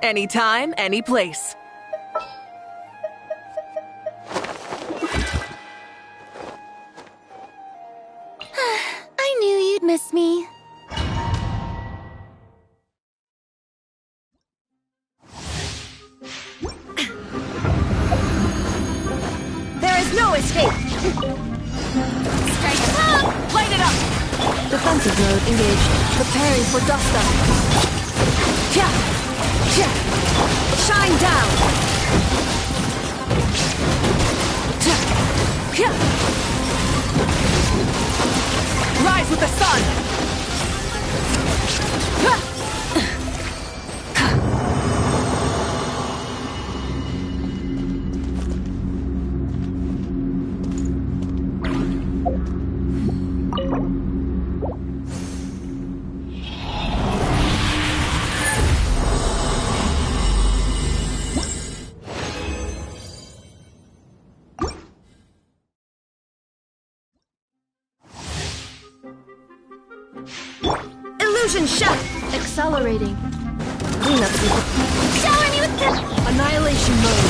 Anytime, any place. I knew you'd miss me. There is no escape. Strike it up! Light it up! Defensive mode engaged. Preparing for dust up. Shine down. Rise with the sun! Illusion shot. Accelerating. Cleanup sequence. Shower me with the... Annihilation mode.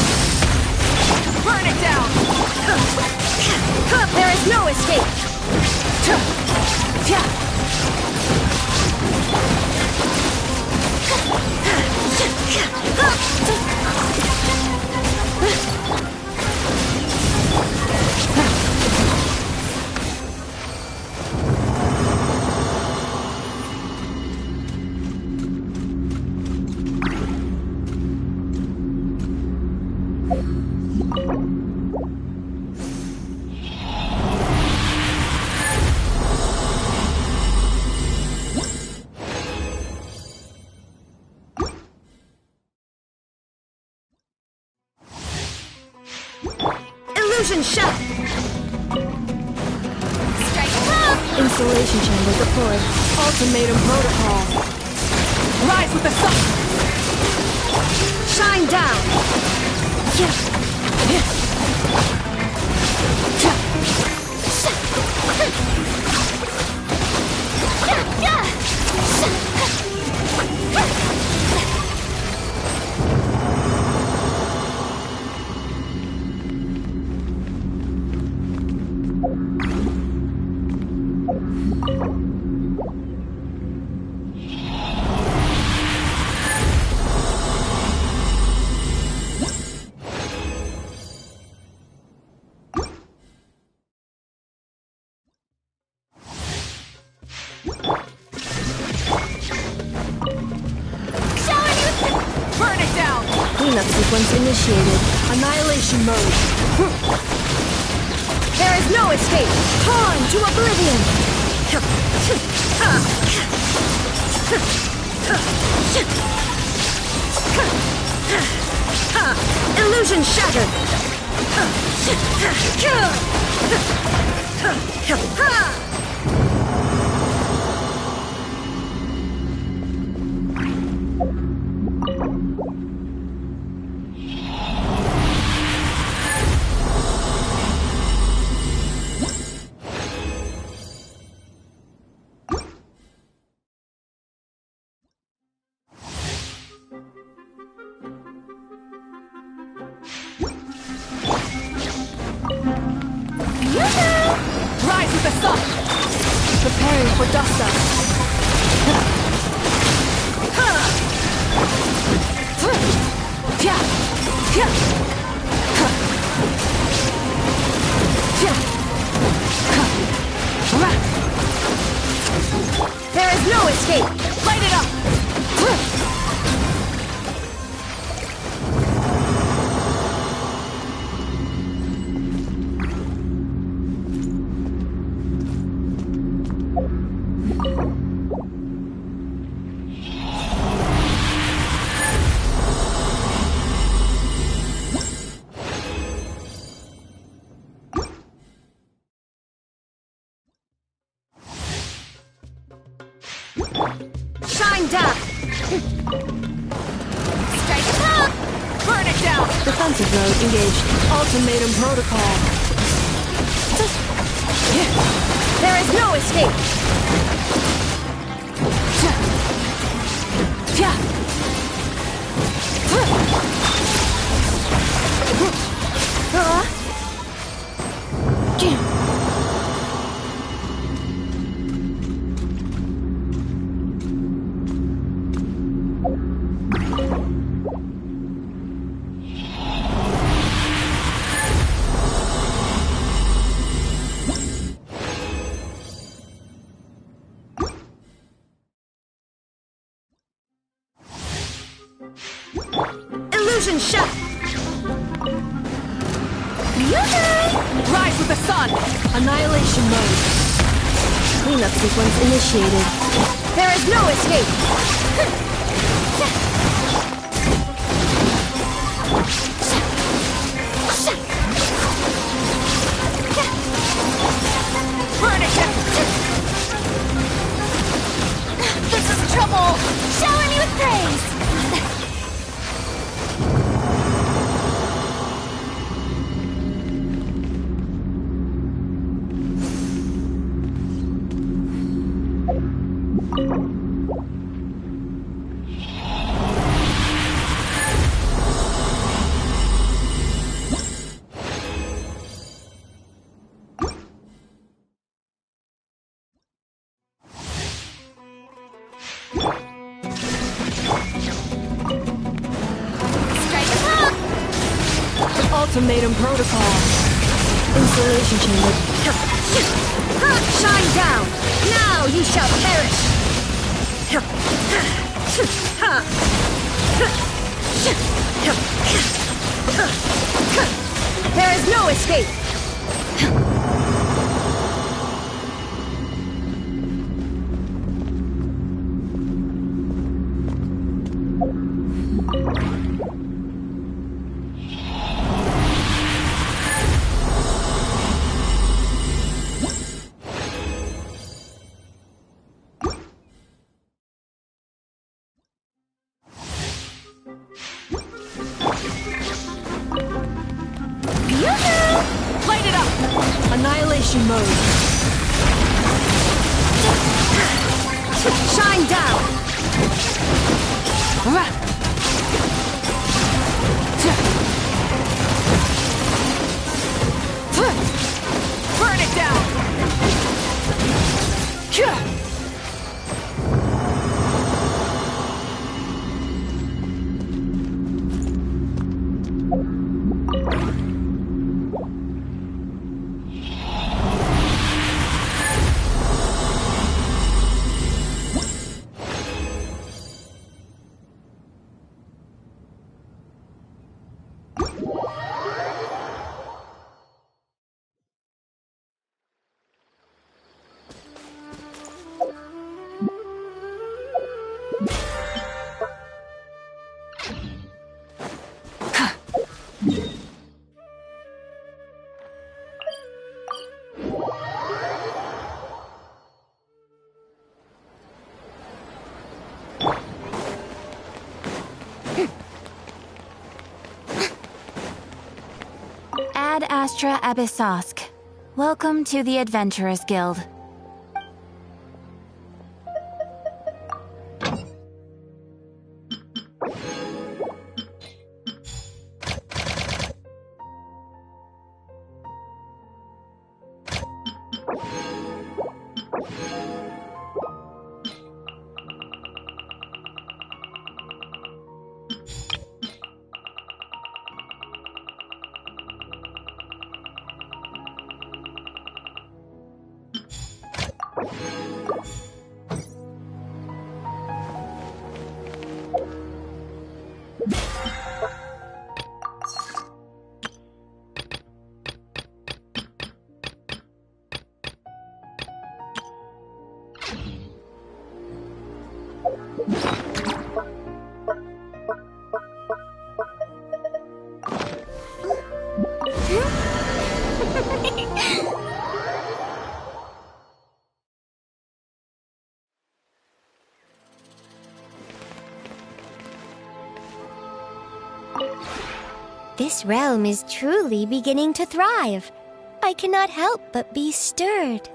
Burn it down! There is no escape. Illusion shot. Strike it up! Insulation chamber deployed. Ultimatum protocol. Rise with the sun! Shine down. Cleanup sequence initiated. Annihilation mode. There is no escape. Pawn to oblivion. Illusion shattered. Rise with the sun! Preparing for dust up. There is no escape. Light it up! Shine down! Strike it up! Burn it down! Defensive mode engaged. Ultimatum protocol. There is no escape! Illusion shot! Rise with the sun! Annihilation mode. Cleanup sequence initiated. There is no escape! Burn it down! This is trouble! Shower me with praise! Ultimatum protocol. Installation chamber. Shine down! Now you shall perish! There is no escape! Light it up! Annihilation mode. Shine down! Burn it down! Ad Astra Abyssosk. Welcome to the Adventurers Guild. This realm is truly beginning to thrive. I cannot help but be stirred.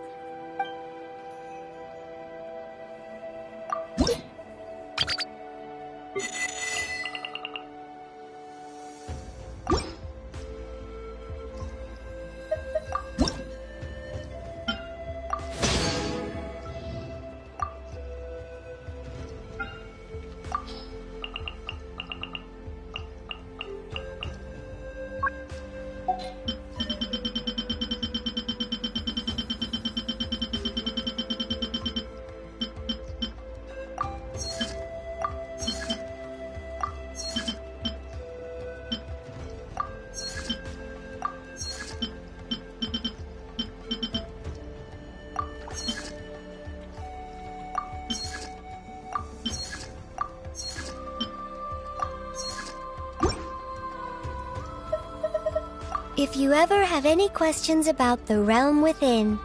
If you ever have any questions about the realm within,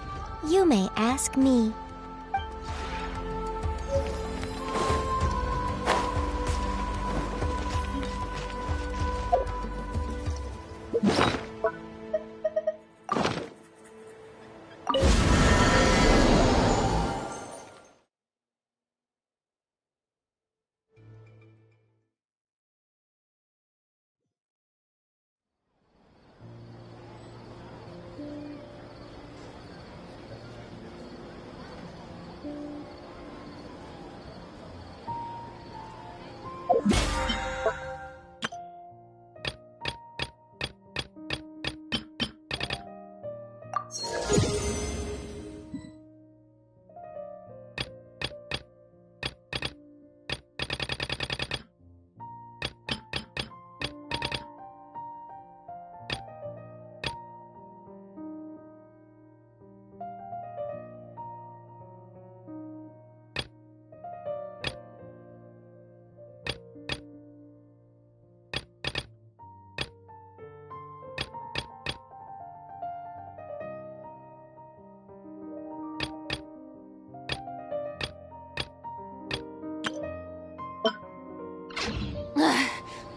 you may ask me.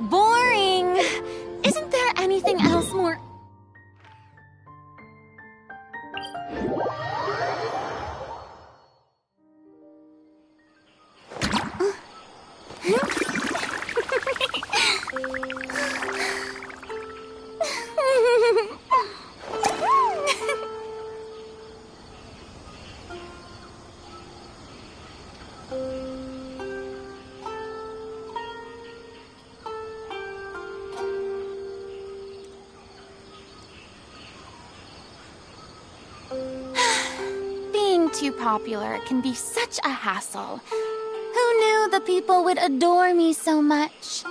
Boring! Isn't there anything else more... Being too popular can be such a hassle. Who knew the people would adore me so much?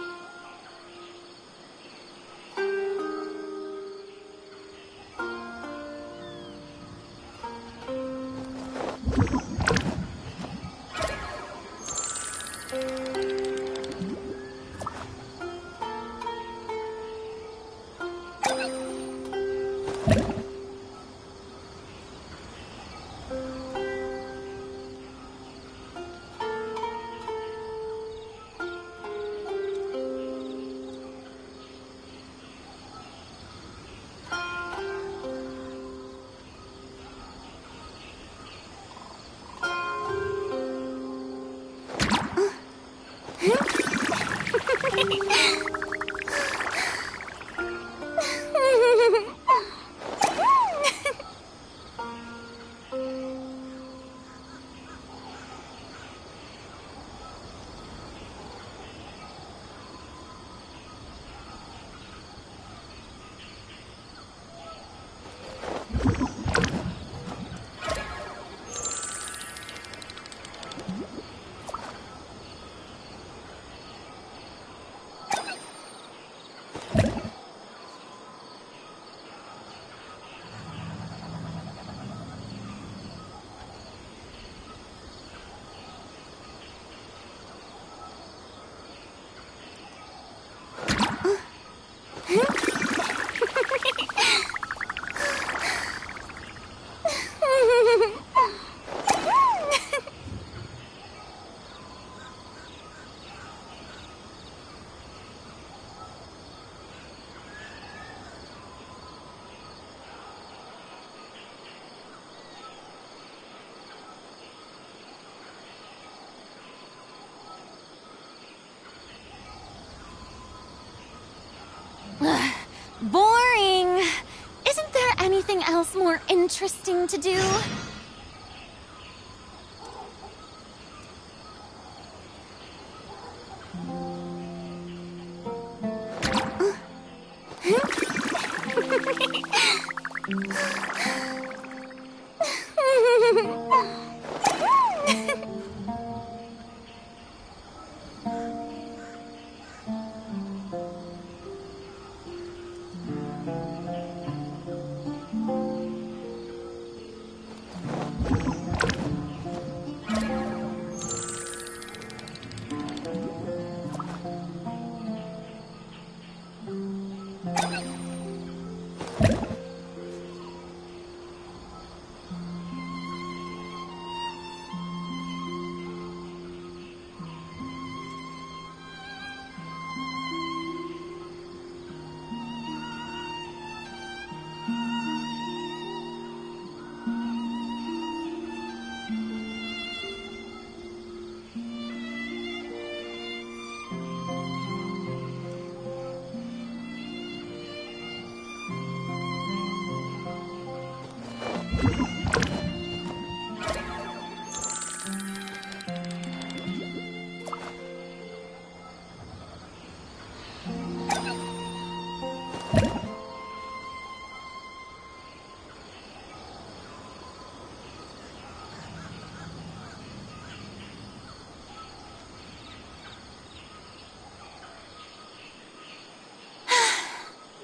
Boring. Isn't there anything else more interesting to do?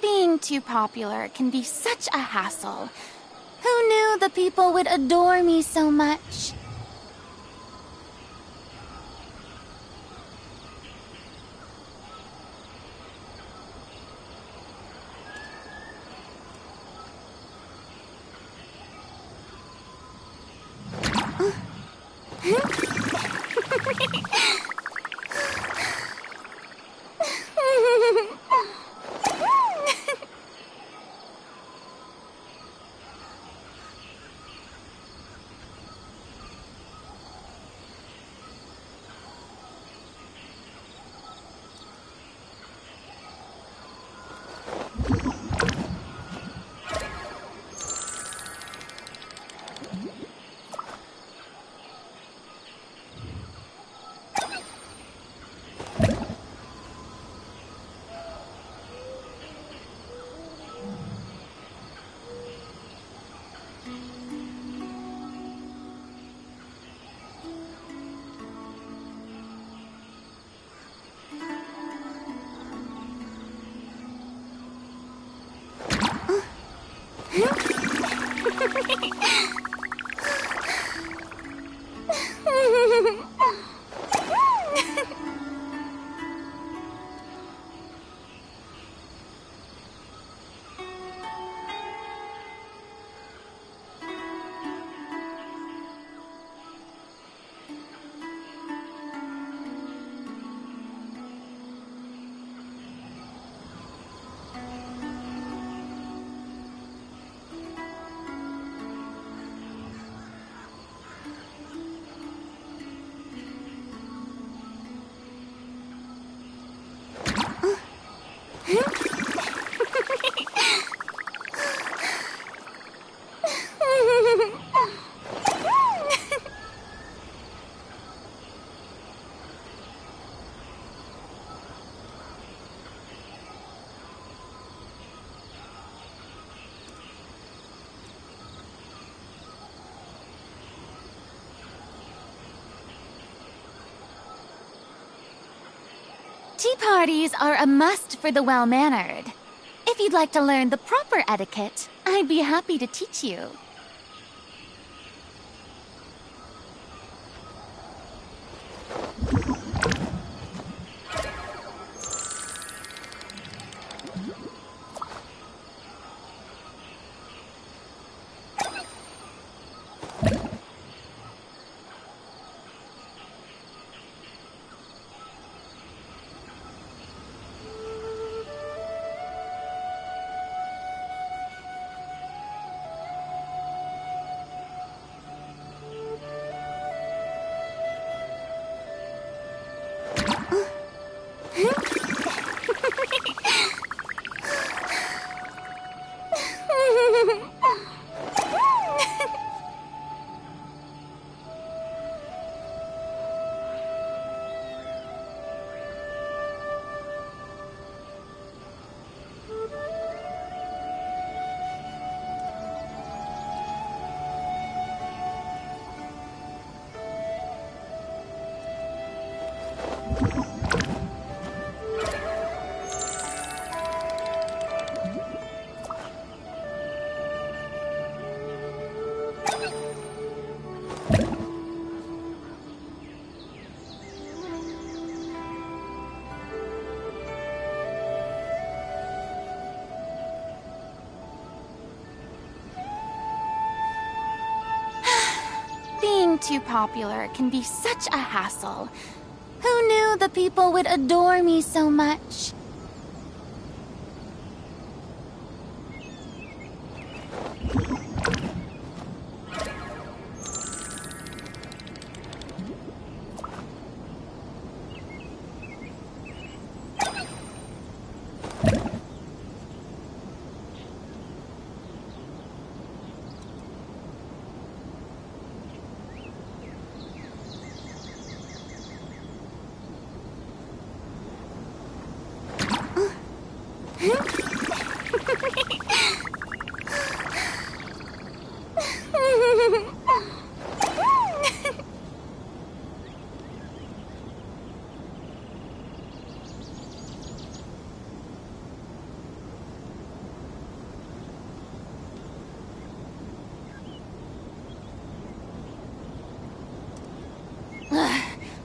Being too popular can be such a hassle. Who knew the people would adore me so much? Tea parties are a must for the well-mannered. If you'd like to learn the proper etiquette, I'd be happy to teach you. too popular can be such a hassle. Who knew the people would adore me so much?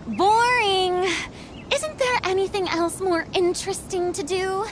Boring! Isn't there anything else more interesting to do?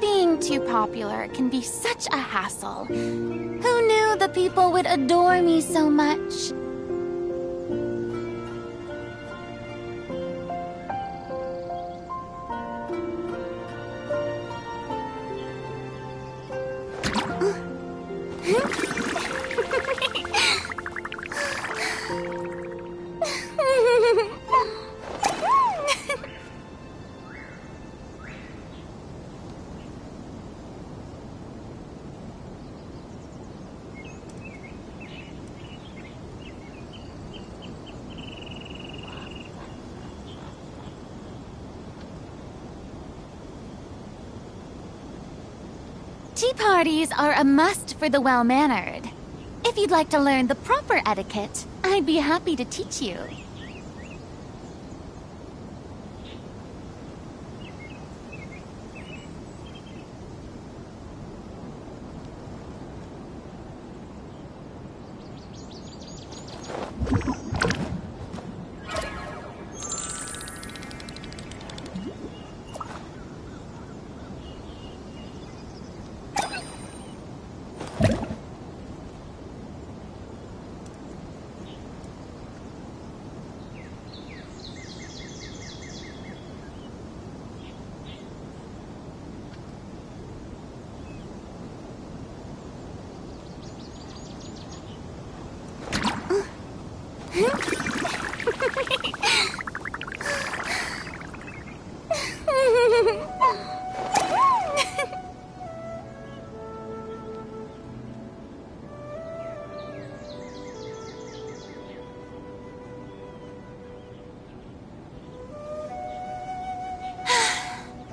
Being too popular can be such a hassle. Who knew the people would adore me so much? Tea parties are a must for the well-mannered. If you'd like to learn the proper etiquette, I'd be happy to teach you.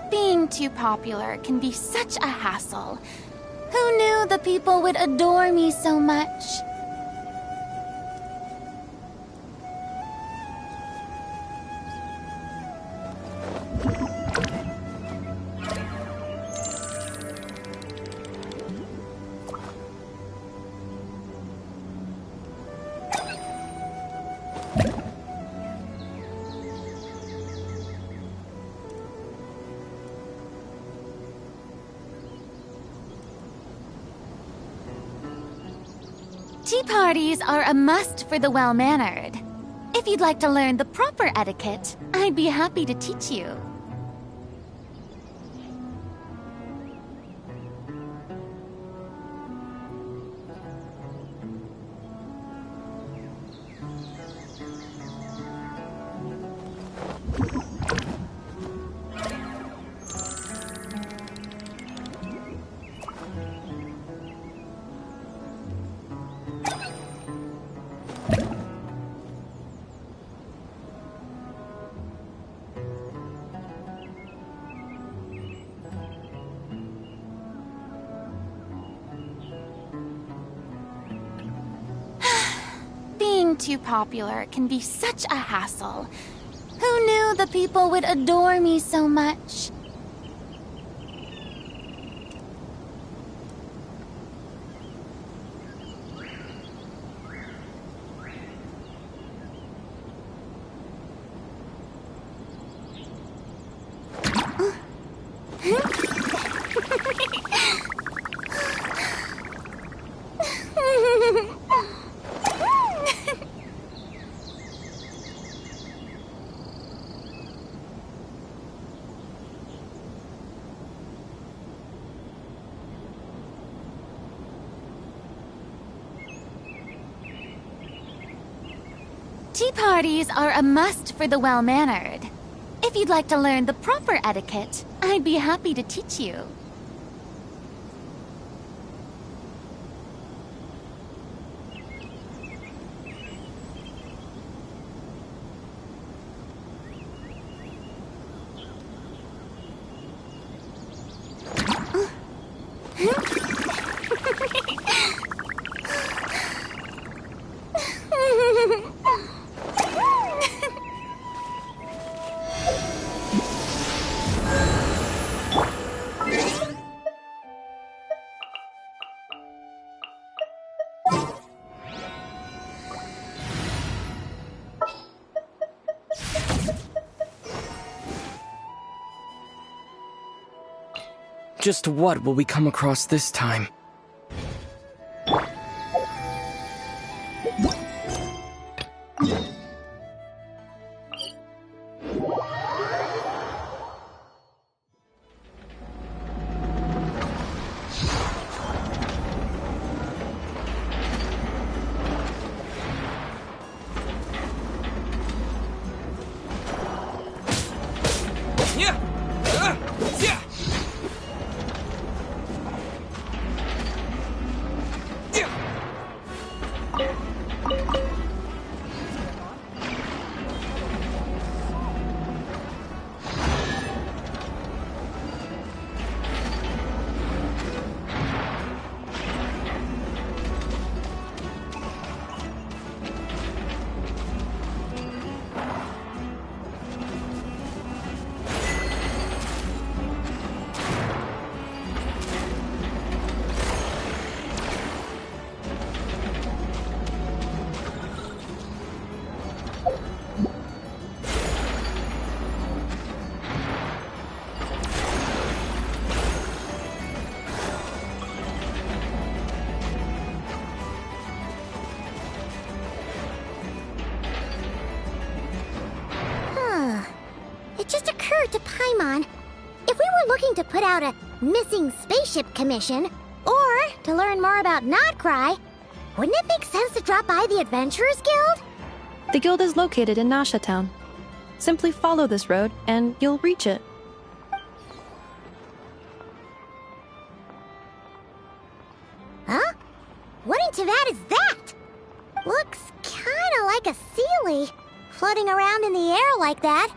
Being too popular can be such a hassle. Who knew the people would adore me so much? Tea parties are a must for the well-mannered. If you'd like to learn the proper etiquette, I'd be happy to teach you. too popular can be such a hassle. Who knew the people would adore me so much? Tea parties are a must for the well-mannered. If you'd like to learn the proper etiquette, I'd be happy to teach you. Just what will we come across this time? To Paimon, if we were looking to put out a missing spaceship commission, or to learn more about Nod-Krai, wouldn't it make sense to drop by the Adventurers Guild? The guild is located in Nasha Town. Simply follow this road and you'll reach it. Huh? What into that is that? Looks kinda like a Sealy, floating around in the air like that.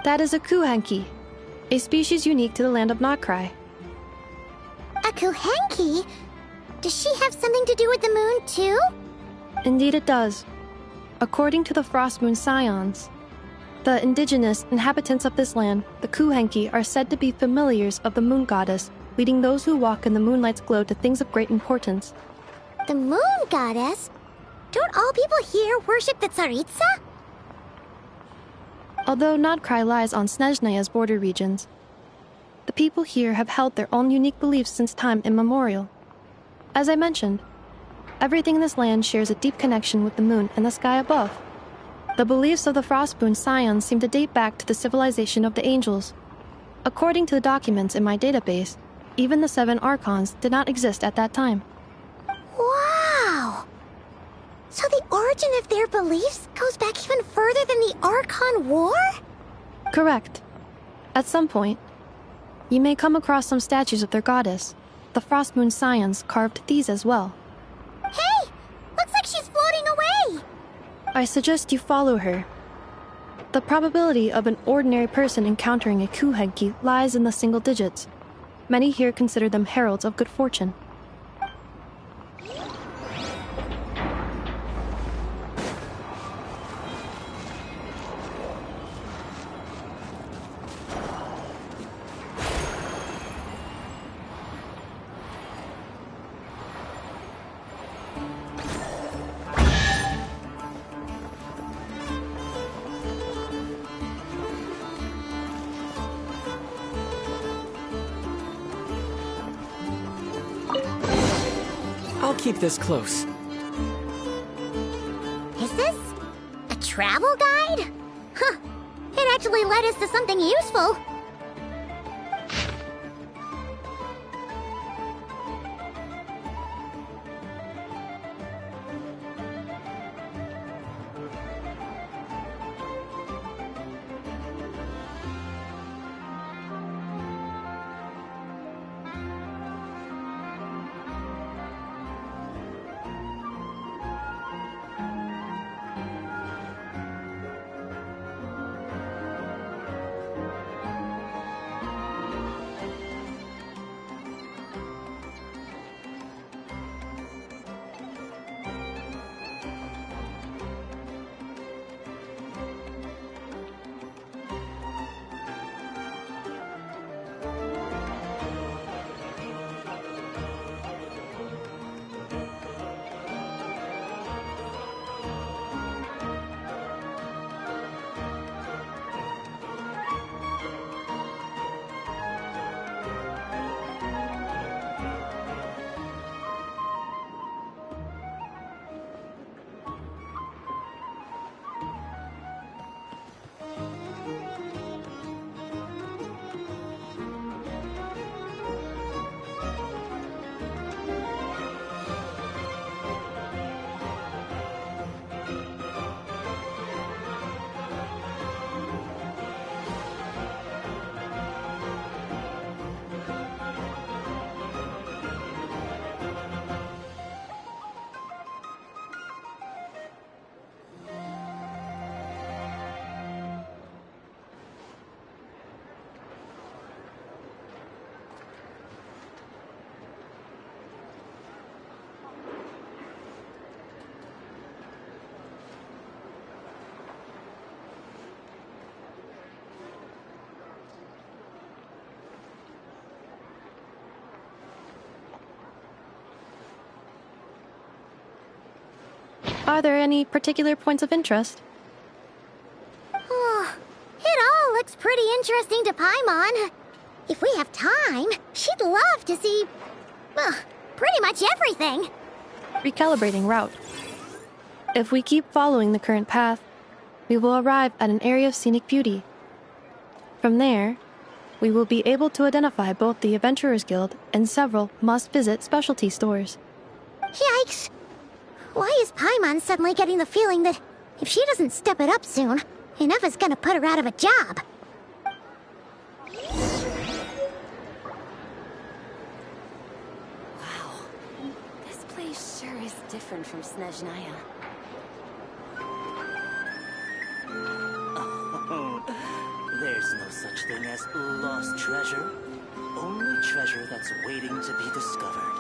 That is a Kuhenki, a species unique to the land of Nod-Krai. A Kuhenki? Does she have something to do with the moon, too? Indeed it does. According to the Frost Moon Scions, the indigenous inhabitants of this land, the Kuhenki, are said to be familiars of the moon goddess, leading those who walk in the moonlight's glow to things of great importance. The moon goddess? Don't all people here worship the Tsaritsa? Although Nod-Krai lies on Snezhneya's border regions, the people here have held their own unique beliefs since time immemorial. As I mentioned, everything in this land shares a deep connection with the moon and the sky above. The beliefs of the Frostmoon Scions seem to date back to the civilization of the angels. According to the documents in my database, even the 7 Archons did not exist at that time. Wow! So the origin of their beliefs goes back even further than the Archon War? Correct. At some point, you may come across some statues of their goddess. The Frostmoon Scions carved these as well. Hey! Looks like she's floating away! I suggest you follow her. The probability of an ordinary person encountering a Kuhenki lies in the single digits. Many here consider them heralds of good fortune. keep this close. Is this a travel guide? Huh. It actually led us to something useful. Are there any particular points of interest? Oh, it all looks pretty interesting to Paimon. If we have time, she'd love to see, pretty much everything. Recalibrating route. If we keep following the current path, we will arrive at an area of scenic beauty. From there, we will be able to identify both the Adventurers Guild and several must-visit specialty stores. Yikes! Why is Paimon suddenly getting the feeling that if she doesn't step it up soon, enough is gonna put her out of a job? Wow. This place sure is different from Snezhnaya. Oh, there's no such thing as lost treasure. Only treasure that's waiting to be discovered.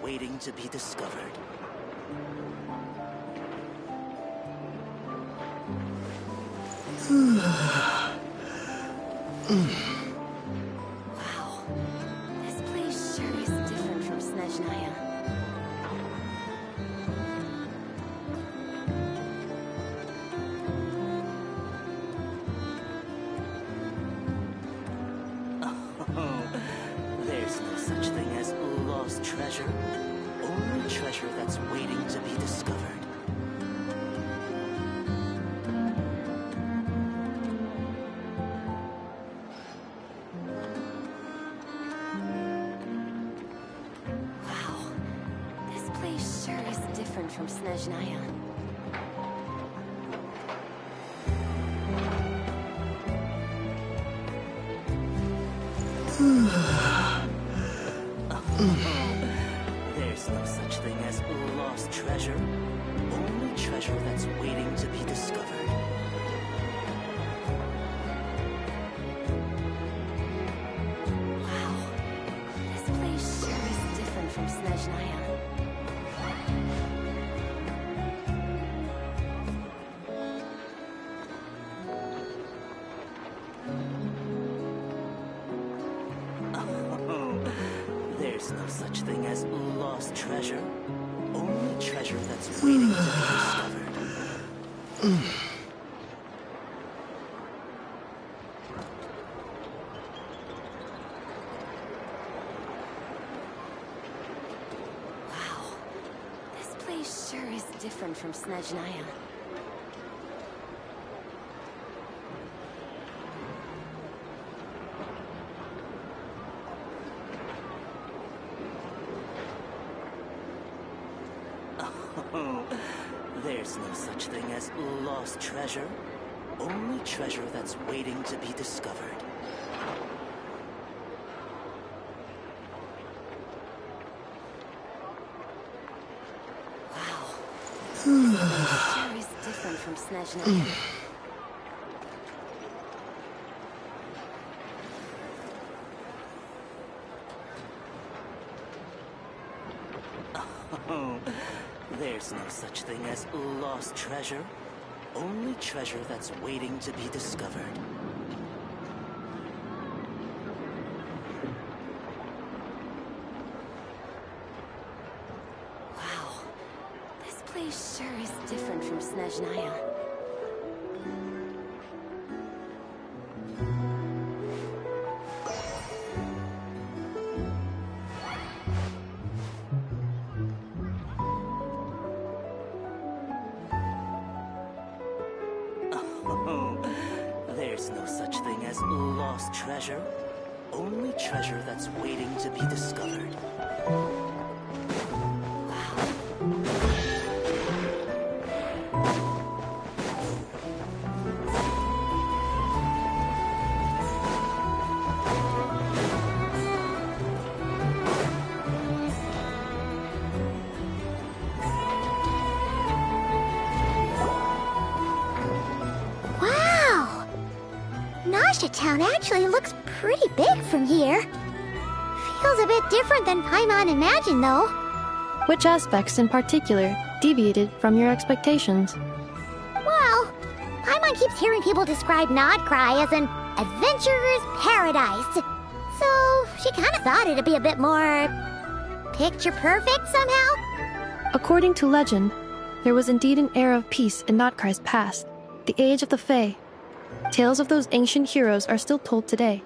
Waiting to be discovered. Wow, this place sure is different. from Snezhnaya. There's no such thing as lost treasure. Only treasure that's waiting to be discovered. Wow. This place sure is different from Snezhnaya. There's no such thing as lost treasure. Only treasure that's waiting to be discovered. Wow. This place sure is different from Snezhnaya. There's no such thing as lost treasure. Only treasure that's waiting to be discovered. Wow. This place sure is different from Snezhnaya. There's no such thing as lost treasure. Only treasure that's waiting to be discovered. Wow. This place sure is different from Snezhnaya. There's no such thing as lost treasure. Only treasure that's waiting to be discovered. Wow! Nasha Town actually looks pretty big from here. Feels a bit different than Paimon imagined, though. Which aspects in particular deviated from your expectations? Well, Paimon keeps hearing people describe Nod-Krai as an adventurer's paradise. So she kind of thought it'd be a bit more picture perfect somehow. According to legend, there was indeed an era of peace in Nod-Krai's past, the age of the Fae. Tales of those ancient heroes are still told today.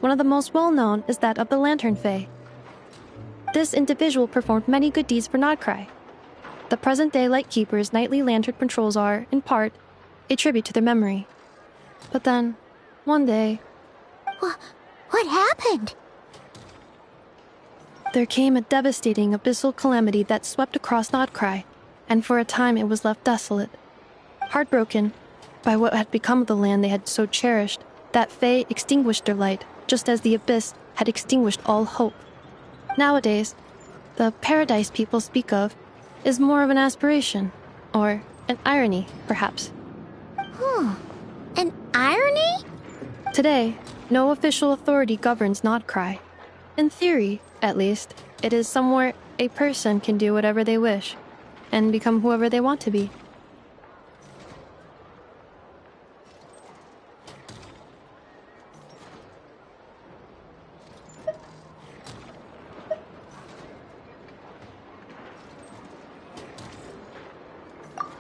One of the most well-known is that of the Lantern Fae. This individual performed many good deeds for Nod-Krai. The present-day Lightkeeper's nightly lantern patrols are, in part, a tribute to their memory. But then, one day, What happened? there came a devastating abyssal calamity that swept across Nod-Krai, and for a time it was left desolate. Heartbroken by what had become of the land they had so cherished, that Fae extinguished their light, just as the abyss had extinguished all hope. Nowadays, the paradise people speak of is more of an aspiration, or an irony, perhaps. An irony? Today, no official authority governs Nod-Krai. In theory, at least, it is somewhere a person can do whatever they wish, and become whoever they want to be.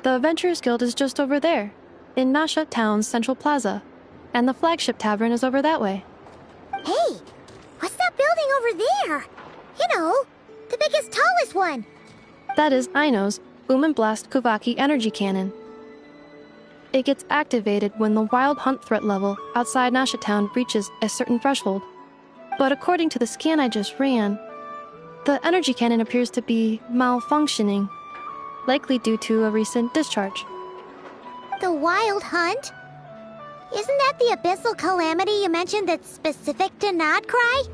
The Adventurers Guild is just over there, in Nasha Town's Central Plaza, and the flagship tavern is over that way. Hey, what's that building over there? You know, the biggest, tallest one. That is Aino's Boom and Blast Kuvaki energy cannon. It gets activated when the wild hunt threat level outside Nasha Town reaches a certain threshold. But according to the scan I just ran, the energy cannon appears to be malfunctioning. likely due to a recent discharge. The Wild Hunt? Isn't that the abyssal calamity you mentioned that's specific to Nod-Krai?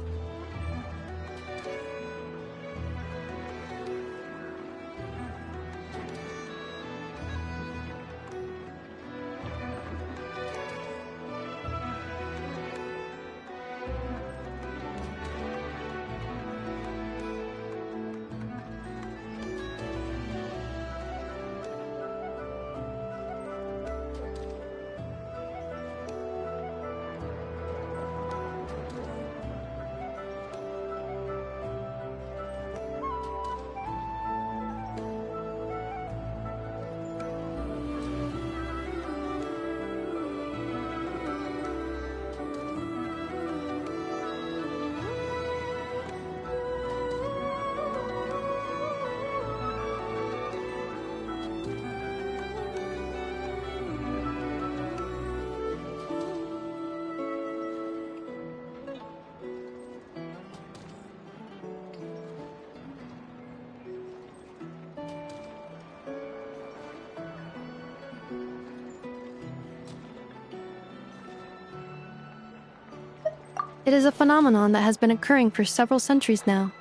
It is a phenomenon that has been occurring for several centuries now.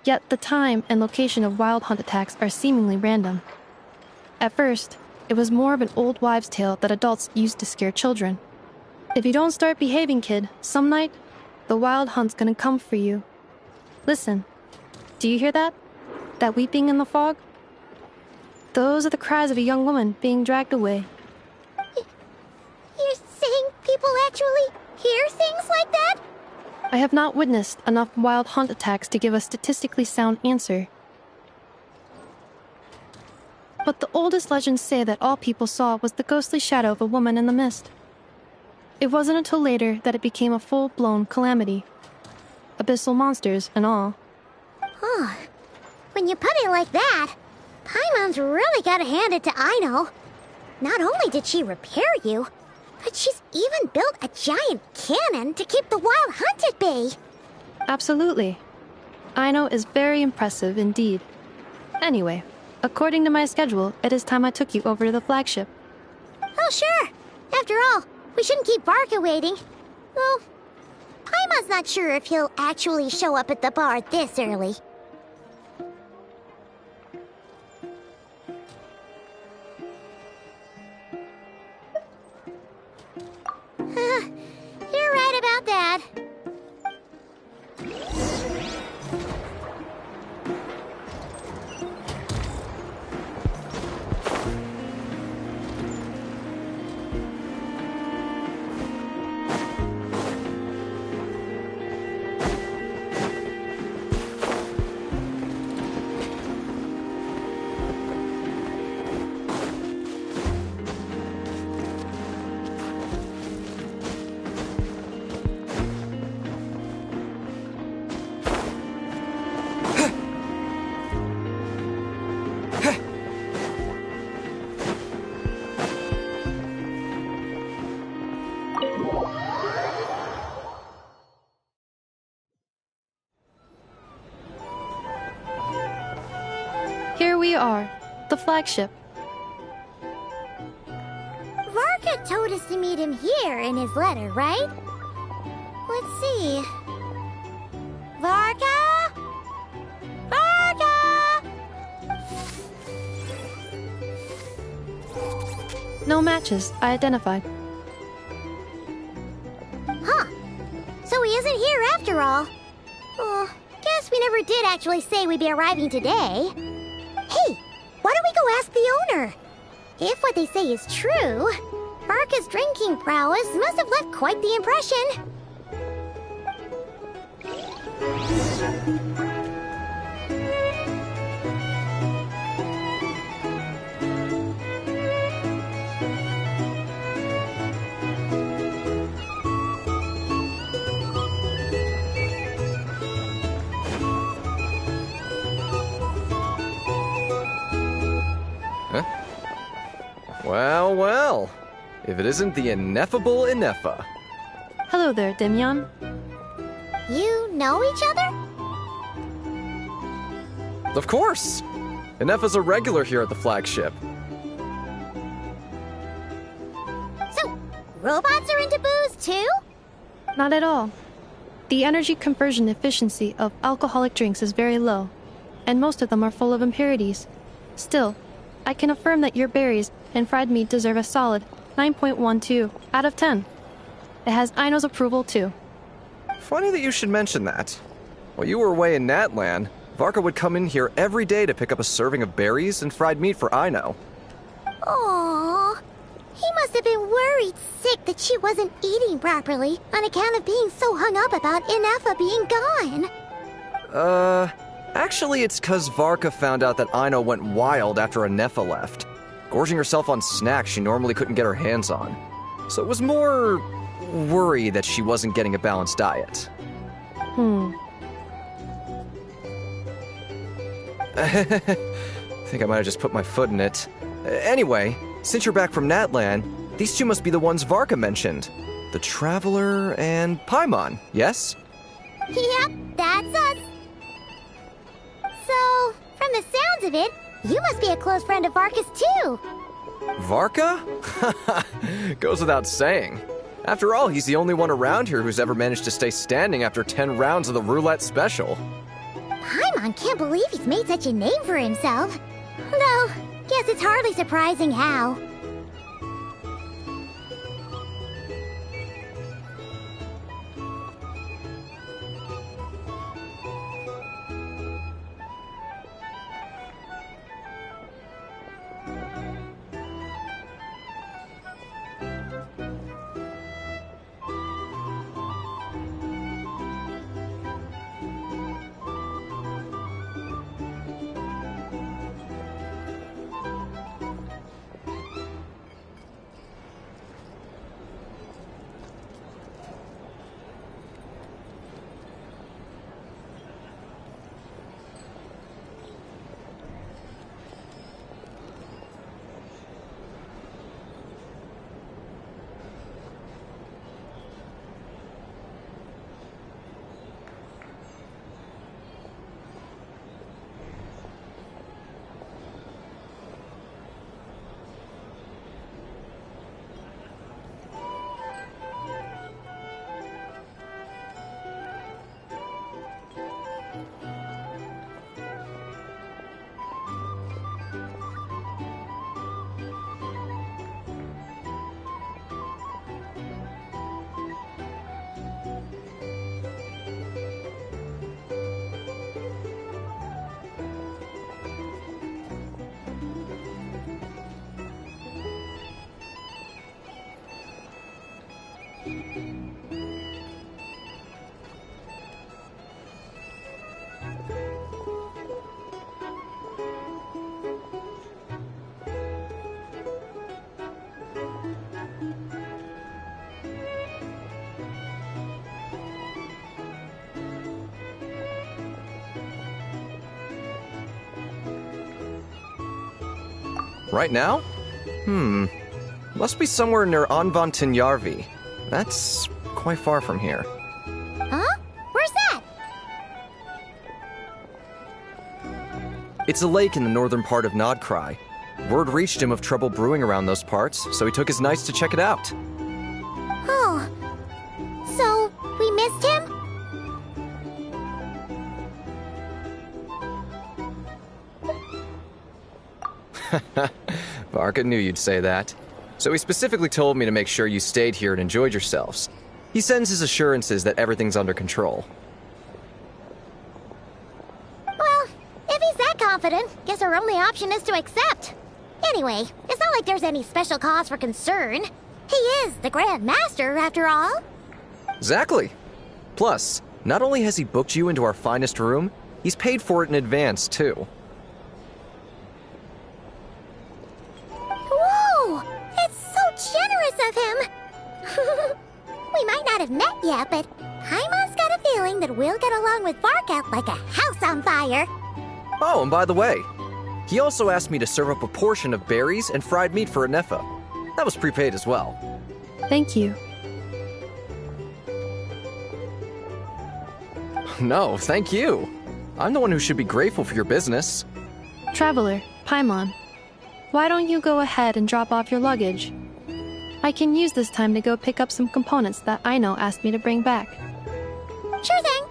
Yet the time and location of wild hunt attacks are seemingly random. At first, it was more of an old wives' tale that adults used to scare children. If you don't start behaving, kid, some night, the wild hunt's gonna come for you. Listen, do you hear that? That weeping in the fog? Those are the cries of a young woman being dragged away. You're saying people actually hear things like that? I have not witnessed enough wild hunt attacks to give a statistically sound answer. But the oldest legends say that all people saw was the ghostly shadow of a woman in the mist. It wasn't until later that it became a full-blown calamity. Abyssal monsters and all. Oh, when you put it like that, Paimon's really gotta hand it to Aino. Not only did she repair you, but she's even built a giant cannon to keep the wild hunt at bay. Absolutely. Aino is very impressive indeed. Anyway, according to my schedule, it is time I took you over to the flagship. Oh, sure. After all, we shouldn't keep Barca waiting. Well, Paimon's not sure if he'll actually show up at the bar this early. You're right about that. Here we are, the flagship. Varka told us to meet him here in his letter, right? Let's see. Varka? Varka! No matches, I identified. Huh. So he isn't here after all. Oh, guess we never did actually say we'd be arriving today. Hey, why don't we go ask the owner? If what they say is true, Barca's drinking prowess must have left quite the impression. Well, well. If it isn't the ineffable Inefa. Hello there, Demyon. You know each other? Of course. Inefa's a regular here at the flagship. So, robots are into booze too? Not at all. The energy conversion efficiency of alcoholic drinks is very low, and most of them are full of impurities. Still, I can affirm that your berries and fried meat deserve a solid 9.12 out of 10. It has Aino's approval too. Funny that you should mention that. While you were away in Natlan, Varka would come in here every day to pick up a serving of berries and fried meat for Aino. Aww. He must have been worried sick that she wasn't eating properly on account of being so hung up about Inefa being gone. Actually it's 'cause Varka found out that Aino went wild after Inefa left, gorging herself on snacks she normally couldn't get her hands on. So it was more worry that she wasn't getting a balanced diet. Think I might have just put my foot in it. Anyway, since you're back from Natlan, these two must be the ones Varka mentioned. The Traveler and Paimon, yes? Yep, that's us. So, from the sounds of it, you must be a close friend of Varka's too. Varka? Goes without saying. After all, he's the only one around here who's ever managed to stay standing after 10 rounds of the roulette special. Paimon can't believe he's made such a name for himself. Though, guess it's hardly surprising how. Right now? Must be somewhere near Anvantinyarvi. That's quite far from here. Huh? Where's that? It's a lake in the northern part of Nod-Krai. Word reached him of trouble brewing around those parts, so he took his knights to check it out. Oh. So, we missed him? Varka knew you'd say that. So he specifically told me to make sure you stayed here and enjoyed yourselves. He sends his assurances that everything's under control. Well, if he's that confident, guess our only option is to accept. Anyway, it's not like there's any special cause for concern. He is the Grand Master, after all. Exactly. Plus, not only has he booked you into our finest room, he's paid for it in advance, too. Whoa! It's so generous of him! We might not have met yet, but Paimon's got a feeling that we'll get along with Varka like a house on fire. Oh, and by the way, he also asked me to serve up a portion of berries and fried meat for Inefa. That was prepaid as well. Thank you. No, thank you. I'm the one who should be grateful for your business. Traveler, Paimon, why don't you go ahead and drop off your luggage? I can use this time to go pick up some components that Aino asked me to bring back. Sure thing.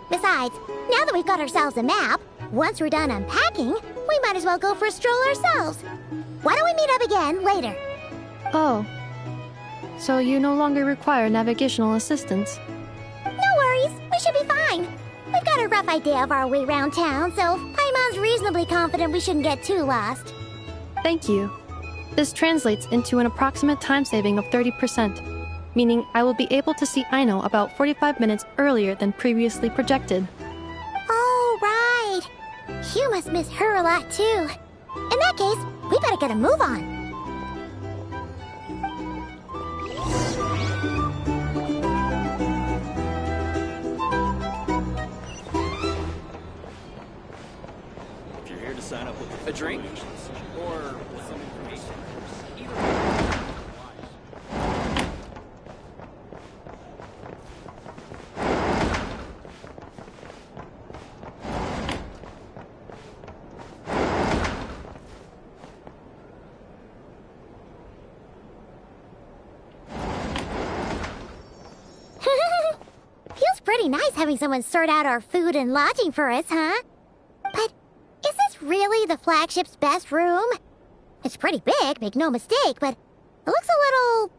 Besides, now that we've got ourselves a map, once we're done unpacking, we might as well go for a stroll ourselves. Why don't we meet up again later? Oh, so you no longer require navigational assistance? No worries, we should be fine. We've got a rough idea of our way around town, so Paimon's reasonably confident we shouldn't get too lost. Thank you. This translates into an approximate time saving of 30%, meaning I will be able to see Aino about 45 minutes earlier than previously projected. Oh, right. You must miss her a lot, too. In that case, we better get a move on. If you're here to sign up with a drink or some information, Feels pretty nice having someone sort out our food and lodging for us, huh? But is this really the flagship's best room? It's pretty big, make no mistake, but it looks a little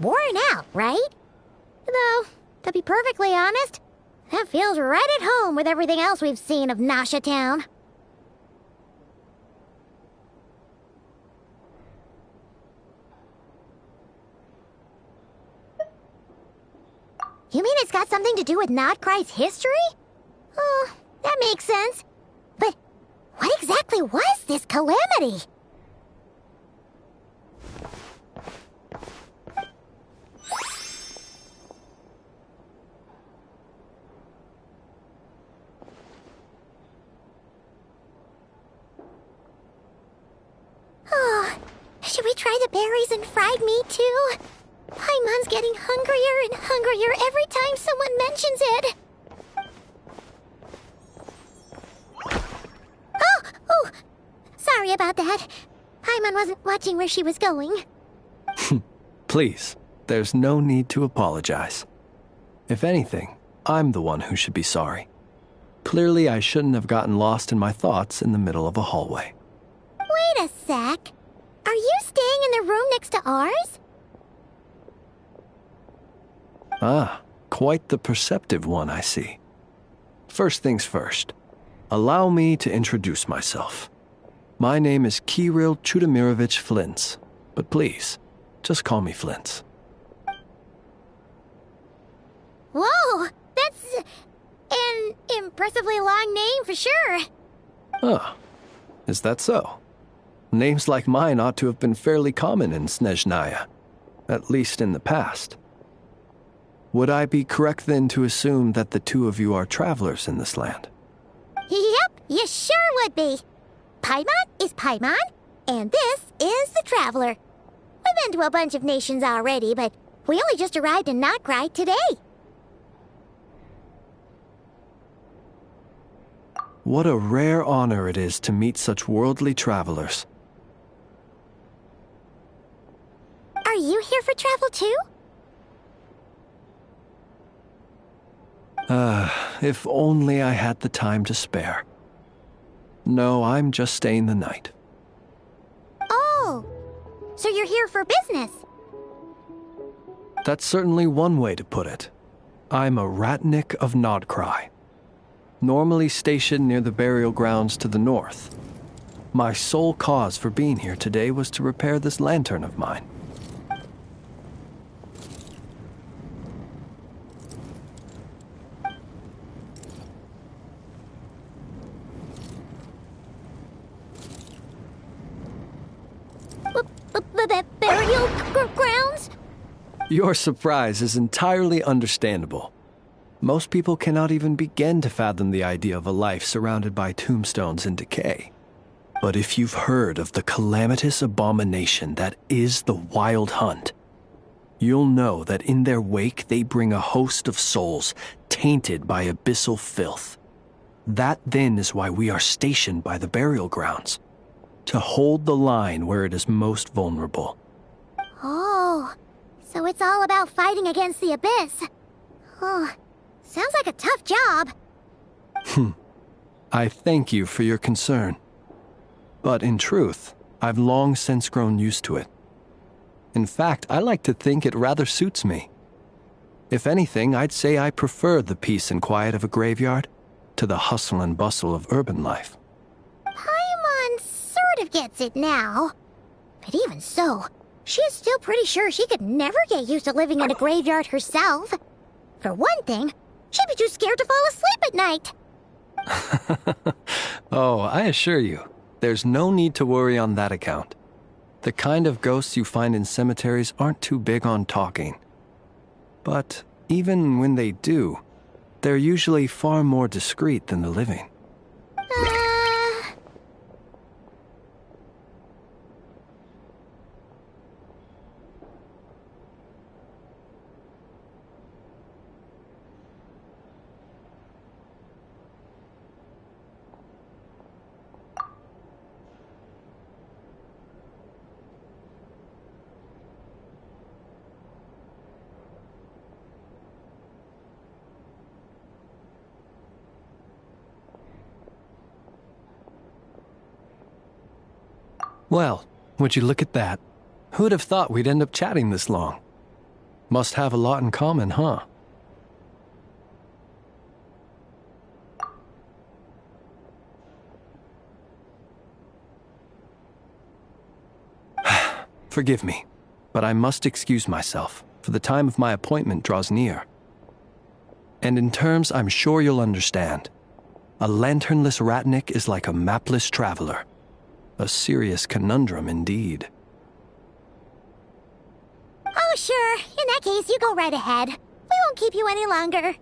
worn out, right? Though, to be perfectly honest, that feels right at home with everything else we've seen of Nasha Town. You mean it's got something to do with Nod-Krai's history? Oh, that makes sense. But what exactly was this calamity? Oh, should we try the berries and fried meat too? Paimon's getting hungrier and hungrier every time someone mentions it. Oh, sorry about that. Paimon wasn't watching where she was going. Please, there's no need to apologize. If anything, I'm the one who should be sorry. Clearly, I shouldn't have gotten lost in my thoughts in the middle of a hallway. Wait a sec. Are you staying in the room next to ours? Ah, quite the perceptive one, I see. First things first, allow me to introduce myself. My name is Kirill Chudamirovich Flintz, but please, just call me Flintz. Whoa, that's an impressively long name for sure. Ah, is that so? Names like mine ought to have been fairly common in Snezhnaya, at least in the past. Would I be correct then to assume that the two of you are travelers in this land? Yep, you sure would be. Paimon is Paimon, and this is the Traveler. We've been to a bunch of nations already, but we only just arrived in Nod-Krai today. What a rare honor it is to meet such worldly travelers. Are you here for travel too? If only I had the time to spare. No, I'm just staying the night. Oh, so you're here for business? That's certainly one way to put it. I'm a ratnik of Nod-Krai, normally stationed near the burial grounds to the north. My sole cause for being here today was to repair this lantern of mine. Burial grounds? Your surprise is entirely understandable. Most people cannot even begin to fathom the idea of a life surrounded by tombstones and decay. But if you've heard of the calamitous abomination that is the Wild Hunt, you'll know that in their wake they bring a host of souls tainted by abyssal filth. That then is why we are stationed by the burial grounds, to hold the line where it is most vulnerable. Oh, so it's all about fighting against the abyss. Oh, sounds like a tough job. I thank you for your concern. But in truth, I've long since grown used to it. In fact, I like to think it rather suits me. If anything, I'd say I prefer the peace and quiet of a graveyard to the hustle and bustle of urban life. Paimon sort of gets it now. But even so, she's still pretty sure she could never get used to living in a graveyard herself. For one thing, she'd be too scared to fall asleep at night. Oh, I assure you, there's no need to worry on that account. The kind of ghosts you find in cemeteries aren't too big on talking. But even when they do, they're usually far more discreet than the living. Well, would you look at that? Who'd have thought we'd end up chatting this long? Must have a lot in common, huh? Forgive me, but I must excuse myself, for the time of my appointment draws near. And in terms I'm sure you'll understand, a lanternless ratnik is like a mapless traveler. A serious conundrum indeed. Oh, sure. In that case, you go right ahead. We won't keep you any longer.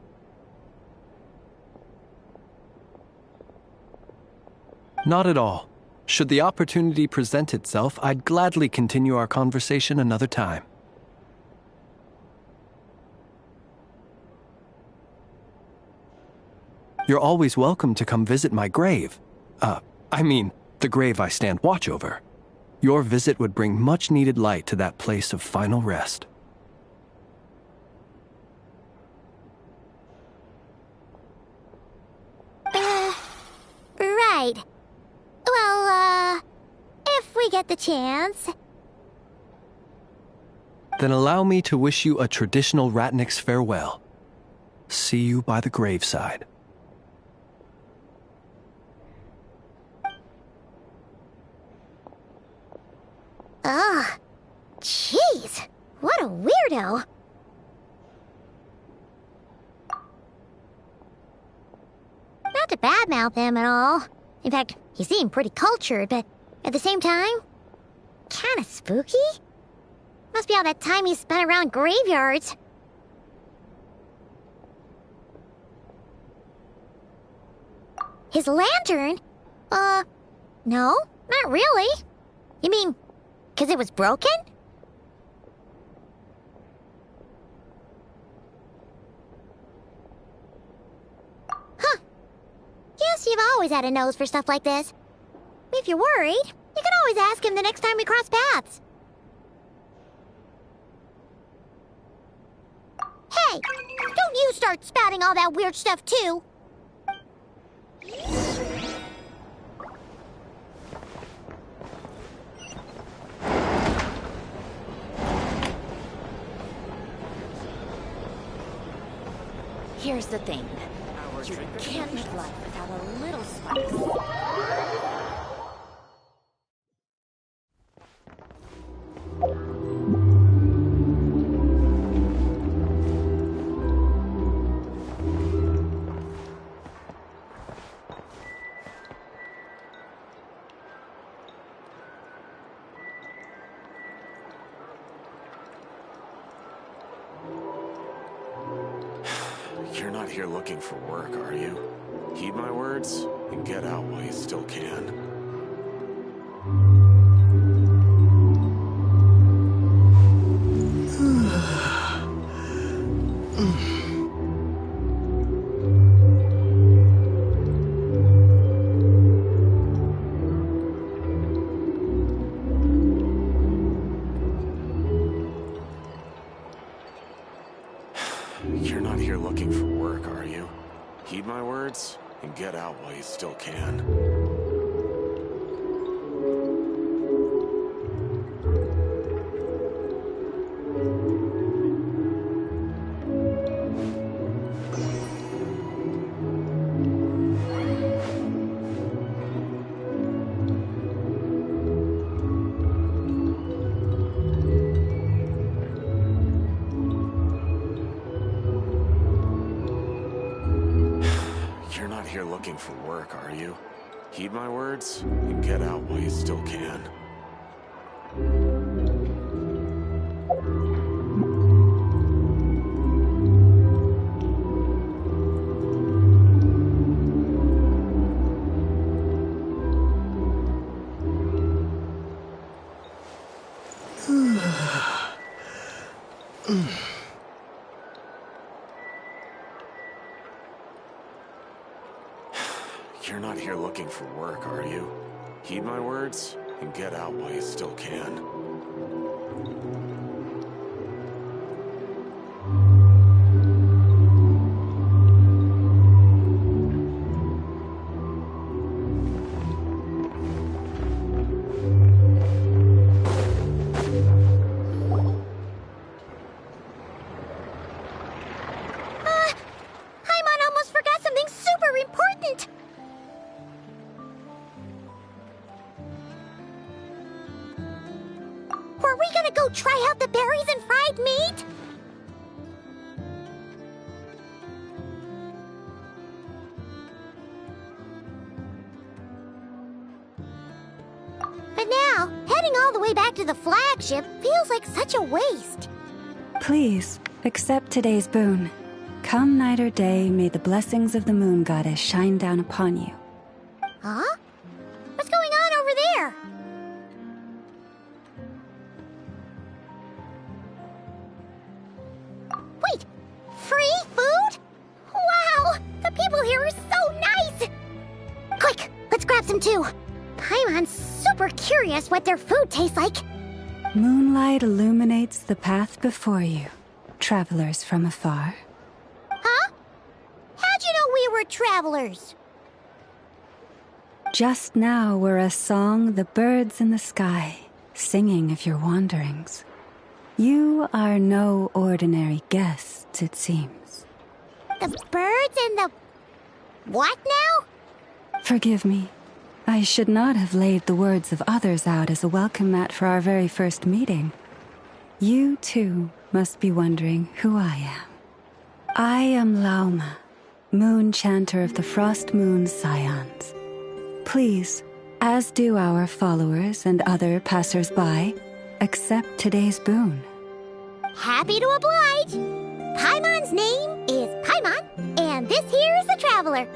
Not at all. Should the opportunity present itself, I'd gladly continue our conversation another time. You're always welcome to come visit my grave. The grave I stand watch over. Your visit would bring much-needed light to that place of final rest. Right. Well, if we get the chance. Then allow me to wish you a traditional ratnik's farewell. See you by the graveside. Ugh. Jeez. What a weirdo. Not to badmouth him at all. In fact, he seemed pretty cultured, but at the same time, kinda spooky? Must be all that time he spent around graveyards. His lantern? No, not really. You mean, 'cause it was broken? Huh. Guess you've always had a nose for stuff like this. If you're worried, you can always ask him the next time we cross paths. Hey, don't you start spouting all that weird stuff too. Here's the thing. You can't live life without a little spice. You're not here looking for work, are you? Heed my words and get out while you still can. You're not here looking for work, are you? Heed my words and get out while you still can. For work, are you? Heed my words and get out while you still can. You're not here looking for work, are you? Heed my words and get out while you still can. Paimon almost forgot something super important! Were we gonna go try out the berries and fried meat? But now, heading all the way back to the flagship feels like such a waste. Please, accept today's boon. Come night or day, may the blessings of the moon goddess shine down upon you. Huh? What's going on over there? Wait! Free food? Wow! The people here are so nice! Quick! Let's grab some too! Paimon's super curious what their food tastes like. Moonlight illuminates the path before you, travelers from afar. Huh? How'd you know we were travelers? Just now were a song the birds in the sky, singing of your wanderings. You are no ordinary guests, it seems. The birds and the... what now? Forgive me. I should not have laid the words of others out as a welcome mat for our very first meeting. You, too, must be wondering who I am. I am Lauma, moon chanter of the Frost Moon Scions. Please, as do our followers and other passers-by, accept today's boon. Happy to oblige! Paimon's name is Paimon, and this here is the Traveler.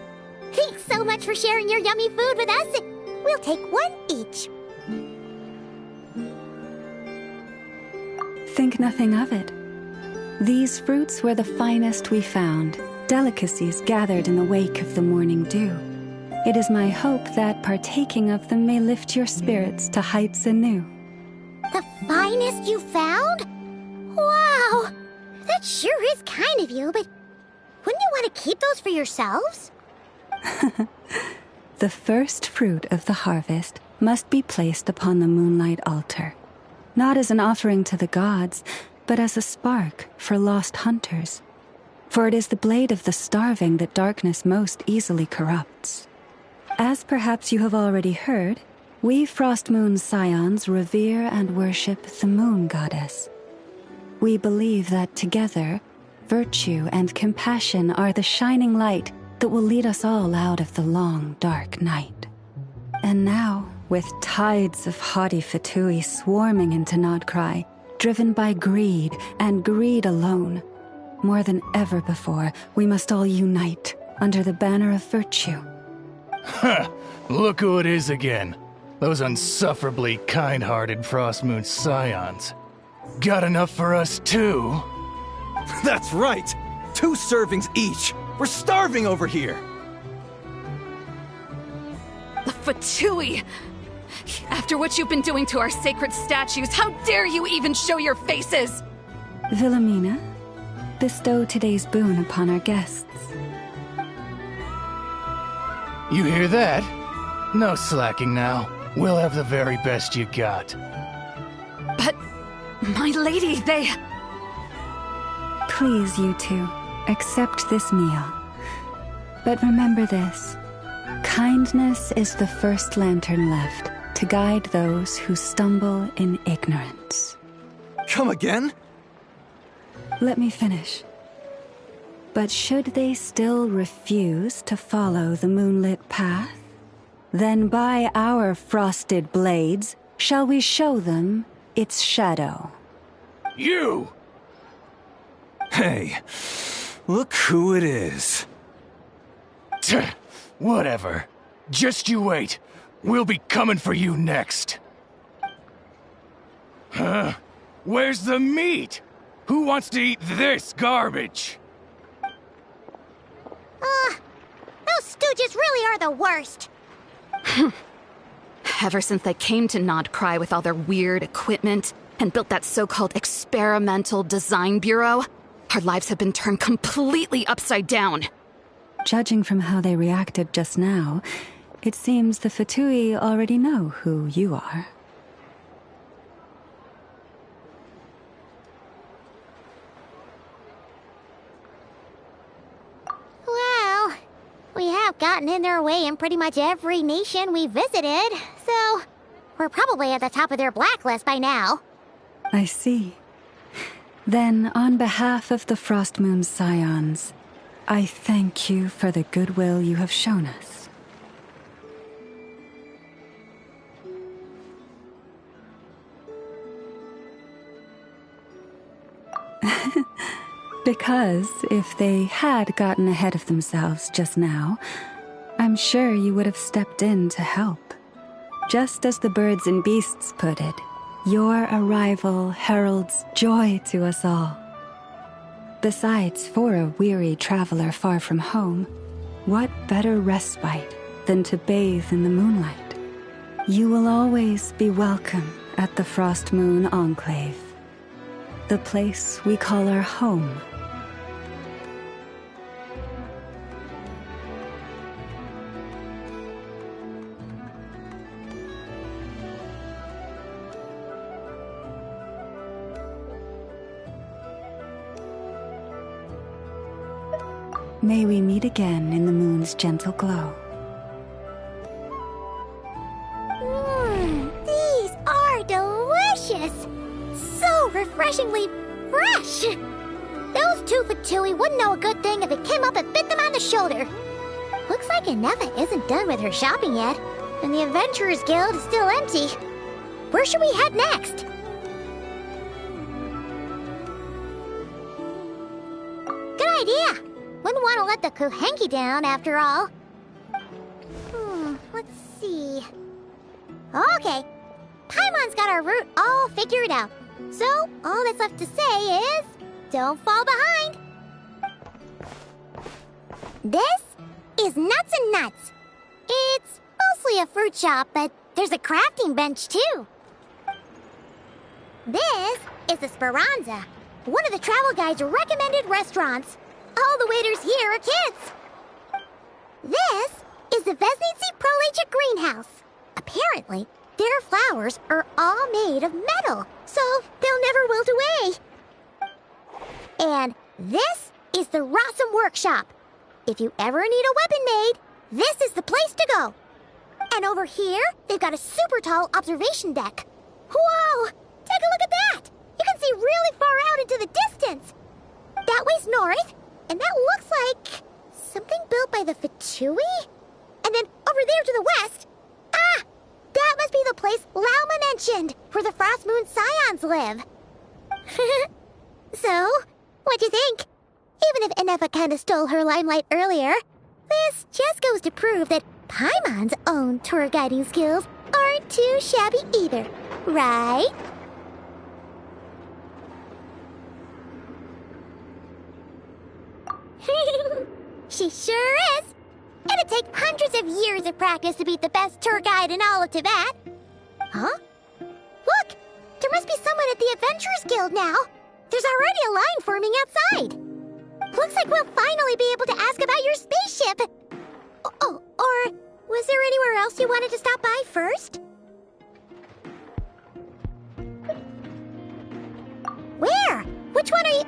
Thanks so much for sharing your yummy food with us. We'll take one each. Think nothing of it. These fruits were the finest we found, delicacies gathered in the wake of the morning dew. It is my hope that partaking of them may lift your spirits to heights anew. The finest you found? Wow! That sure is kind of you, but wouldn't you want to keep those for yourselves? The first fruit of the harvest must be placed upon the moonlight altar, not as an offering to the gods, but as a spark for lost hunters. For it is the blade of the starving that darkness most easily corrupts. As perhaps you have already heard, we Frost Moon Scions revere and worship the moon goddess. We believe that together, virtue and compassion are the shining light that will lead us all out of the long, dark night. And now, with tides of haughty Fatui swarming into Nod-Krai, driven by greed and greed alone, more than ever before, we must all unite under the banner of virtue. Huh! Look who it is again. Those unsufferably kind-hearted Frost Moon Scions. Got enough for us too? That's right! 2 servings each! We're starving over here! The Fatui! After what you've been doing to our sacred statues, how dare you even show your faces! Wilhelmina, bestow today's boon upon our guests. You hear that? No slacking now. We'll have the very best you got. But, my lady, they... Please, you two, accept this meal. But remember this. Kindness is the first lantern left to guide those who stumble in ignorance. Come again? Let me finish. But should they still refuse to follow the moonlit path, then by our frosted blades shall we show them its shadow. You! Hey, look who it is. Whatever. Just you wait. We'll be coming for you next. Huh? Where's the meat? Who wants to eat this garbage? Those stooges really are the worst. Ever since they came to Nod-Krai with all their weird equipment and built that so-called experimental design bureau, our lives have been turned completely upside down. Judging from how they reacted just now, it seems the Fatui already know who you are. Well, we have gotten in their way in pretty much every nation we visited, so we're probably at the top of their blacklist by now. I see. Then, on behalf of the Frost Moon Scions, I thank you for the goodwill you have shown us. Because if they had gotten ahead of themselves just now, I'm sure you would have stepped in to help. Just as the birds and beasts put it, your arrival heralds joy to us all. Besides, for a weary traveler far from home, what better respite than to bathe in the moonlight? You will always be welcome at the Frost Moon Enclave, the place we call our home. May we meet again in the moon's gentle glow. These are delicious! So refreshingly fresh! Those two Fatui wouldn't know a good thing if it came up and bit them on the shoulder. Looks like Inefa isn't done with her shopping yet, and the Adventurers Guild is still empty. Where should we head next? Good idea! Wouldn't want to let the Kuhenki down, after all. Let's see... Okay. Paimon's got our route all figured out. So, all that's left to say is... don't fall behind! This is Nuts and Nuts. It's mostly a fruit shop, but there's a crafting bench, too. This is the Speranza, one of the travel guide's recommended restaurants. All the waiters here are kids. This is the Vesnitsi Prolecha greenhouse. Apparently, their flowers are all made of metal, so they'll never wilt away. And this is the Rossum Workshop. If you ever need a weapon made, this is the place to go. And over here, they've got a super tall observation deck. Whoa! Take a look at that! You can see really far out into the distance. That way's north. And that looks like something built by the Fatui? And then over there to the west... Ah! That must be the place Lauma mentioned, where the Frost Moon Scions live. So, what'd you think? Even if Inefa kinda stole her limelight earlier, this just goes to prove that Paimon's own tour guiding skills aren't too shabby either, right? She sure is! It'd take hundreds of years of practice to be the best tour guide in all of Tibet. Huh? Look! There must be someone at the Adventurers Guild now! There's already a line forming outside! Looks like we'll finally be able to ask about your spaceship! Oh, or was there anywhere else you wanted to stop by first? Where? Which one are you...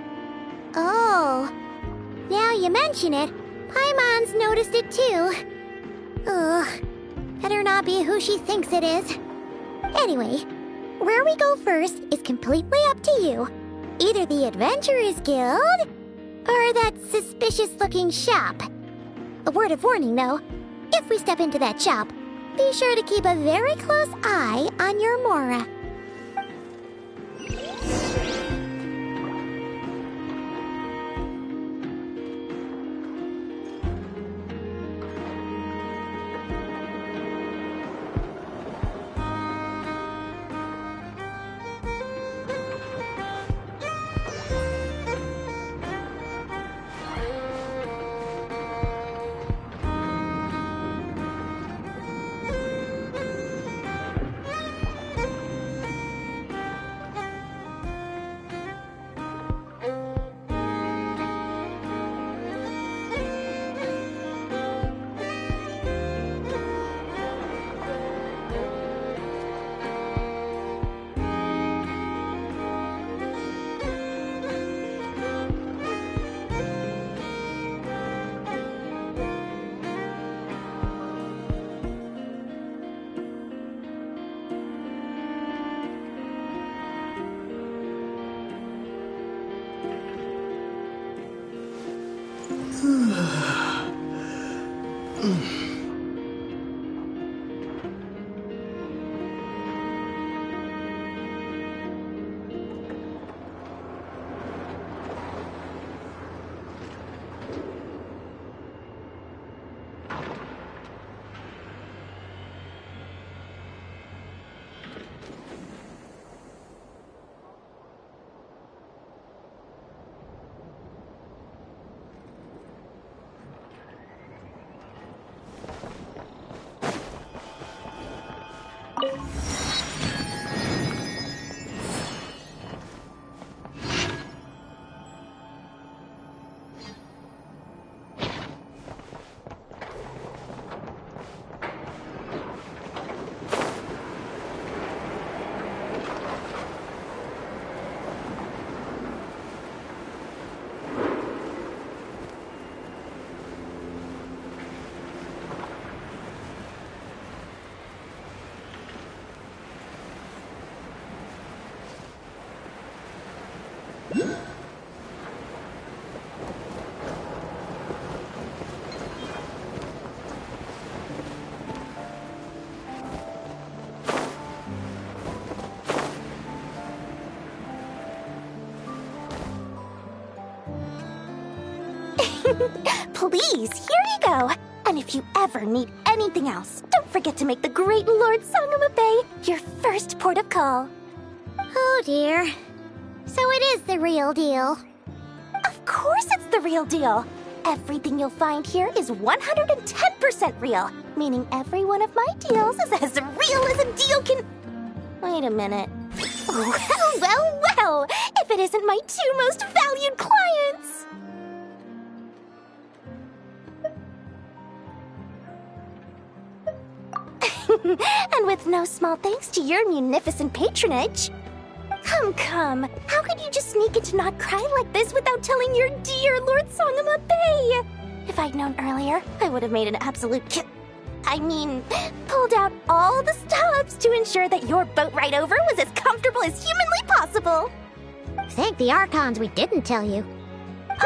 Oh, now you mention it, Paimon's noticed it too. Ugh, better not be who she thinks it is. Anyway, where we go first is completely up to you. Either the Adventurers Guild, or that suspicious-looking shop. A word of warning, though. If we step into that shop, be sure to keep a very close eye on your Mora. Please, here you go. And if you ever need anything else, don't forget to make the great Lord Sangama Bay your first port of call. Oh dear. So it is the real deal. Of course it's the real deal. Everything you'll find here is 110% real, meaning every one of my deals is as real as a deal can... Wait a minute. Well, if it isn't my two most valued clients! And with no small thanks to your munificent patronage. Come, how could you just sneak into Nod-Krai like this without telling your dear Lord Sangama Bay? If I'd known earlier, I would have made an absolute pulled out all the stops to ensure that your boat ride over was as comfortable as humanly possible. Thank the Archons we didn't tell you.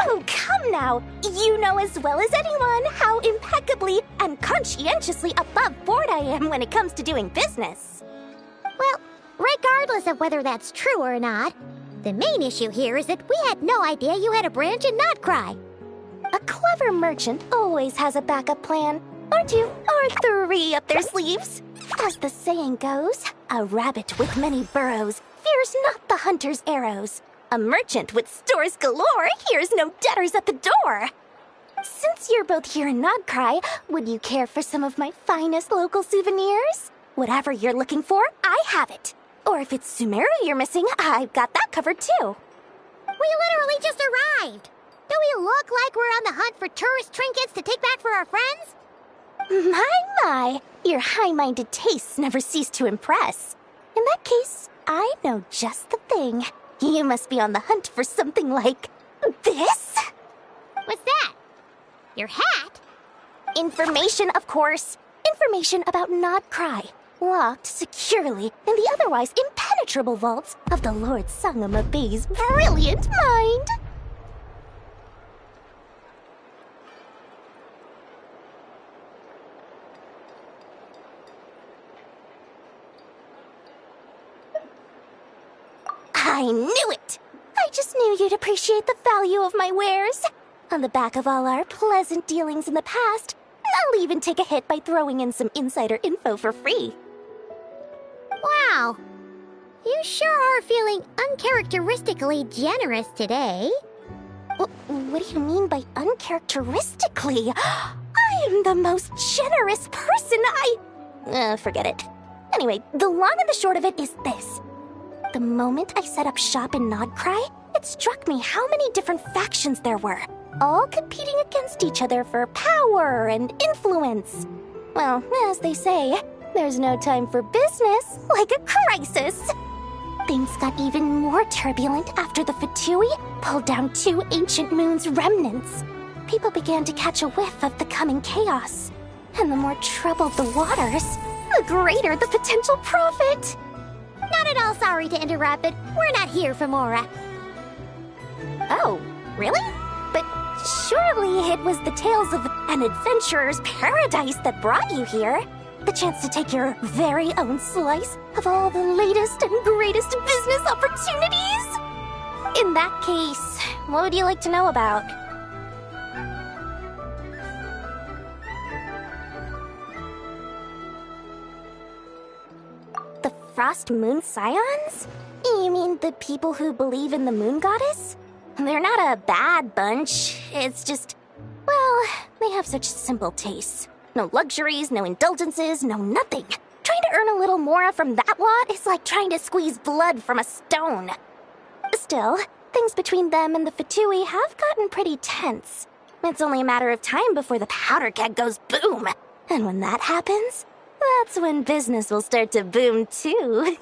Oh, come now. You know as well as anyone how impeccably and conscientiously above board I am when it comes to doing business. Well, regardless of whether that's true or not, the main issue here is that we had no idea you had a branch in Nod-Krai. A clever merchant always has a backup plan, or two, or three up their sleeves. As the saying goes, a rabbit with many burrows fears not the hunter's arrows. A merchant with stores galore hears no debtors at the door. Since you're both here in Nod-Krai, would you care for some of my finest local souvenirs? Whatever you're looking for, I have it. Or if it's Sumeru you're missing, I've got that covered too. We literally just arrived. Do we look like we're on the hunt for tourist trinkets to take back for our friends? My, your high-minded tastes never cease to impress. In that case, I know just the thing. You must be on the hunt for something like this? What's that? Your hat? Information, of course. Information about Nod-Krai, locked securely in the otherwise impenetrable vaults of the Lord Sangamabe's brilliant mind. I knew it! I just knew you'd appreciate the value of my wares. On the back of all our pleasant dealings in the past, I'll even take a hit by throwing in some insider info for free. Wow. You sure are feeling uncharacteristically generous today. What do you mean by uncharacteristically? I am the most generous person forget it. Anyway, the long and the short of it is this. The moment I set up shop in Nod-Krai, it struck me how many different factions there were, all competing against each other for power and influence. Well, as they say, there's no time for business like a crisis. Things got even more turbulent after the Fatui pulled down 2 ancient moon's remnants. People began to catch a whiff of the coming chaos. And the more troubled the waters, the greater the potential profit. Not at all sorry to interrupt, but we're not here for Mora. Oh, really? But surely it was the tales of an adventurer's paradise that brought you here. The chance to take your very own slice of all the latest and greatest business opportunities. In that case, what would you like to know about? The Frost Moon Scions? You mean the people who believe in the moon goddess? They're not a bad bunch. It's just, well, they have such simple tastes. No luxuries, no indulgences, no nothing. Trying to earn a little more from that lot is like trying to squeeze blood from a stone. Still, things between them and the Fatui have gotten pretty tense. It's only a matter of time before the powder keg goes boom. And when that happens, that's when business will start to boom too.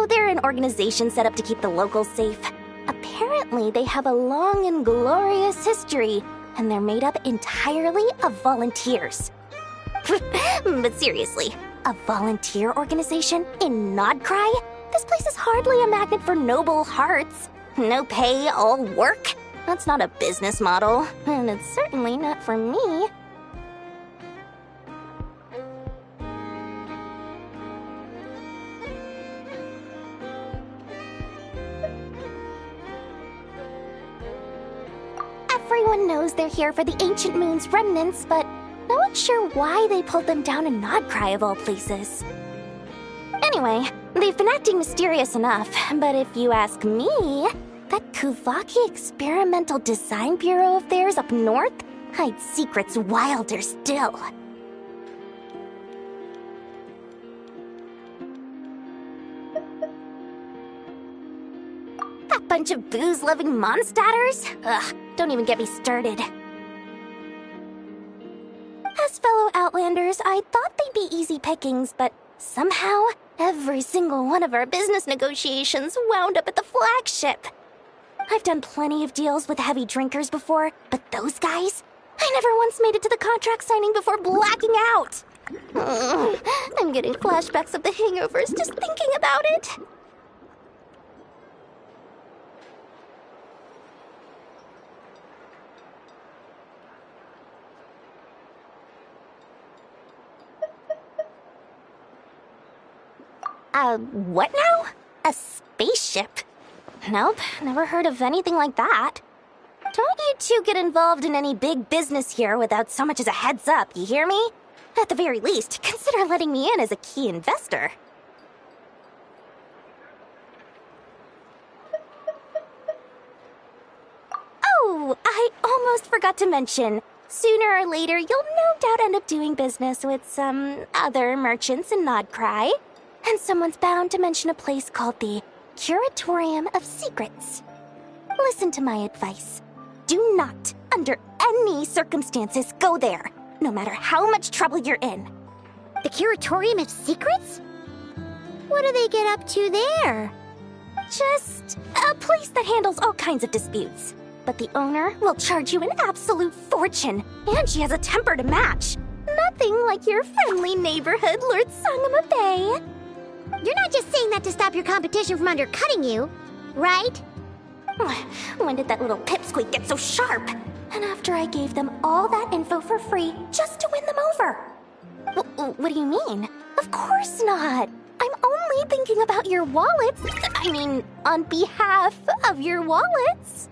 Oh, they're an organization set up to keep the locals safe. Apparently, they have a long and glorious history, and they're made up entirely of volunteers. But seriously, a volunteer organization in Nod-Krai? This place is hardly a magnet for noble hearts. No pay, all work? That's not a business model, and it's certainly not for me. Everyone knows they're here for the Ancient Moon's remnants, but no one's sure why they pulled them down in Nod-Krai of all places. Anyway, they've been acting mysterious enough, but if you ask me, that Kuvaki Experimental Design Bureau of theirs up north hides secrets wilder still. That bunch of booze-loving monsters? Ugh, don't even get me started. As fellow Outlanders, I thought they'd be easy pickings, but somehow, every single one of our business negotiations wound up at the flagship. I've done plenty of deals with heavy drinkers before, but those guys? I never once made it to the contract signing before blacking out. I'm getting flashbacks of the hangovers just thinking about it. What now? A spaceship? Nope, never heard of anything like that. Don't you two get involved in any big business here without so much as a heads up, you hear me? At the very least, consider letting me in as a key investor. Oh, I almost forgot to mention. Sooner or later, you'll no doubt end up doing business with some other merchants in Nod-Krai. And someone's bound to mention a place called the Curatorium of Secrets. Listen to my advice. Do not, under any circumstances, go there, no matter how much trouble you're in. The Curatorium of Secrets? What do they get up to there? Just a place that handles all kinds of disputes. But the owner will charge you an absolute fortune, and she has a temper to match. Nothing like your friendly neighborhood Lord Sangama Bay. You're not just saying that to stop your competition from undercutting you, right? When did that little pipsqueak get so sharp? And after I gave them all that info for free just to win them over. What do you mean? Of course not. I'm only thinking about your wallets. I mean, on behalf of your wallets.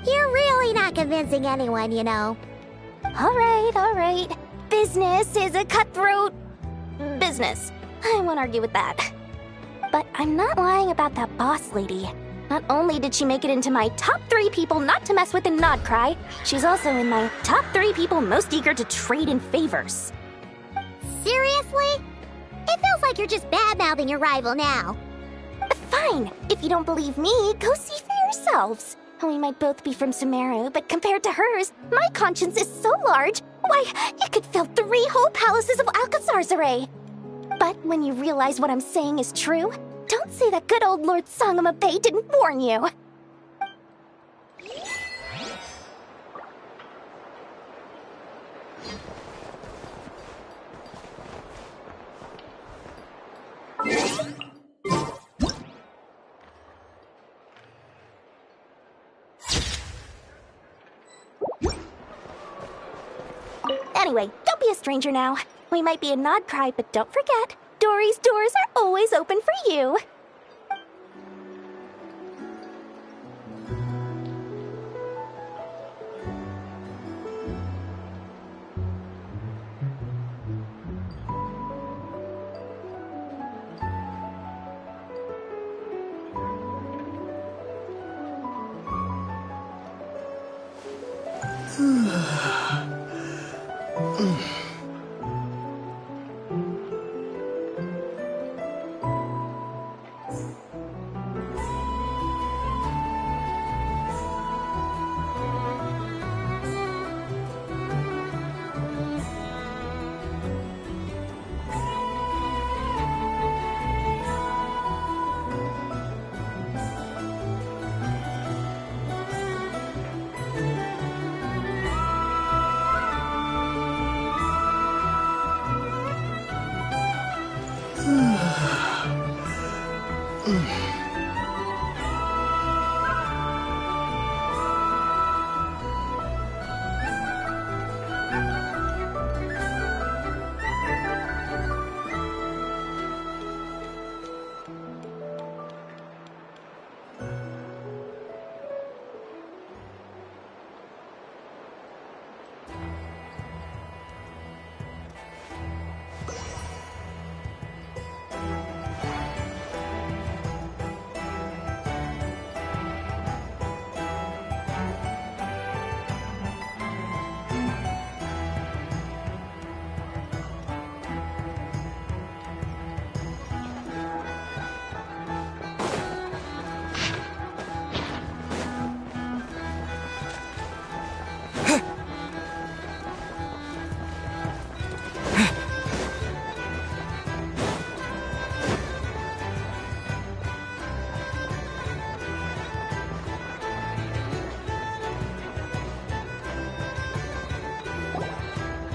You're really not convincing anyone, you know. All right. Business is a cutthroat business. I won't argue with that. But I'm not lying about that boss lady. Not only did she make it into my top 3 people not to mess with in Nod-Krai, she's also in my top 3 people most eager to trade in favors. Seriously? It feels like you're just bad-mouthing your rival now. Fine. If you don't believe me, go see for yourselves. We might both be from Sumeru, but compared to hers, my conscience is so large, why, you could fill 3 whole palaces of Alcazar's array. But when you realize what I'm saying is true, don't say that good old Lord Sangama Bay didn't warn you. Anyway, don't be a stranger now. We might be in Nod-Krai, but don't forget, Dory's doors are always open for you.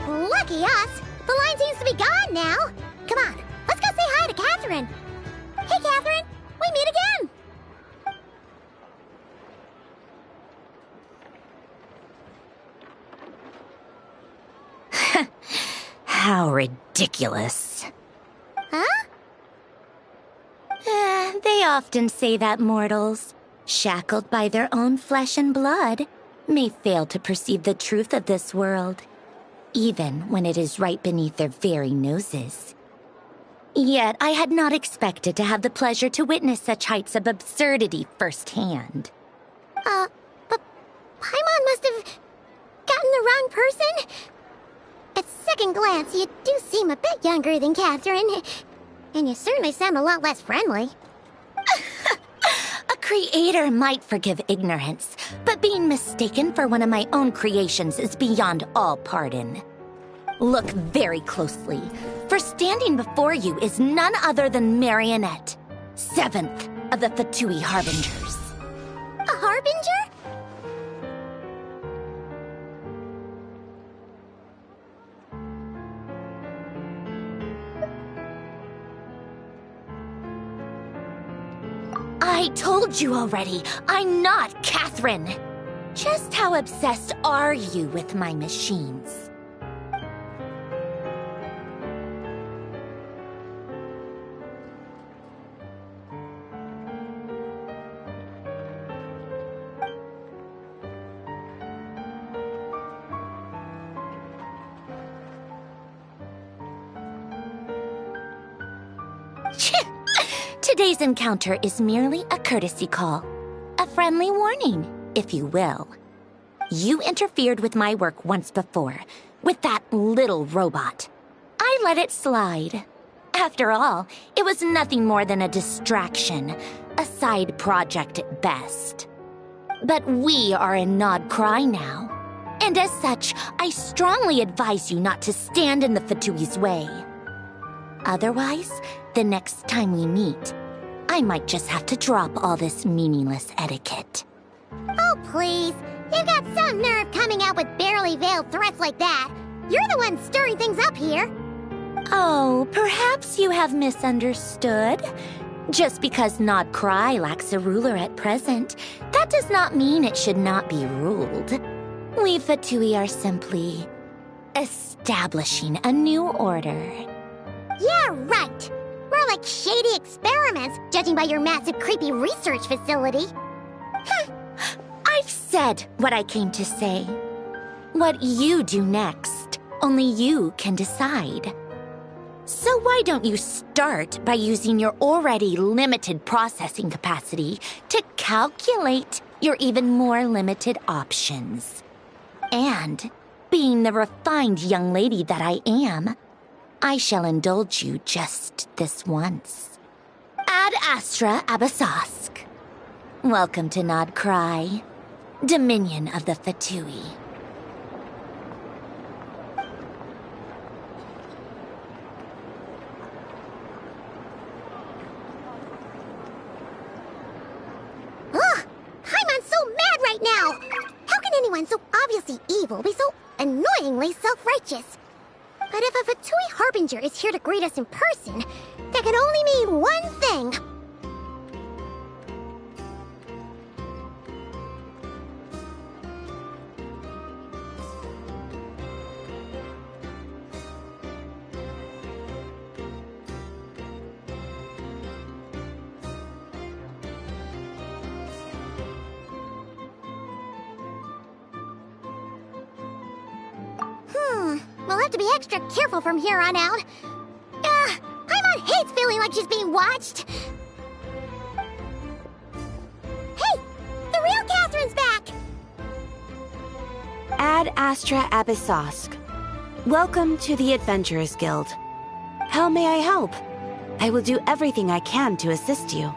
Lucky us! The line seems to be gone now. Come on, let's go say hi to Catherine. Hey, Catherine, we meet again. How ridiculous. Huh? They often say that mortals, shackled by their own flesh and blood, may fail to perceive the truth of this world, even when it is right beneath their very noses. Yet I had not expected to have the pleasure to witness such heights of absurdity firsthand. But Paimon must have gotten the wrong person? At second glance, you do seem a bit younger than Catherine, and you certainly sound a lot less friendly. A creator might forgive ignorance, but being mistaken for one of my own creations is beyond all pardon. Look very closely, for standing before you is none other than Marionette, 7th of the Fatui Harbingers. A Harbinger? I told you already, I'm not Catherine. Just how obsessed are you with my machines? Today's encounter is merely a courtesy call. A friendly warning, if you will. You interfered with my work once before, with that little robot. I let it slide. After all, it was nothing more than a distraction, a side project at best. But we are in Nod-Krai now, and as such, I strongly advise you not to stand in the Fatui's way. Otherwise, the next time we meet, I might just have to drop all this meaningless etiquette. Oh, please. You've got some nerve coming out with barely veiled threats like that. You're the one stirring things up here. Oh, perhaps you have misunderstood. Just because Nod-Krai lacks a ruler at present, that does not mean it should not be ruled. We Fatui are simply establishing a new order. Yeah, right. More like shady experiments, judging by your massive, creepy research facility. I've said what I came to say. What you do next, only you can decide. So why don't you start by using your already limited processing capacity to calculate your even more limited options? And, being the refined young lady that I am, I shall indulge you just this once. Ad Astra Abasask. Welcome to Nod-Krai, Dominion of the Fatui. Ugh! Paimon's so mad right now! How can anyone so obviously evil be so annoyingly self-righteous? But if a Fatui Harbinger is here to greet us in person, that can only mean one thing. have to be extra careful from here on out. Paimon hates feeling like she's being watched. Hey! The real Catherine's back! Ad Astra Abyssosk. Welcome to the Adventurers Guild. How may I help? I will do everything I can to assist you.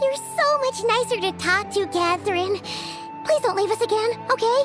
You're so much nicer to talk to, Catherine. Please don't leave us again, okay?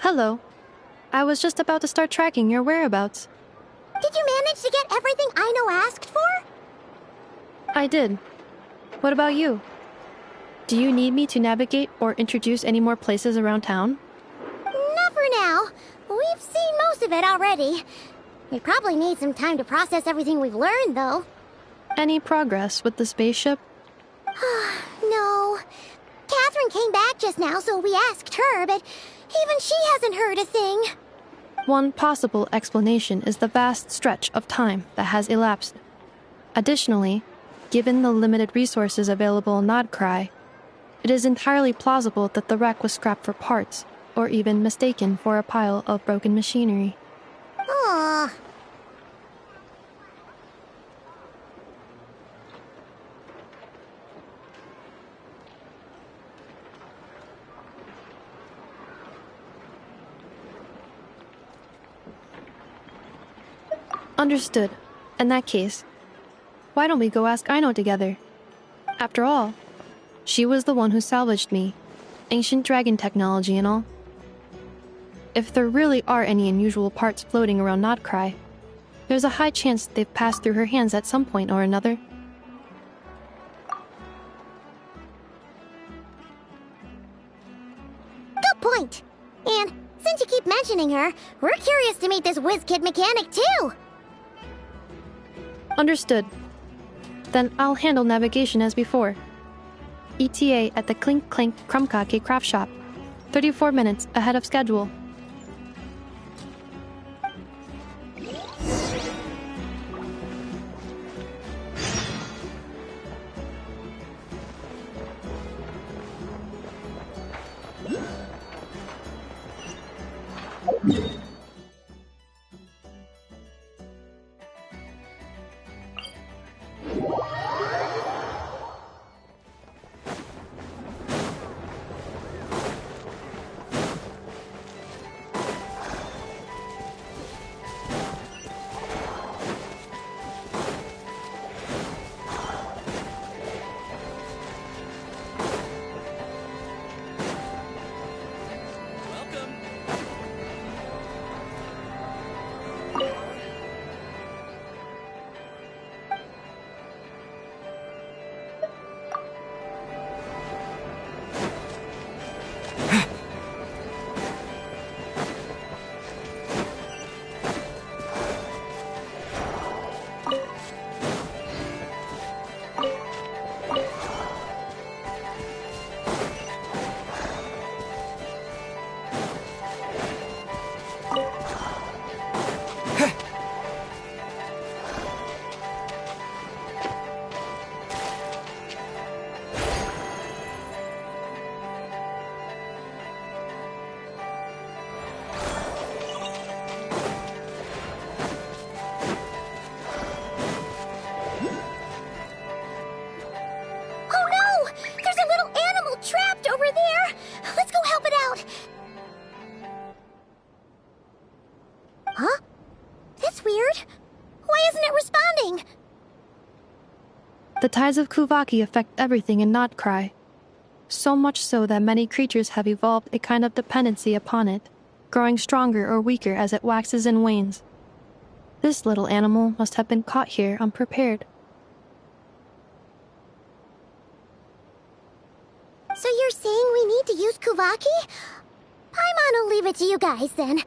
Hello. I was just about to start tracking your whereabouts. Did you manage to get everything Aino asked for? I did. What about you? Do you need me to navigate or introduce any more places around town? Not for now. We've seen most of it already. We probably need some time to process everything we've learned, though. Any progress with the spaceship? No. Catherine came back just now, so we asked her, but even she hasn't heard a thing. One possible explanation is the vast stretch of time that has elapsed. Additionally, given the limited resources available in Nod-Krai, it is entirely plausible that the wreck was scrapped for parts, or even mistaken for a pile of broken machinery. Aww. Understood. In that case, why don't we go ask Aino together? After all, she was the one who salvaged me, ancient dragon technology and all. If there really are any unusual parts floating around Nod-Krai, there's a high chance they've passed through her hands at some point or another. Good point. And since you keep mentioning her, we're curious to meet this whiz-kid mechanic too. Understood. Then I'll handle navigation as before. ETA at the Clink Clink Krumkake craft shop. 34 minutes ahead of schedule. The tides of Kuvaki affect everything in Nod-Krai, so much so that many creatures have evolved a kind of dependency upon it, growing stronger or weaker as it waxes and wanes. This little animal must have been caught here unprepared. So you're saying we need to use Kuvaki? Paimon will leave it to you guys then.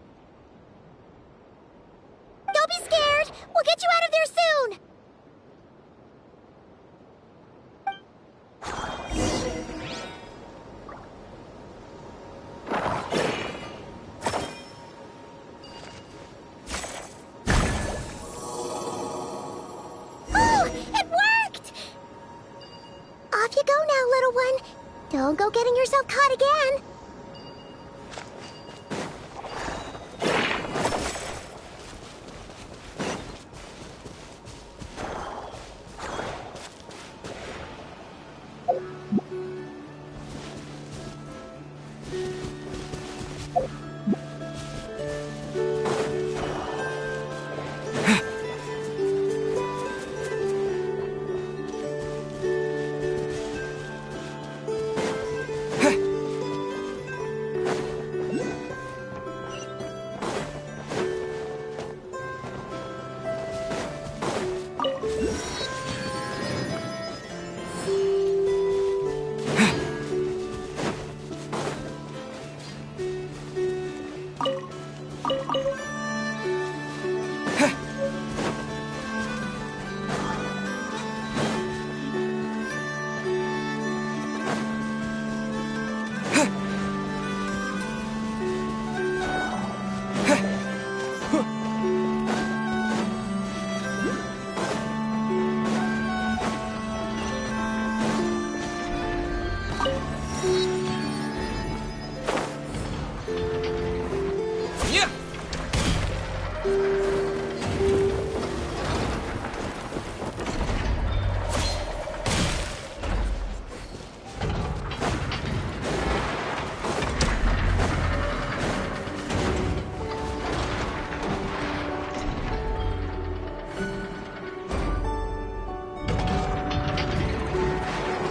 Don't be scared! We'll get you out of there soon! Oh! It worked! Off you go now, little one. Don't go getting yourself caught again.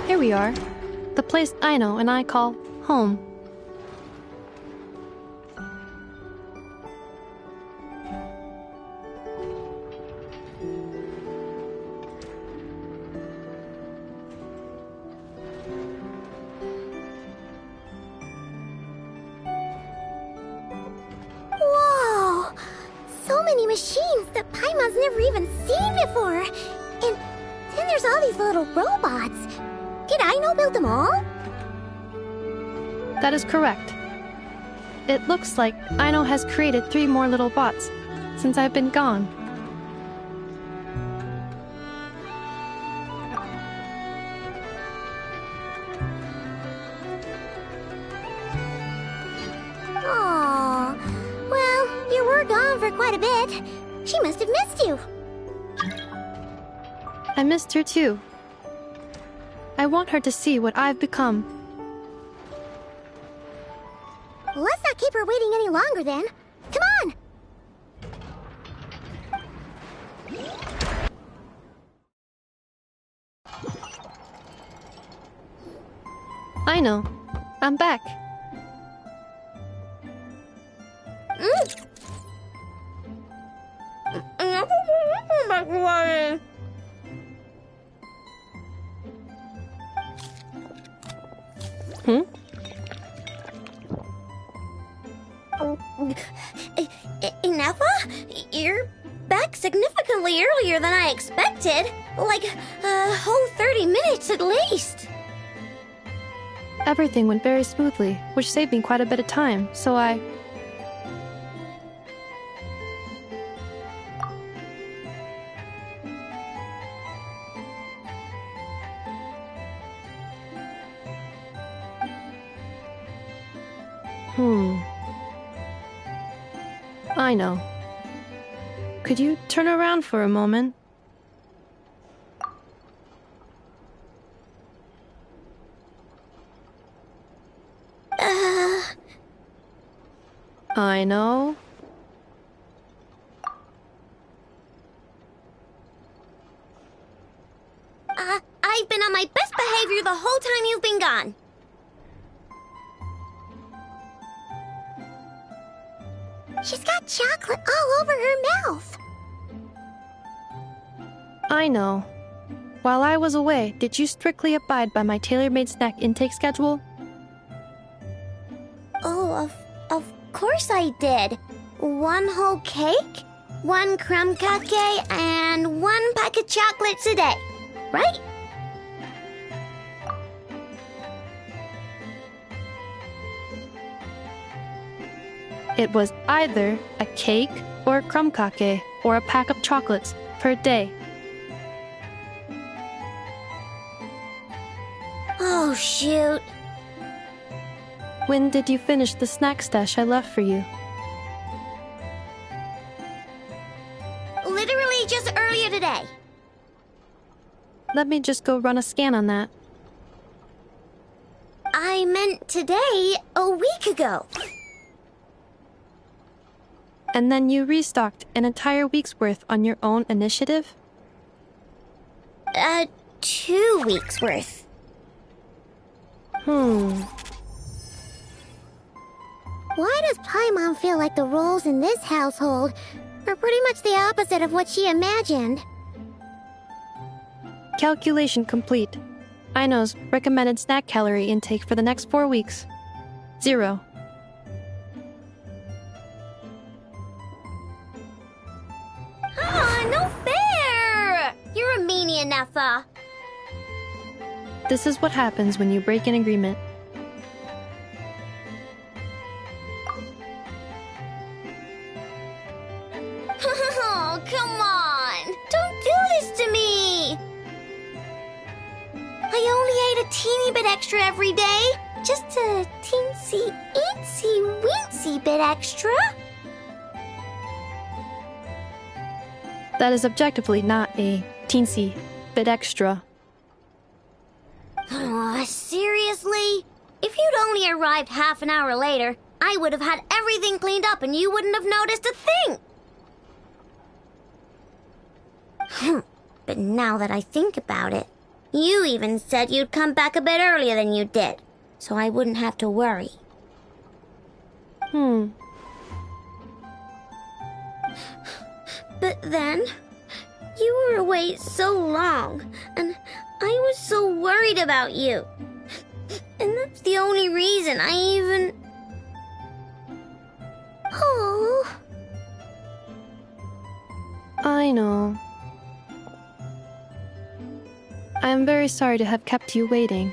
Here we are, the place Aino and I call home. Whoa! So many machines that Paimon's never even seen before! And then there's all these little robots. Did Aino build them all? That is correct. It looks like Aino has created 3 more little bots since I've been gone. Aww. Well, you were gone for quite a bit. She must have missed you. I missed her too. I want her to see what I've become. Let's not keep her waiting any longer then. Come on! Aino, I'm back. Nafa? You're back significantly earlier than I expected. Like a whole 30 minutes at least. Everything went very smoothly, which saved me quite a bit of time, so I... I know. Could you turn around for a moment? I know. I've been on my best behavior the whole time you've been gone. She's got chocolate all over her mouth. I know. While I was away, did you strictly abide by my tailor-made snack intake schedule? Oh, of course I did. 1 whole cake, 1 crumb cake, and 1 pack of chocolates a day, right? It was either a cake or a crumb cake or a pack of chocolates per day. Oh, shoot. When did you finish the snack stash I left for you? Literally just earlier today. Let me just go run a scan on that. I meant today, a week ago. And then you restocked an entire week's worth on your own initiative? 2 weeks worth. Why does Paimon feel like the roles in this household are pretty much the opposite of what she imagined? Calculation complete. Aino's recommended snack calorie intake for the next 4 weeks. 0. No fair! You're a meanie, Nefa. This is what happens when you break an agreement. Oh, come on! Don't do this to me! I only ate a teeny bit extra every day. Just a teensy-eensy-weensy bit extra. That is objectively not a teensy bit extra. Oh, seriously? If you'd only arrived half an hour later, I would have had everything cleaned up and you wouldn't have noticed a thing. But now that I think about it, you even said you'd come back a bit earlier than you did, so I wouldn't have to worry. But then, you were away so long, and I was so worried about you. And that's the only reason I even... Oh. I know. I am very sorry to have kept you waiting.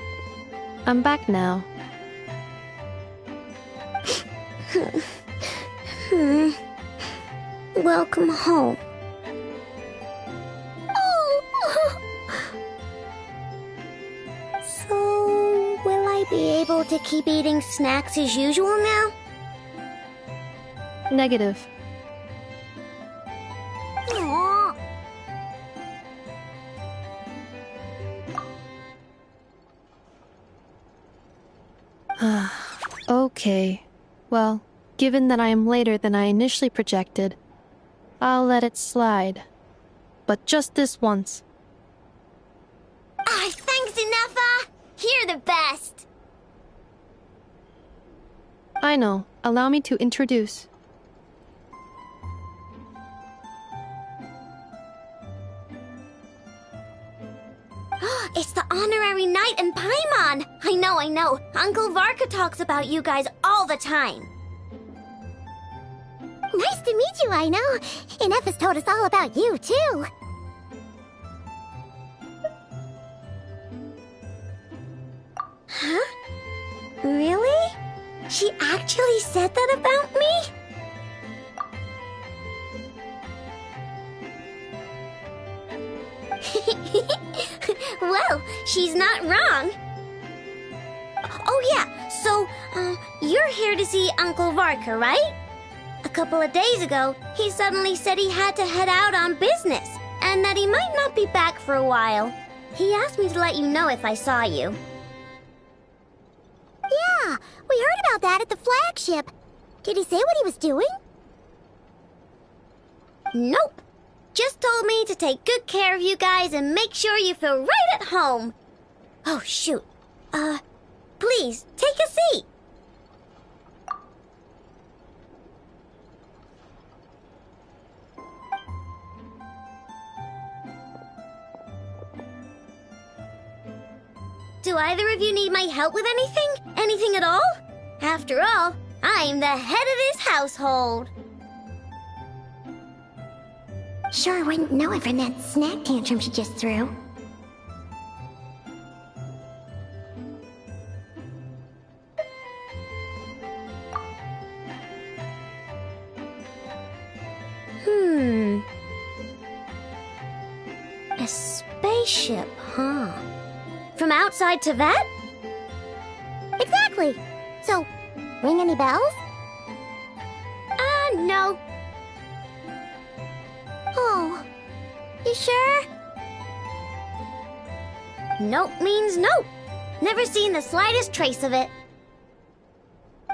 I'm back now. Welcome home. Oh. So, will I be able to keep eating snacks as usual now? Negative. Aww. Okay. Well, given that I am later than I initially projected, I'll let it slide. But just this once. Thanks, Nefa! You're the best! I know. Allow me to introduce. It's the honorary knight and Paimon! I know. Uncle Varka talks about you guys all the time. Nice to meet you, I know. And Nefa's told us all about you, too. Huh? Really? She actually said that about me? Well, she's not wrong. Oh yeah, so, you're here to see Uncle Varka, right? A couple of days ago, he suddenly said he had to head out on business, and that he might not be back for a while. He asked me to let you know if I saw you. Yeah, we heard about that at the flagship. Did he say what he was doing? Nope. Just told me to take good care of you guys and make sure you feel right at home. Oh, shoot. Please, take a seat. Do either of you need my help with anything? Anything at all? After all, I'm the head of this household. Sure wouldn't know it from that snack tantrum she just threw. A spaceship, huh? From outside to that? Exactly. So, ring any bells? No. Oh, you sure? Nope means nope. Never seen the slightest trace of it.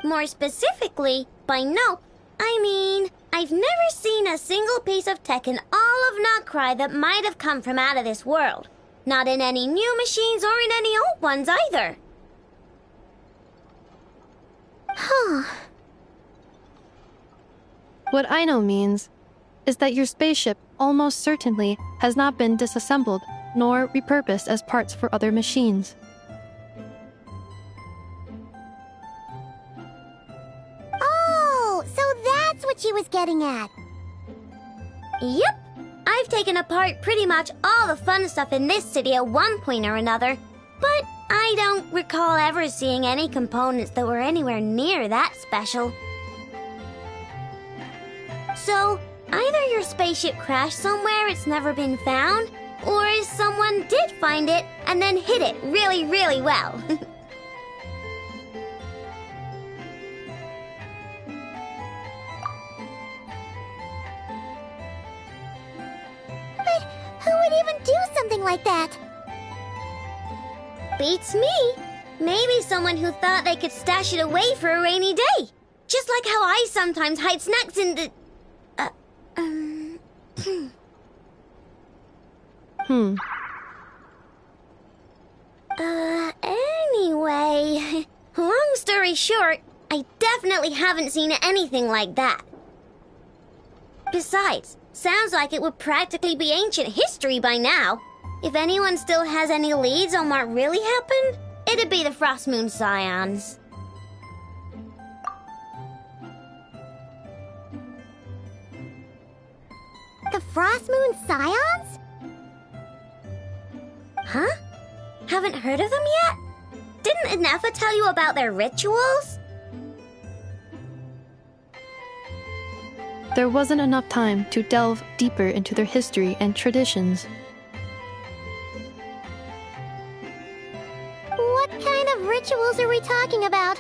More specifically, by nope, I mean, I've never seen a single piece of tech in all of Nod-Krai that might have come from out of this world. Not in any new machines or in any old ones either. Huh. What I know means is that your spaceship almost certainly has not been disassembled nor repurposed as parts for other machines. Oh, so that's what she was getting at. Yep. I've taken apart pretty much all the fun stuff in this city at one point or another, but I don't recall ever seeing any components that were anywhere near that special. So, either your spaceship crashed somewhere it's never been found, or someone did find it and then hid it really, really well. But who would even do something like that? Beats me. Maybe someone who thought they could stash it away for a rainy day. Just like how I sometimes hide snacks in the... Anyway, long story short, I definitely haven't seen anything like that. Besides, sounds like it would practically be ancient history by now. If anyone still has any leads on what really happened, it'd be the Frost Moon Scions. The Frost Moon Scions? Huh? Haven't heard of them yet? Didn't Inefa tell you about their rituals? There wasn't enough time to delve deeper into their history and traditions. What kind of rituals are we talking about?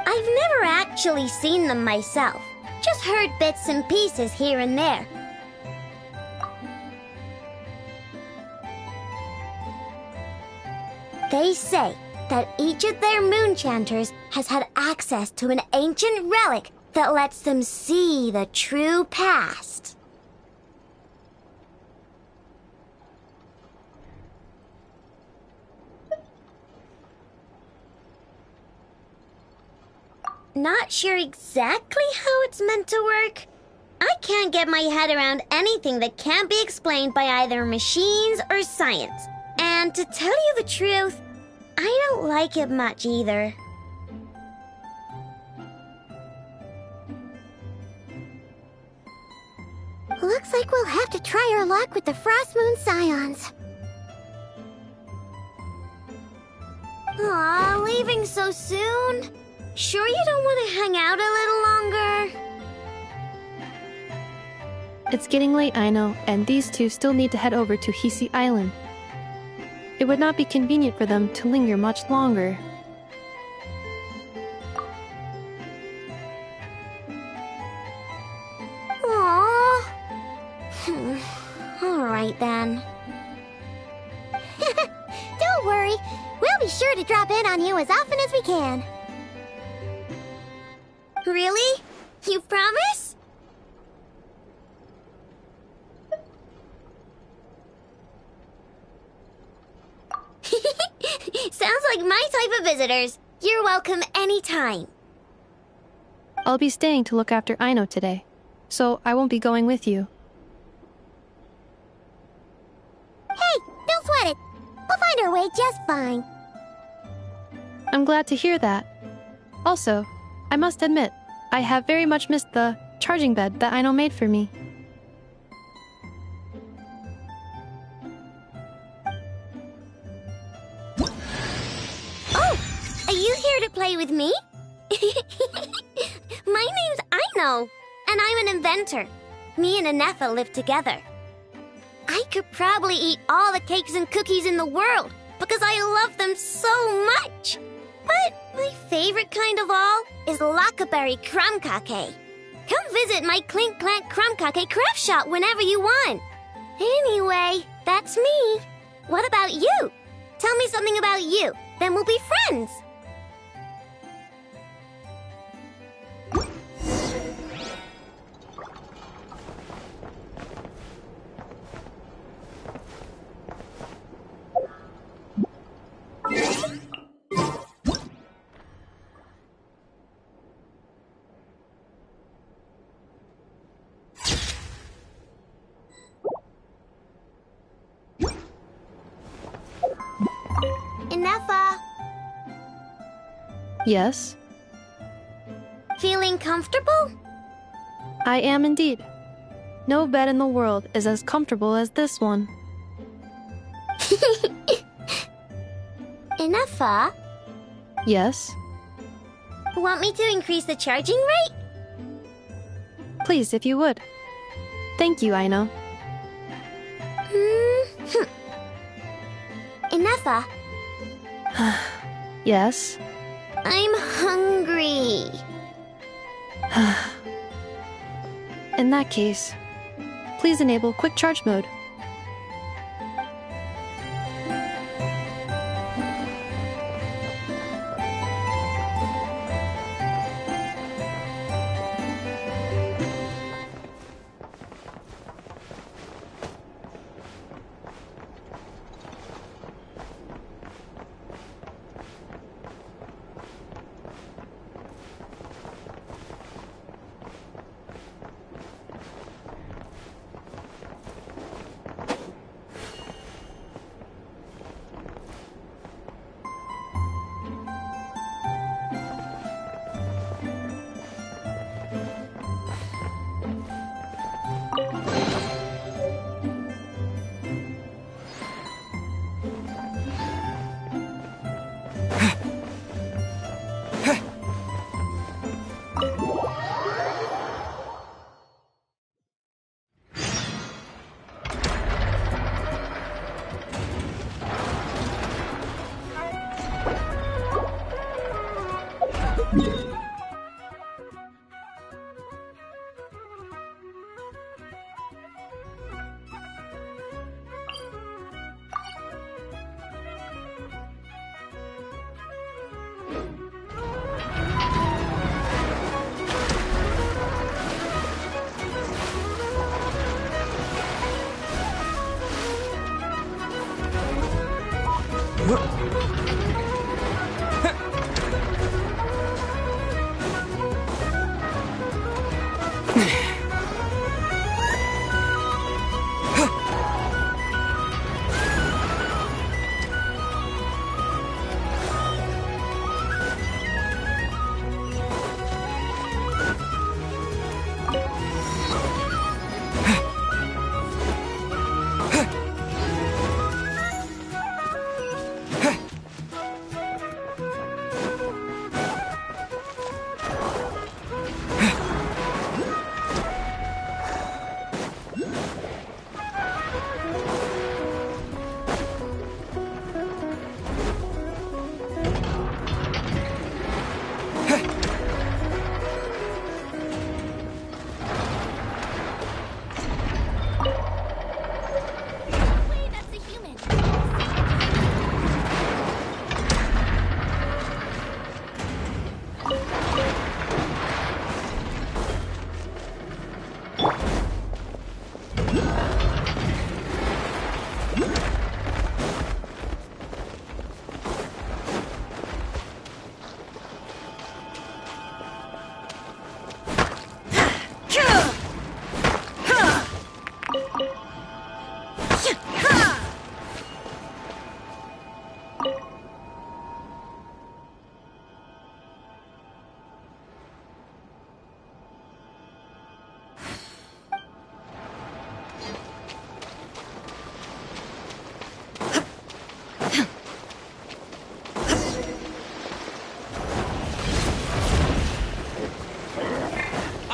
I've never actually seen them myself. Just heard bits and pieces here and there. They say that each of their moon chanters has had access to an ancient relic that lets them see the true past. Not sure exactly how it's meant to work. I can't get my head around anything that can't be explained by either machines or science. And to tell you the truth, I don't like it much either. Looks like we'll have to try our luck with the Frost Moon Scions. Aw, leaving so soon? Sure you don't want to hang out a little longer? It's getting late, I know, and these two still need to head over to Hisi Island. It would not be convenient for them to linger much longer. Aww. All right then. Don't worry. We'll be sure to drop in on you as often as we can. Really? You promise? Sounds like my type of visitors. You're welcome anytime. I'll be staying to look after Aino today, so I won't be going with you. Hey, don't sweat it. We'll find our way just fine. I'm glad to hear that. Also, I must admit, I have very much missed the charging bed that Aino made for me. Oh, are you here to play with me? My name's Aino, and I'm an inventor. Me and Anefa live together. I could probably eat all the cakes and cookies in the world because I love them so much. But my favorite kind of all is Lockaberry Crumb Cake. Come visit my Clink Clank Crumb Cake craft shop whenever you want. Anyway, that's me. What about you? Tell me something about you, then we'll be friends. Anefa. Yes? Feeling comfortable? I am indeed. No bed in the world is as comfortable as this one. Anefa? Yes? Want me to increase the charging rate? Please, if you would. Thank you, Aino. Anefa? Yes? I'm hungry. In that case, please enable quick charge mode.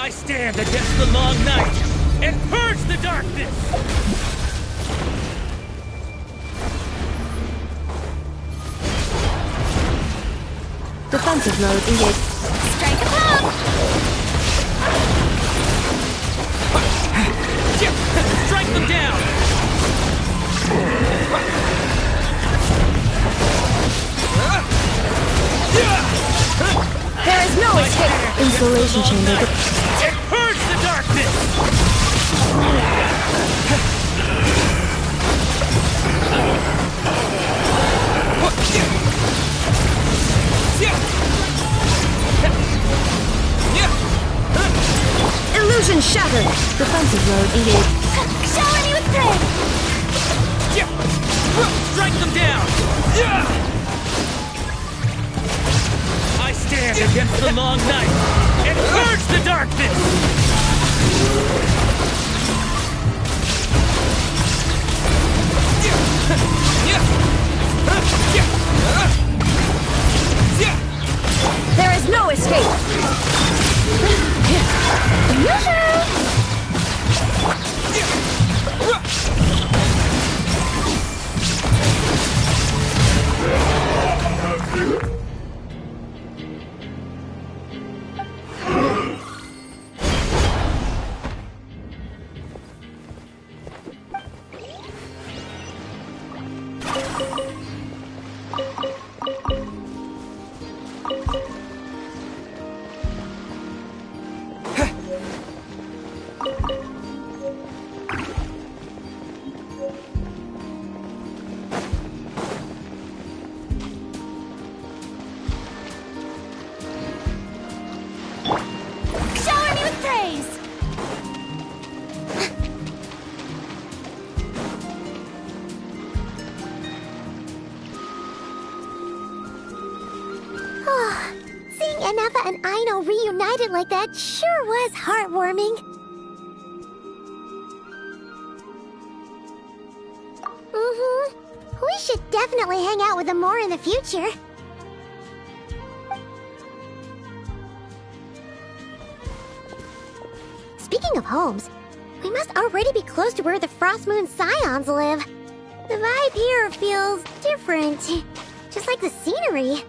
I stand against the long night and purge the darkness! Defensive mode engaged. Strike a pop! Strike them down! There is no escape! Installation chamber. And purge the darkness! Illusion shattered! Defensive mode engaged. Shower me with praise! Strike them down! I stand against the long night and purge the darkness! There is no escape! Shower me with praise! Seeing Anafa and Aino reunited like that sure was heartwarming. We should definitely hang out with them more in the future. Speaking of homes, we must already be close to where the Frost Moon Scions live. The vibe here feels different, just like the scenery.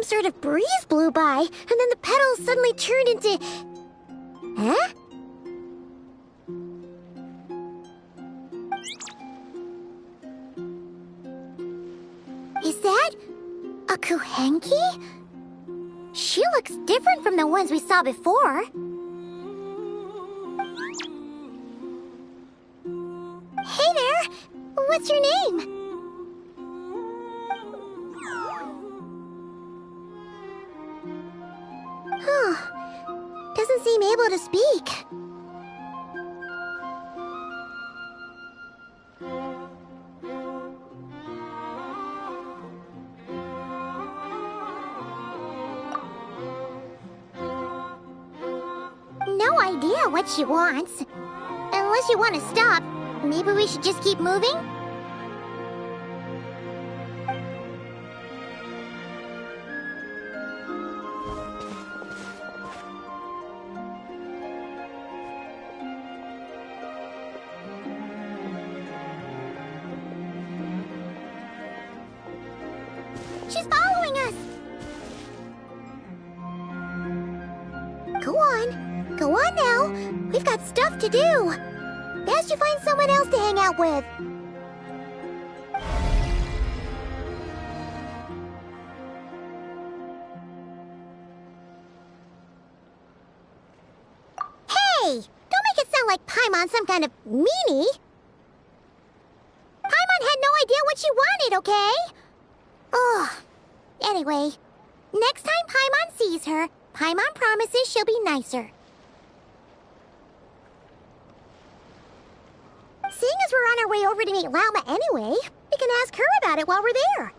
Sort of breeze blew by, and then the petals suddenly turned into... Huh? Is that a Kuhenki? She looks different from the ones we saw before. Hey there! What's your name? Doesn't seem able to speak. No idea what she wants. Unless you want to stop, maybe we should just keep moving? She's following us! Go on. Go on now. We've got stuff to do. Best you find someone else to hang out with. Hey! Don't make it sound like Paimon's some kind of meanie. Paimon had no idea what she wanted, okay? Oh, anyway, Next time Paimon sees her, Paimon promises she'll be nicer. Seeing as we're on our way over to meet Lauma anyway, we can ask her about it while we're there.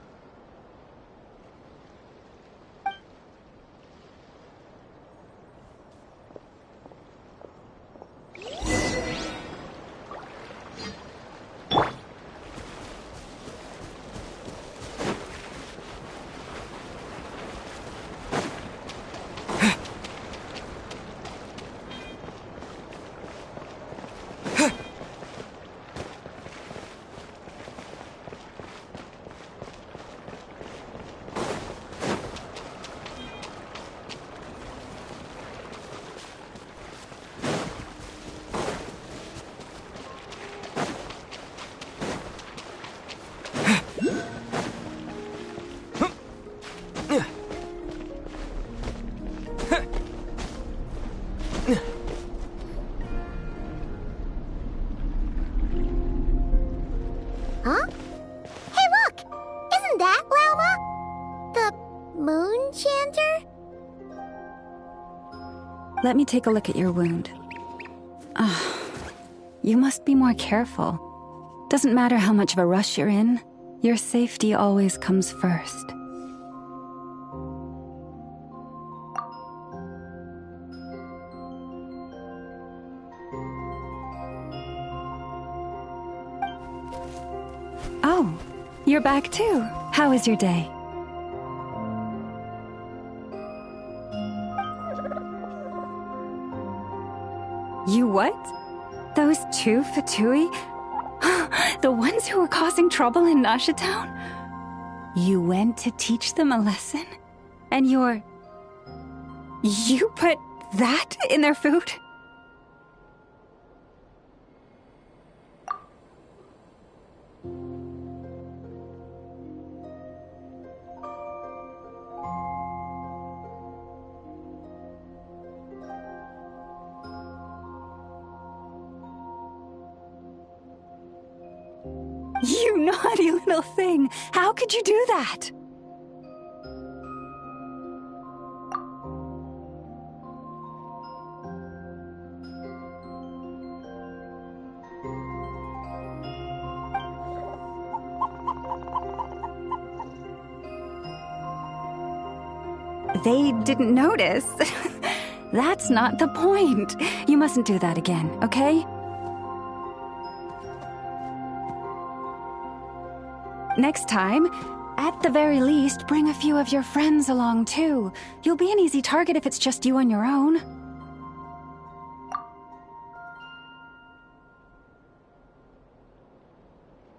Huh? Hey, look! Isn't that Lauma? The moon chanter? Let me take a look at your wound. You must be more careful. Doesn't matter how much of a rush you're in, your safety always comes first. Oh, you're back too. How was your day? You what? Those two Fatui? The ones who were causing trouble in Nasha Town? You went to teach them a lesson? And you put that in their food? You naughty little thing! How could you do that? They didn't notice. That's not the point. You mustn't do that again, okay? Next time, at the very least, bring a few of your friends along too. You'll be an easy target if it's just you on your own.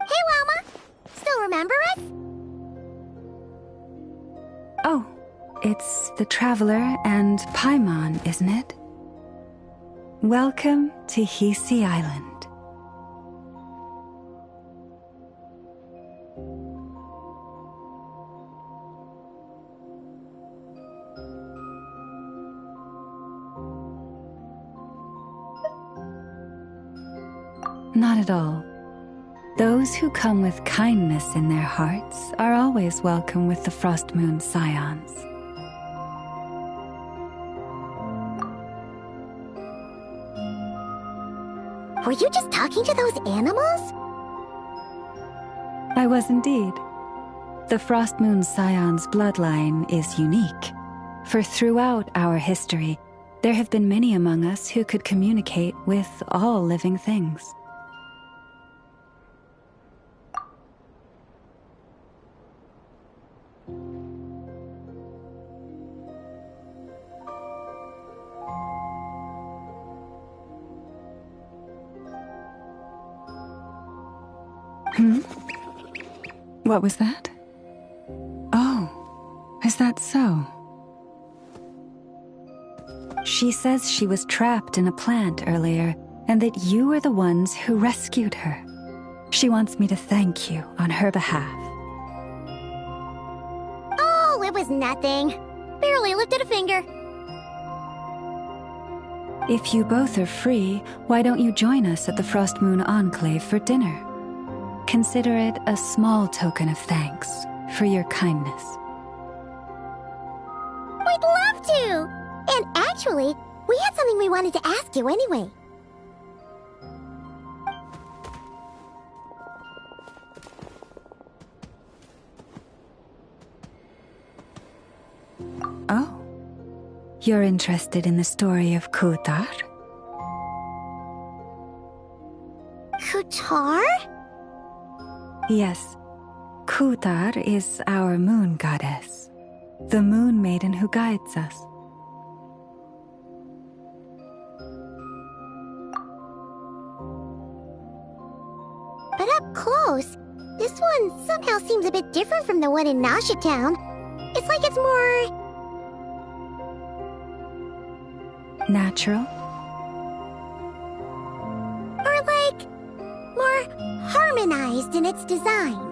Hey, Lauma! Still remember us? Oh, it's the Traveler and Paimon, isn't it? Welcome to Hisi Island. Not at all. Those who come with kindness in their hearts are always welcome with the Frost Moon Scions. Were you just talking to those animals? I was indeed. The Frost Moon Scion's bloodline is unique, for throughout our history, there have been many among us who could communicate with all living things. What was that? Oh, is that so? She says she was trapped in a plant earlier, and that you were the ones who rescued her. She wants me to thank you on her behalf. Oh, it was nothing. Barely lifted a finger. If you both are free, why don't you join us at the Frost Moon Enclave for dinner? Consider it a small token of thanks for your kindness. too. And actually, we had something we wanted to ask you anyway. Oh. You're interested in the story of Kutar? Kutar? Yes. Kutar is our moon goddess, the moon maiden who guides us. But up close, this one somehow seems a bit different from the one in Nasha Town. It's like it's more... natural? Or like... more harmonized in its design.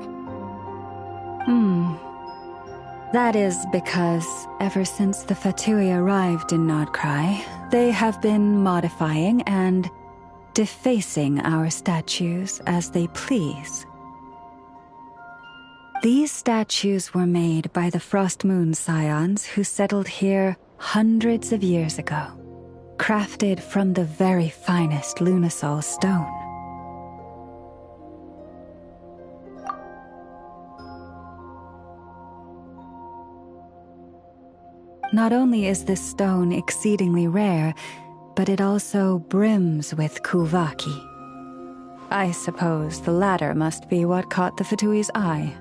That is because ever since the Fatui arrived in Nod-Krai, they have been modifying and defacing our statues as they please. These statues were made by the Frost Moon Scions who settled here hundreds of years ago, crafted from the very finest Lunasol stone. Not only is this stone exceedingly rare, but it also brims with kuvaki. I suppose the latter must be what caught the Fatui's eye.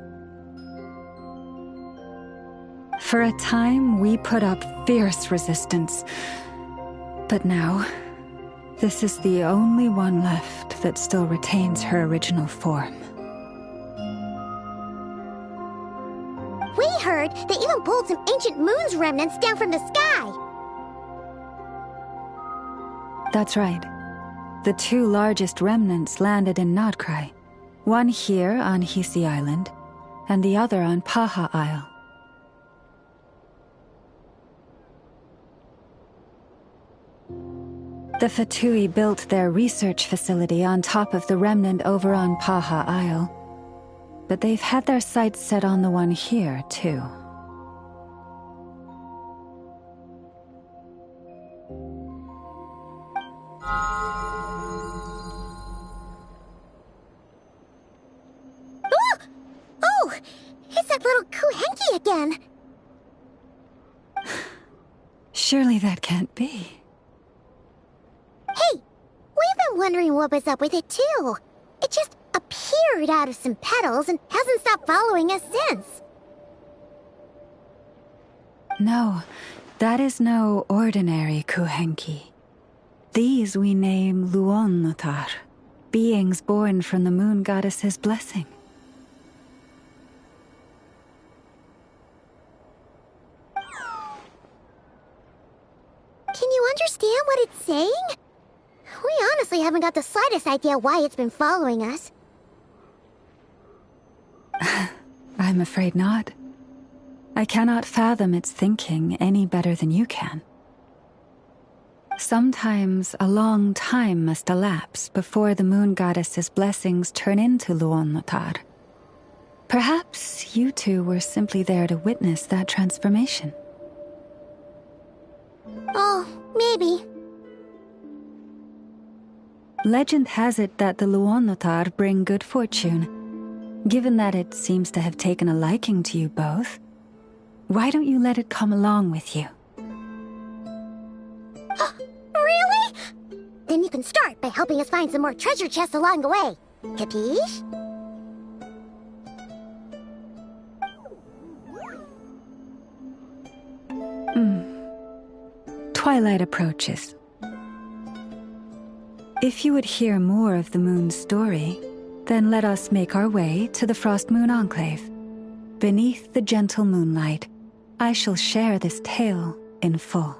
For a time, we put up fierce resistance. But now, this is the only one left that still retains her original form. We heard they even pulled some ancient moon's remnants down from the sky. That's right. The two largest remnants landed in Nod-Krai. One here on Hisi Island, and the other on Paha Isle. The Fatui built their research facility on top of the remnant over on Paha Isle. But they've had their sights set on the one here, too. Oh! It's that little Kuhenki again! Surely that can't be. Hey! We've been wondering what was up with it, too. It just appeared out of some petals and hasn't stopped following us since. No, that is no ordinary Kuhenki. These we name Luon-Notar, beings born from the moon goddess's blessing. Can you understand what it's saying? We honestly haven't got the slightest idea why it's been following us. I'm afraid not. I cannot fathom its thinking any better than you can. Sometimes a long time must elapse before the moon goddess's blessings turn into Luon-Notar. Perhaps you two were simply there to witness that transformation. Oh, maybe. Legend has it that the Luon-Notar bring good fortune. Given that it seems to have taken a liking to you both, why don't you let it come along with you? Really? Then you can start by helping us find some more treasure chests along the way. Capiche? Twilight approaches. If you would hear more of the moon's story, then let us make our way to the Frost Moon Enclave. Beneath the gentle moonlight, I shall share this tale in full.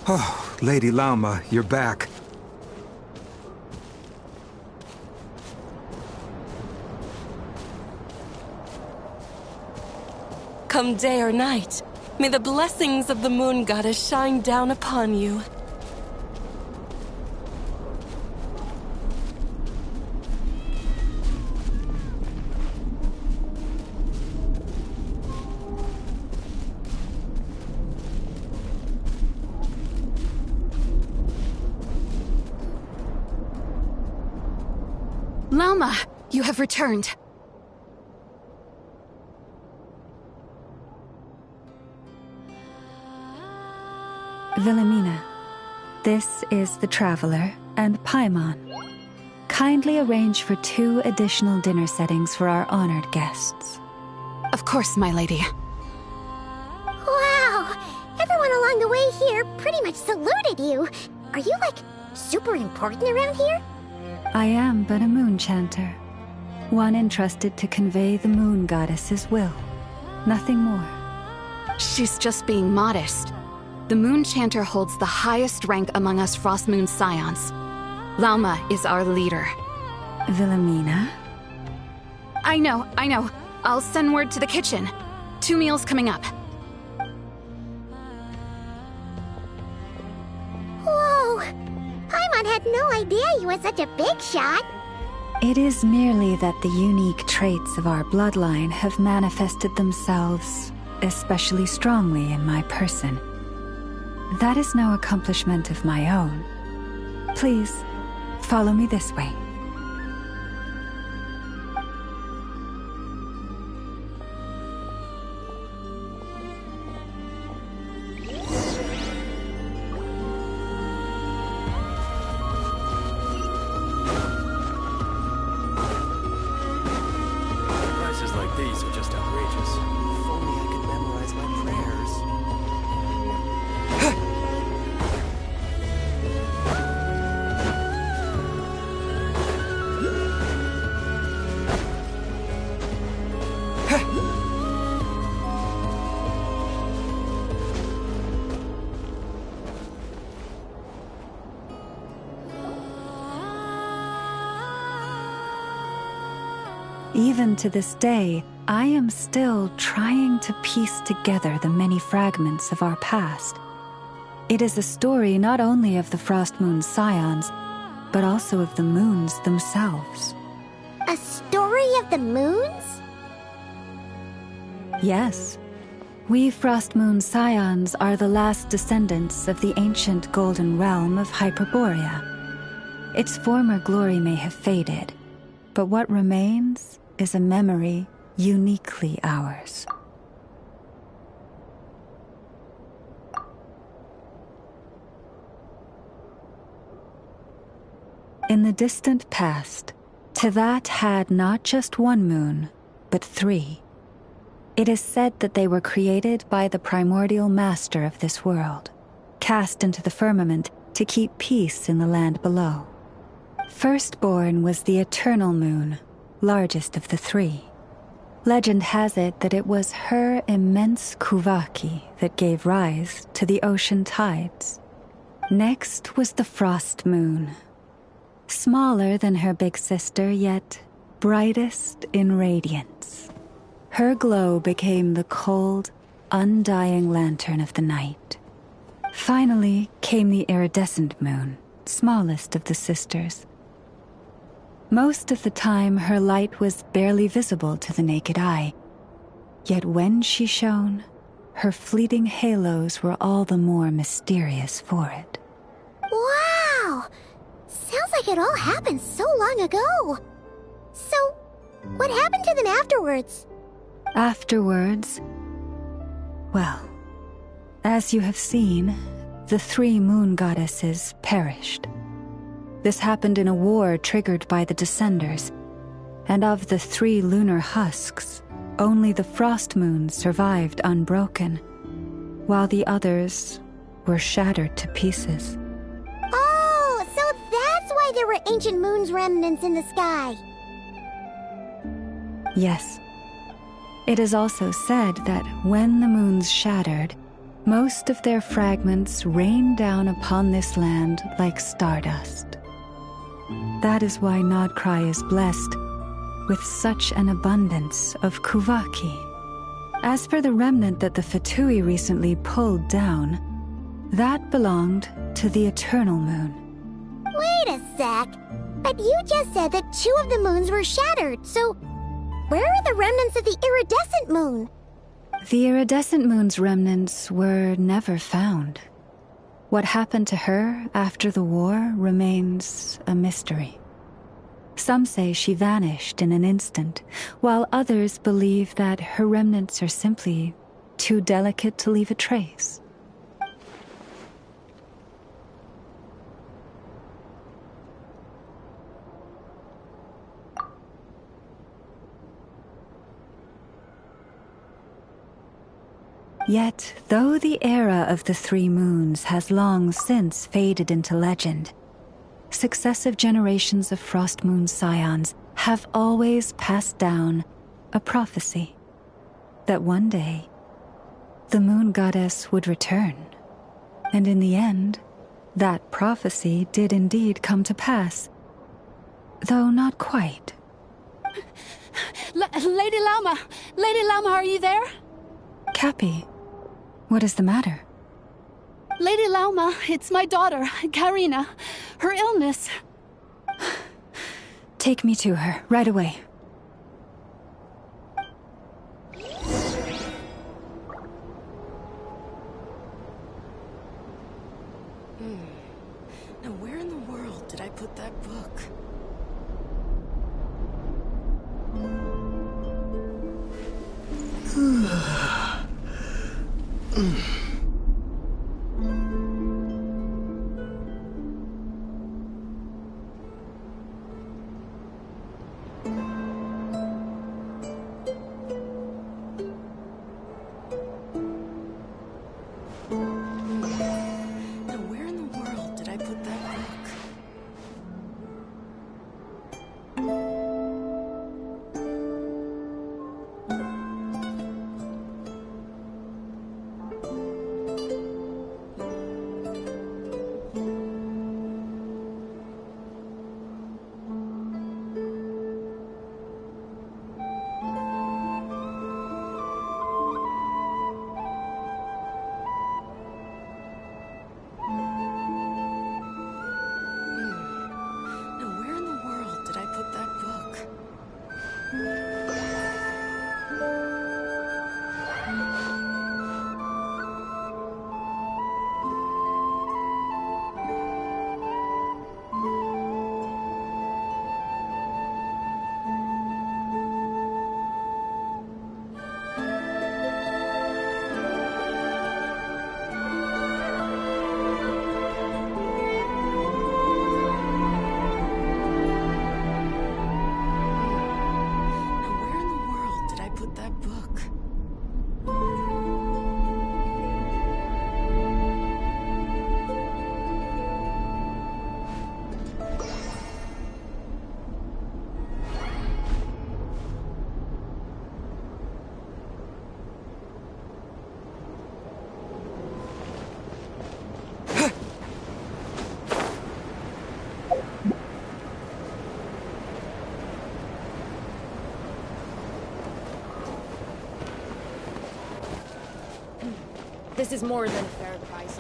Oh, Lady Lauma, you're back. Come day or night, may the blessings of the moon goddess shine down upon you. Lauma, you have returned. Wilhelmina, this is the Traveler and Paimon. Kindly arrange for 2 additional dinner settings for our honored guests. Of course, my lady. Wow! Everyone along the way here pretty much saluted you. Are you, like, super important around here? I am but a moon chanter, one entrusted to convey the moon goddess's will. Nothing more. She's just being modest. The moon chanter holds the highest rank among us Frost Moon Scions. Lauma is our leader. Wilhelmina? I know. I'll send word to the kitchen. 2 meals coming up. Whoa! Paimon had no idea you were such a big shot. It is merely that the unique traits of our bloodline have manifested themselves especially strongly in my person. That is no accomplishment of my own. Please, follow me this way. Prices like these are just outrageous. If only I could memorize my prayers. Even to this day, I am still trying to piece together the many fragments of our past. It is a story not only of the Frost Moon Scions, but also of the moons themselves. A story of the moons? Yes. We Frost Moon Scions are the last descendants of the ancient golden realm of Hyperborea. Its former glory may have faded, but what remains is a memory uniquely ours. In the distant past, Teyvat had not just one moon, but 3. It is said that they were created by the primordial master of this world, cast into the firmament to keep peace in the land below. Firstborn was the eternal moon, largest of the 3. Legend has it that it was her immense kuvaki that gave rise to the ocean tides. Next was the frost moon, smaller than her big sister, yet brightest in radiance. Her glow became the cold, undying lantern of the night. Finally came the iridescent moon, smallest of the sisters. Most of the time, her light was barely visible to the naked eye. Yet when she shone, her fleeting halos were all the more mysterious for it. Wow! Sounds like it all happened so long ago. So, what happened to them afterwards? Afterwards, well, as you have seen, the 3 moon goddesses perished. This happened in a war triggered by the Descenders, and of the 3 lunar husks, only the frost moon survived unbroken, while the others were shattered to pieces. Oh, so that's why there were ancient moon's remnants in the sky. Yes. It is also said that when the moons shattered, most of their fragments rained down upon this land like stardust. That is why Nod-Krai is blessed with such an abundance of kuvaki. As for the remnant that the Fatui recently pulled down, that belonged to the eternal moon. Wait a sec. But you just said that 2 of the moons were shattered, so where are the remnants of the iridescent moon? The iridescent moon's remnants were never found. What happened to her after the war remains a mystery. Some say she vanished in an instant, while others believe that her remnants are simply too delicate to leave a trace. Yet, though the era of the Three Moons has long since faded into legend, successive generations of Frost Moon Scions have always passed down a prophecy that one day the Moon Goddess would return. And in the end, that prophecy did indeed come to pass, though not quite. Lady Lauma! Lady Lauma, are you there? Cappy, what is the matter? Lady Lauma, it's my daughter, Karina. Her illness. Take me to her, right away. Now where in the world did I put that book? This is more than fair price.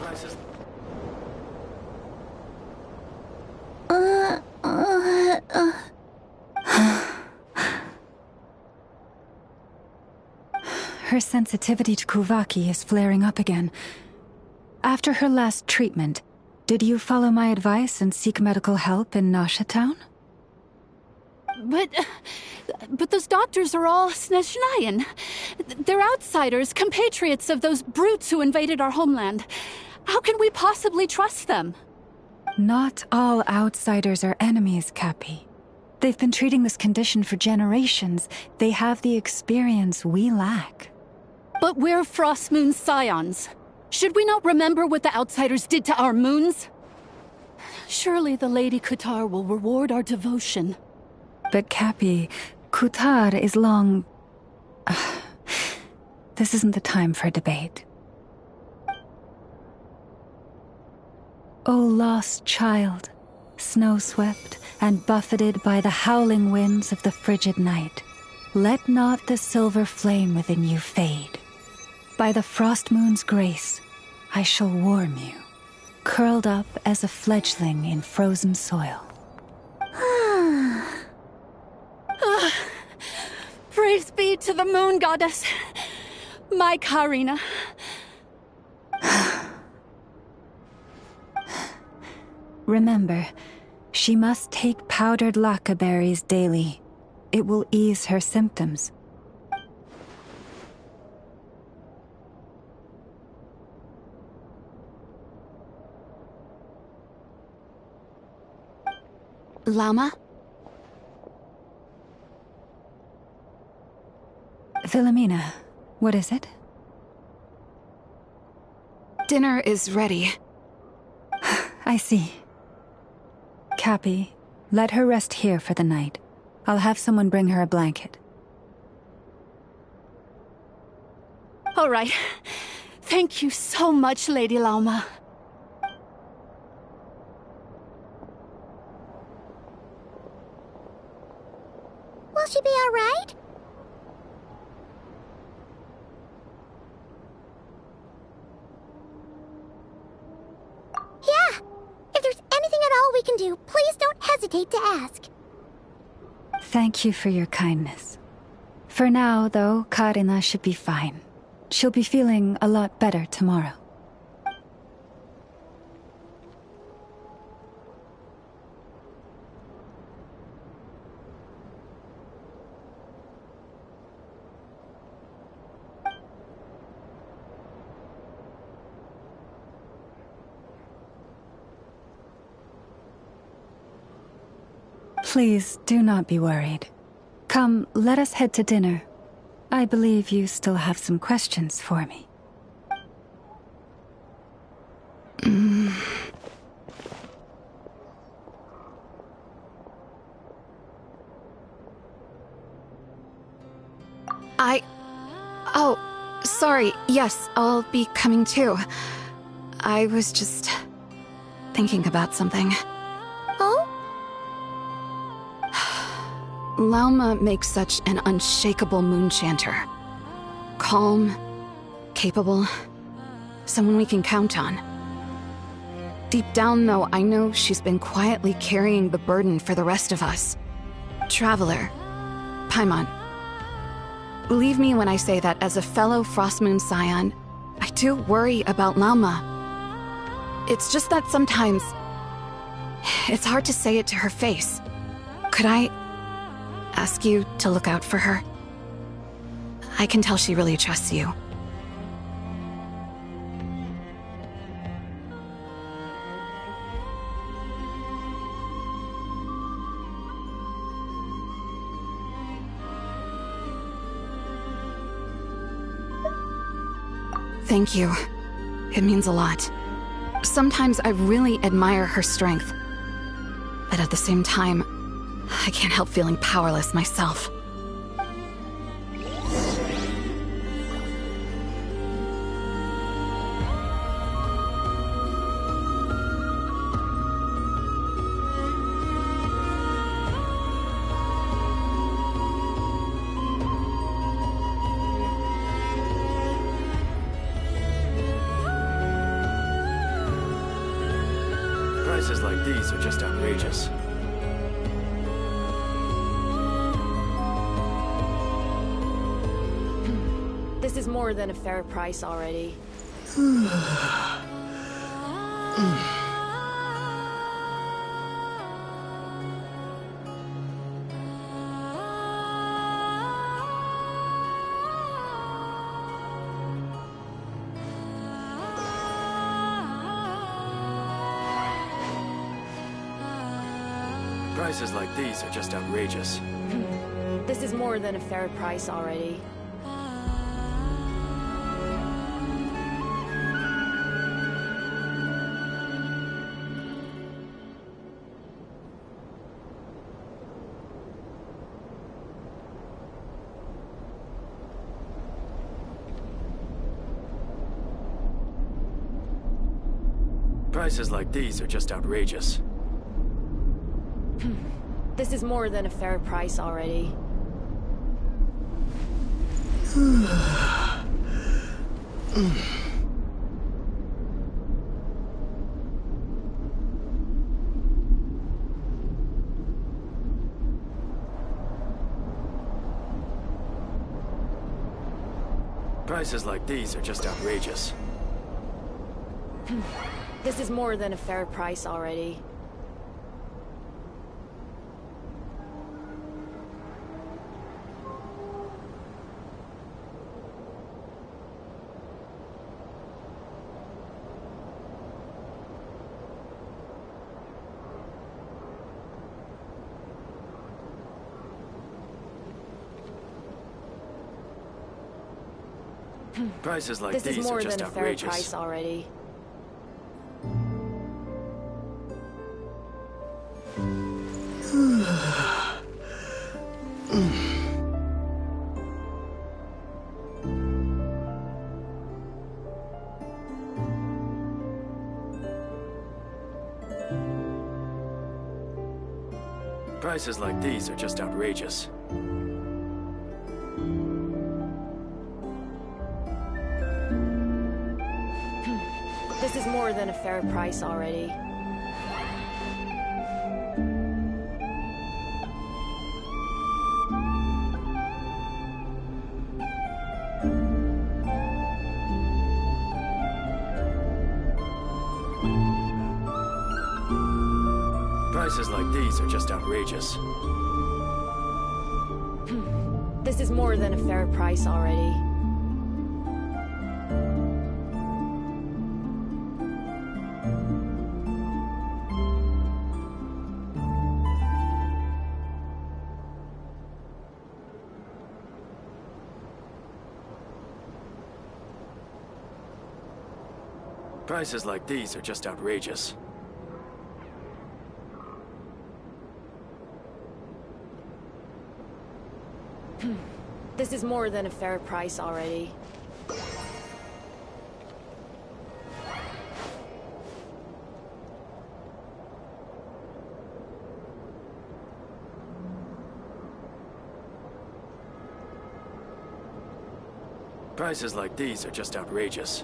Her sensitivity to Kuvaki is flaring up again. After her last treatment, did you follow my advice and seek medical help in Nasha Town? But those doctors are all Snezhnayan. They're outsiders, compatriots of those brutes who invaded our homeland. How can we possibly trust them? Not all outsiders are enemies, Cappy. They've been treating this condition for generations. They have the experience we lack. But we're Frost Moon Scions. Should we not remember what the outsiders did to our moons? Surely the Lady Kutar will reward our devotion. But Cappy, Kutar is long... This isn't the time for a debate. O lost child, snow-swept and buffeted by the howling winds of the frigid night, let not the silver flame within you fade. By the frost moon's grace, I shall warm you, curled up as a fledgling in frozen soil. Praise be to the moon goddess, my Karina. Remember, She must take powdered laka berries daily. It will ease her symptoms. Llama? Philomena, what is it? Dinner is ready. I see. Cappy, let her rest here for the night. I'll have someone bring her a blanket. All right. Thank you so much, Lady Llama. Will she be all right? Yeah. If there's anything at all we can do, please don't hesitate to ask. Thank you for your kindness. For now, though, Karina should be fine. She'll be feeling a lot better tomorrow. Please do not be worried. Come, let us head to dinner. I believe you still have some questions for me. Oh, sorry. Yes, I'll be coming too. I was just thinking about something. Oh? Llama makes such an unshakable moon chanter. Calm, capable, someone we can count on. Deep down, though, I know she's been quietly carrying the burden for the rest of us. Traveler, Paimon, believe me when I say that as a fellow Frost Moon Scion, I do worry about Llama. It's just that sometimes it's hard to say it to her face. Could I ask you to look out for her? I can tell she really trusts you. Thank you. It means a lot. Sometimes I really admire her strength. But at the same time, I can't help feeling powerless myself. Prices like these are just outrageous. This is more than a fair price already. Prices like these are just outrageous. This is more than a fair price already. Prices like these are just outrageous. This is more than a fair price already. Prices like these are just outrageous. This is more than a fair price already. Prices like This is these are more just than a fair outrageous. price already. Prices like these are just outrageous. This is more than a fair price already. Prices like these are just outrageous. This is more than a fair price already. Prices like these are just outrageous. This is more than a fair price already. Prices like these are just outrageous.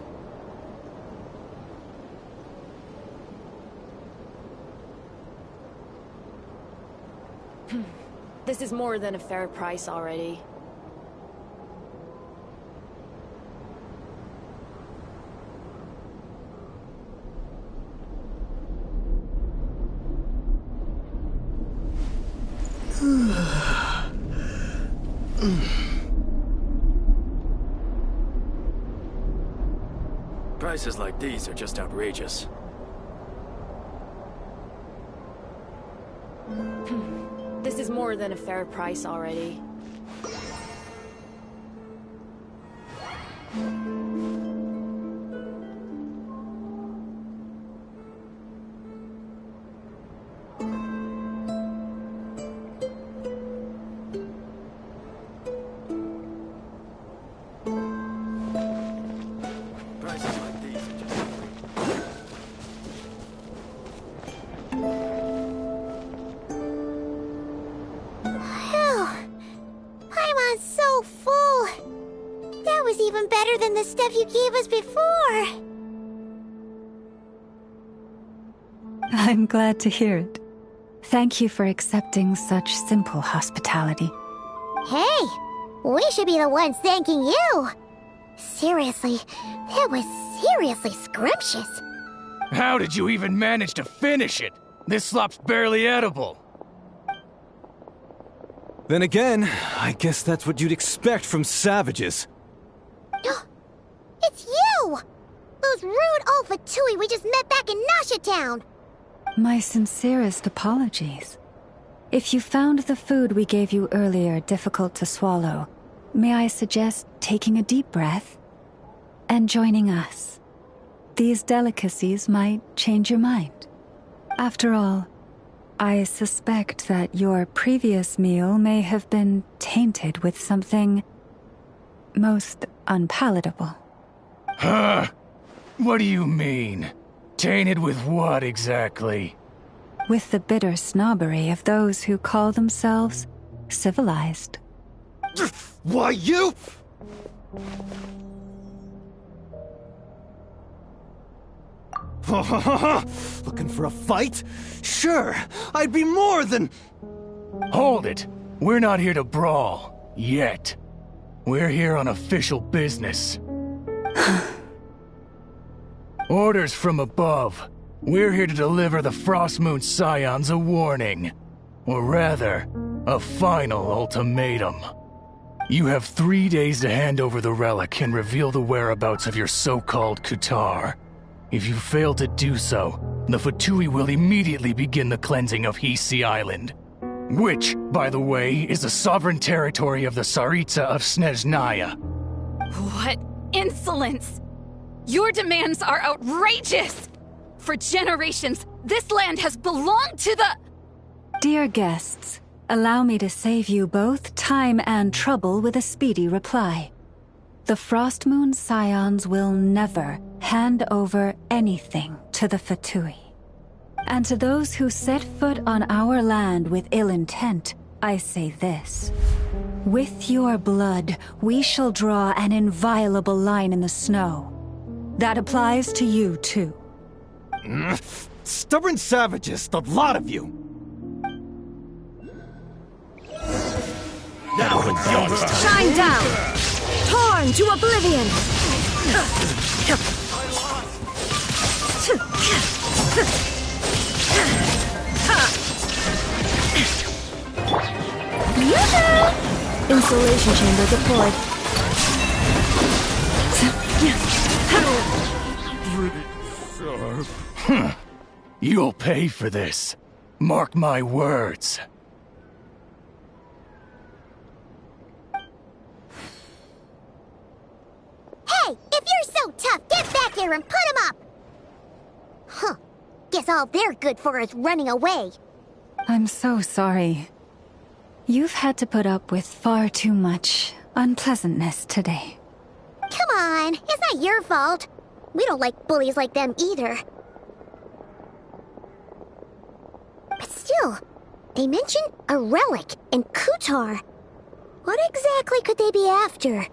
This is more than a fair price already. Prices like these are just outrageous. This is more than a fair price already. Prices like these are just Phew. I'm so full. That was even better than the stuff you gave us before. I'm glad to hear it. Thank you for accepting such simple hospitality. Hey, we should be the ones thanking you. Seriously, that was seriously scrumptious. How did you even manage to finish it? This slop's barely edible. Then again, I guess that's what you'd expect from savages. It's you! Those rude old Fatui we just met back in Nasha Town. My sincerest apologies. If you found the food we gave you earlier difficult to swallow, may I suggest taking a deep breath and joining us? These delicacies might change your mind. After all, I suspect that your previous meal may have been tainted with something most unpalatable. Huh? What do you mean? Tainted with what exactly? With the bitter snobbery of those who call themselves civilized. Why, you? Looking for a fight? Sure, I'd be more than... Hold it! We're not here to brawl. Yet. We're here on official business. Orders from above. We're here to deliver the Frostmoon Scions a warning. Or rather, a final ultimatum. You have 3 days to hand over the relic and reveal the whereabouts of your so-called Kutar. If you fail to do so, the Fatui will immediately begin the cleansing of Hisi Island. Which, by the way, is the sovereign territory of the Tsaritsa of Snezhnaya. What in insolence! Your demands are outrageous! For generations, this land has belonged to the... Dear guests, allow me to save you both time and trouble with a speedy reply. The Frostmoon Scions will never hand over anything to the Fatui. And to those who set foot on our land with ill intent, I say this. With your blood, we shall draw an inviolable line in the snow. That applies to you, too. Stubborn savages, the lot of you! Shine down! Torn to oblivion! Insulation chamber deployed. You'll pay for this. Mark my words. Hey, if you're so tough, get back here and put him up! Huh. Guess all they're good for is running away. I'm so sorry. You've had to put up with far too much unpleasantness today. Come on, it's not your fault. We don't like bullies like them either. But still, they mentioned a relic in Kutar. What exactly could they be after?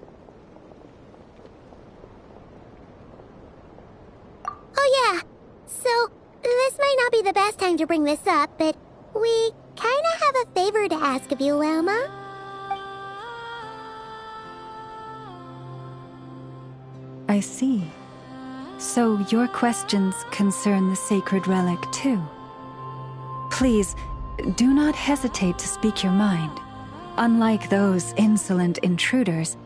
Oh yeah, so this might not be the best time to bring this up, but we kinda have a favor to ask of you, Lama. I see. So your questions concern the sacred relic too. Please, do not hesitate to speak your mind. Unlike those insolent intruders,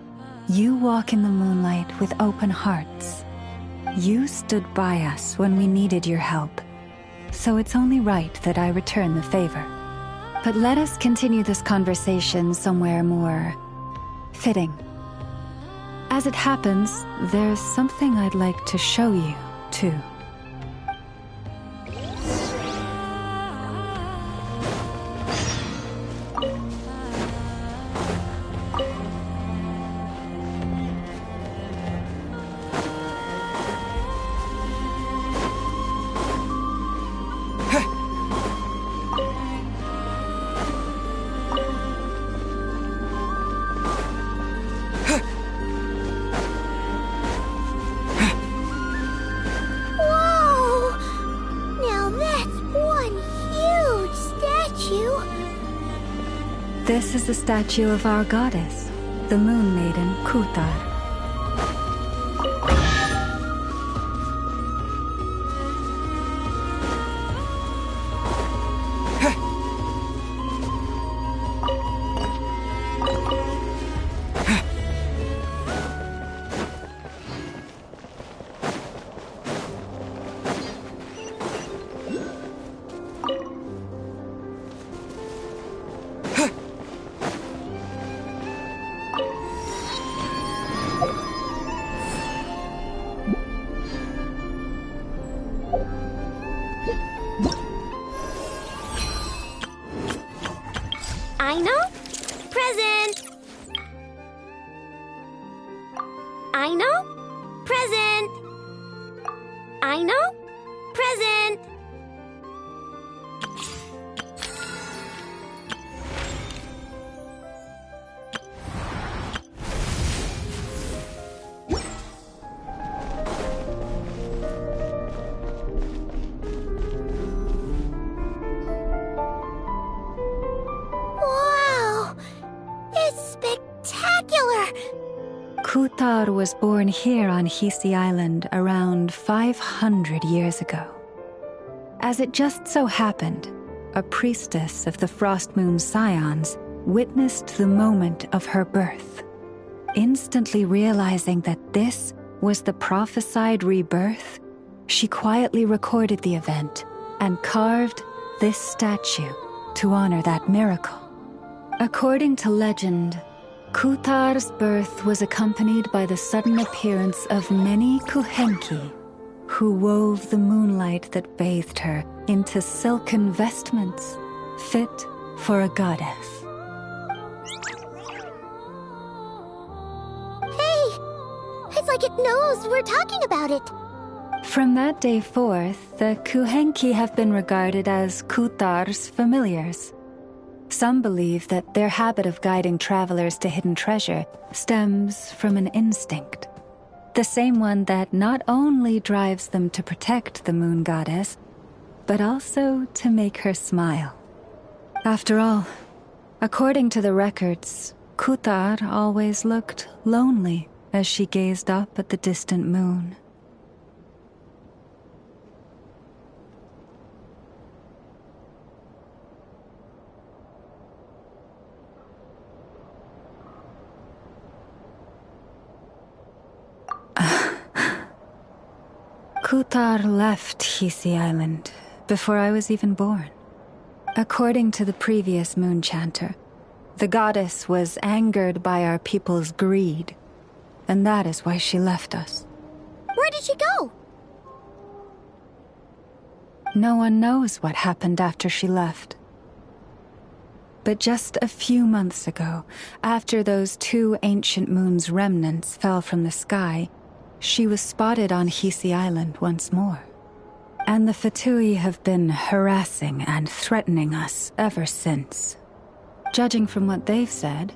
you walk in the moonlight with open hearts. You stood by us when we needed your help, so it's only right that I return the favor. But let us continue this conversation somewhere more fitting. As it happens, there's something I'd like to show you, too. This is the statue of our goddess, the Moon Maiden Kutar. Kutar was born here on Hisi Island around 500 years ago. As it just so happened, a priestess of the Frostmoon Scions witnessed the moment of her birth. Instantly realizing that this was the prophesied rebirth, she quietly recorded the event and carved this statue to honor that miracle. According to legend, Kutar's birth was accompanied by the sudden appearance of many Kuhenki, who wove the moonlight that bathed her into silken vestments fit for a goddess. Hey! It's like it knows we're talking about it. From that day forth, the Kuhenki have been regarded as Kutar's familiars. Some believe that their habit of guiding travelers to hidden treasure stems from an instinct. The same one that not only drives them to protect the moon goddess, but also to make her smile. After all, according to the records, Kutar always looked lonely as she gazed up at the distant moon. Kutar left Hisi Island before I was even born. According to the previous moon chanter, the goddess was angered by our people's greed, and that is why she left us. Where did she go? No one knows what happened after she left. But just a few months ago, after those 2 ancient moons' remnants fell from the sky, she was spotted on Hisi Island once more. And the Fatui have been harassing and threatening us ever since. Judging from what they've said,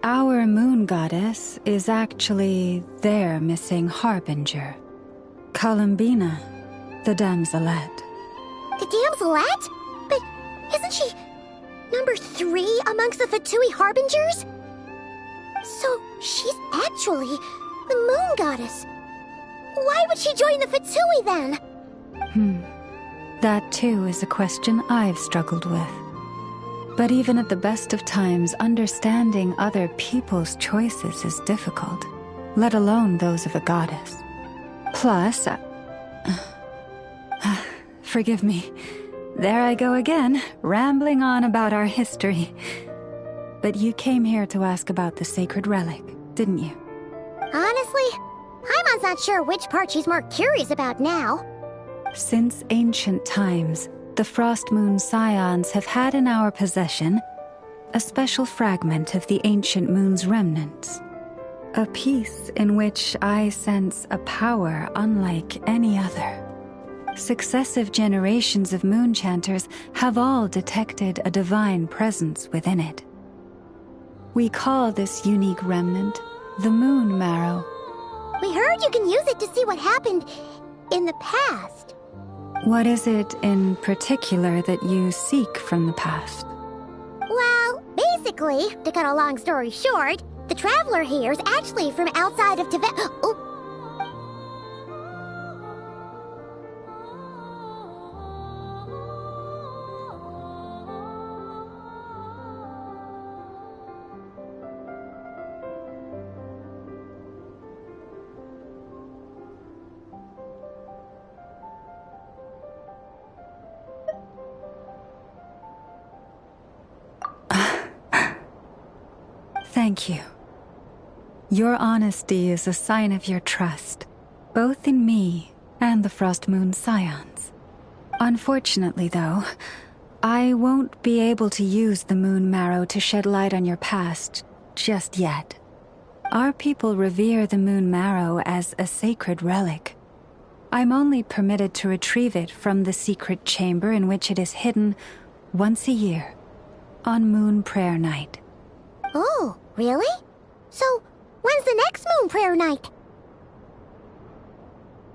our moon goddess is actually their missing harbinger, Columbina, the damselette. The damselette? But isn't she number 3 amongst the Fatui harbingers? So she's actually the moon goddess. Why would she join the Fatui then? That too is a question I've struggled with. But even at the best of times, understanding other people's choices is difficult, let alone those of a goddess. Plus, forgive me. There I go again, rambling on about our history. But you came here to ask about the sacred relic, didn't you? Honestly, Paimon's not sure which part she's more curious about now. Since ancient times, the Frost Moon Scions have had in our possession a special fragment of the ancient moon's remnants. A piece in which I sense a power unlike any other. Successive generations of moon chanters have all detected a divine presence within it. We call this unique remnant the Moon Marrow. We heard you can use it to see what happened in the past. What is it in particular that you seek from the past? Well, basically, to cut a long story short, the traveler here is actually from outside of Tibet. Oh. Thank you. Your honesty is a sign of your trust, both in me and the Frost Moon Scions. Unfortunately, though, I won't be able to use the Moon Marrow to shed light on your past just yet. Our people revere the Moon Marrow as a sacred relic. I'm only permitted to retrieve it from the secret chamber in which it is hidden once a year, on Moon Prayer Night. Oh, really? So, when's the next moon prayer night?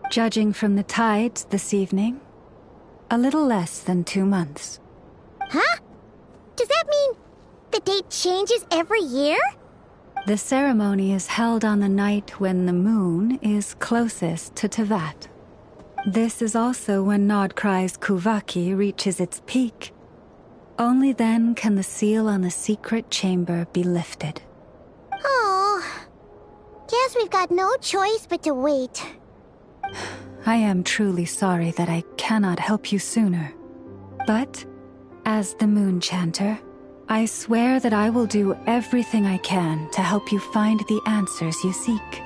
Judging from the tides this evening, a little less than 2 months. Huh? Does that mean the date changes every year? The ceremony is held on the night when the moon is closest to Tevat. This is also when Nod-Krai's Kuvaki reaches its peak. Only then can the seal on the secret chamber be lifted. Oh, guess we've got no choice but to wait. I am truly sorry that I cannot help you sooner. But, as the Moon Chanter, I swear that I will do everything I can to help you find the answers you seek.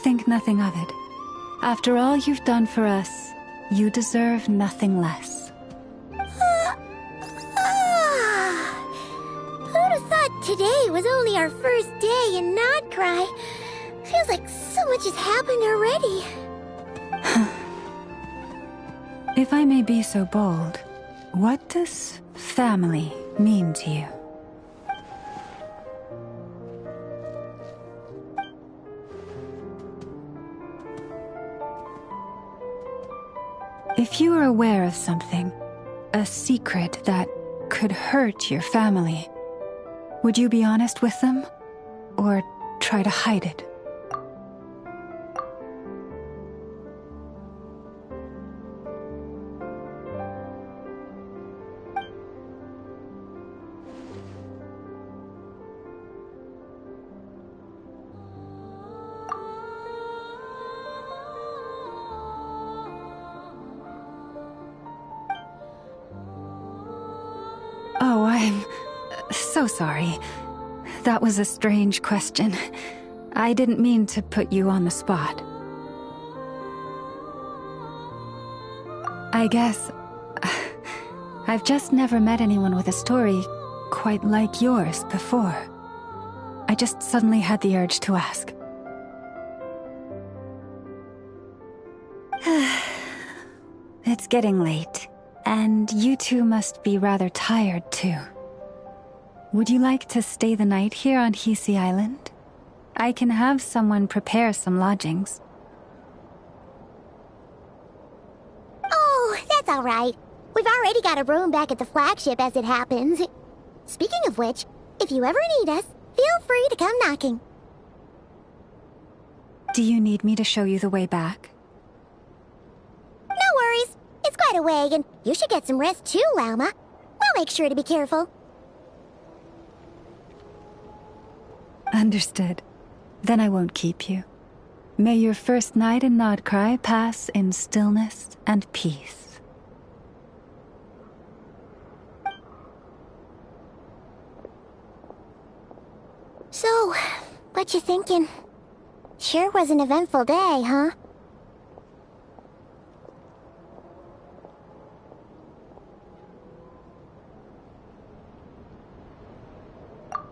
Think nothing of it. After all you've done for us, you deserve nothing less. Who'd have thought today was only our first day in Nod-Krai? Feels like so much has happened already. If I may be so bold, what does family mean to you? If you are aware of something, a secret that could hurt your family, would you be honest with them, or try to hide it? Oh, I'm so sorry. That was a strange question. I didn't mean to put you on the spot. I guess I've just never met anyone with a story quite like yours before. I just suddenly had the urge to ask. It's getting late. And you two must be rather tired, too. Would you like to stay the night here on Hisi Island? I can have someone prepare some lodgings. Oh, that's all right. We've already got a room back at the flagship as it happens. Speaking of which, if you ever need us, feel free to come knocking. Do you need me to show you the way back? No worries. It's quite a way, and you should get some rest too, Lauma. We'll make sure to be careful. Understood. Then I won't keep you. May your first night in Nod-Krai pass in stillness and peace. So, what you thinking? Sure was an eventful day, huh?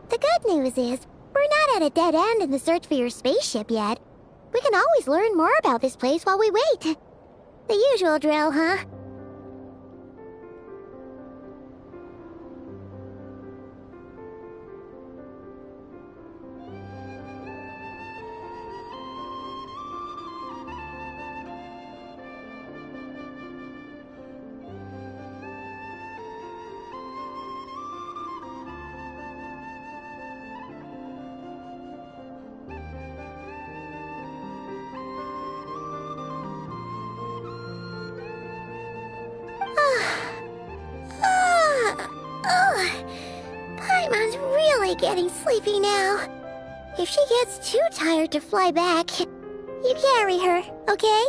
The good news is, we're not at a dead end in the search for your spaceship yet. We can always learn more about this place while we wait. The usual drill, huh? Paimon's really getting sleepy now. If she gets too tired to fly back, you carry her, okay?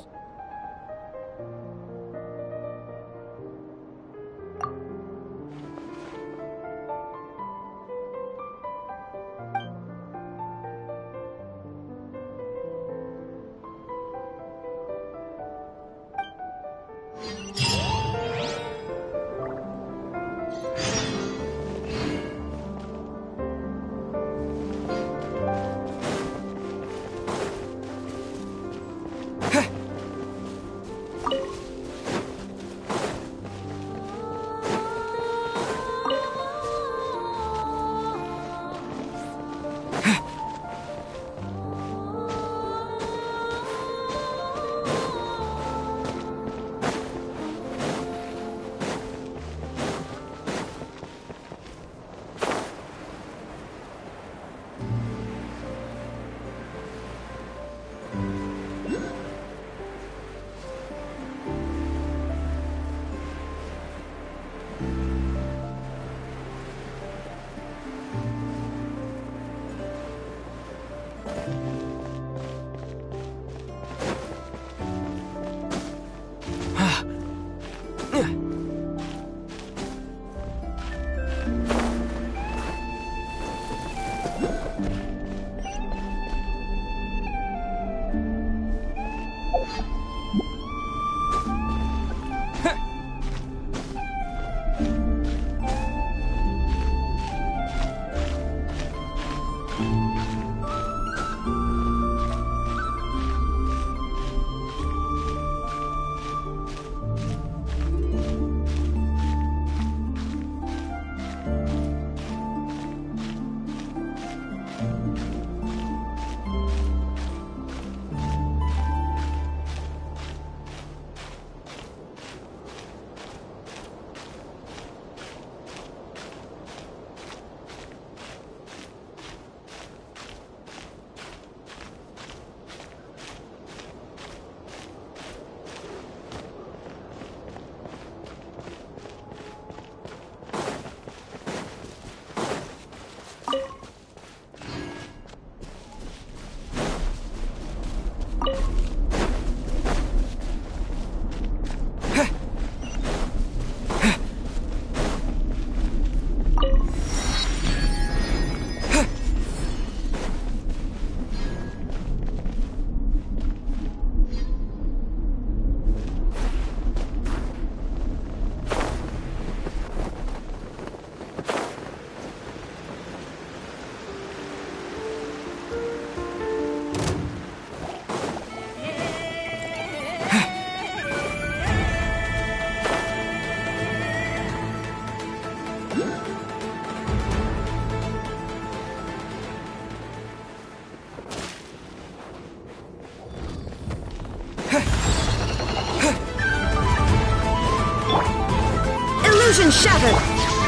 Illusion shattered!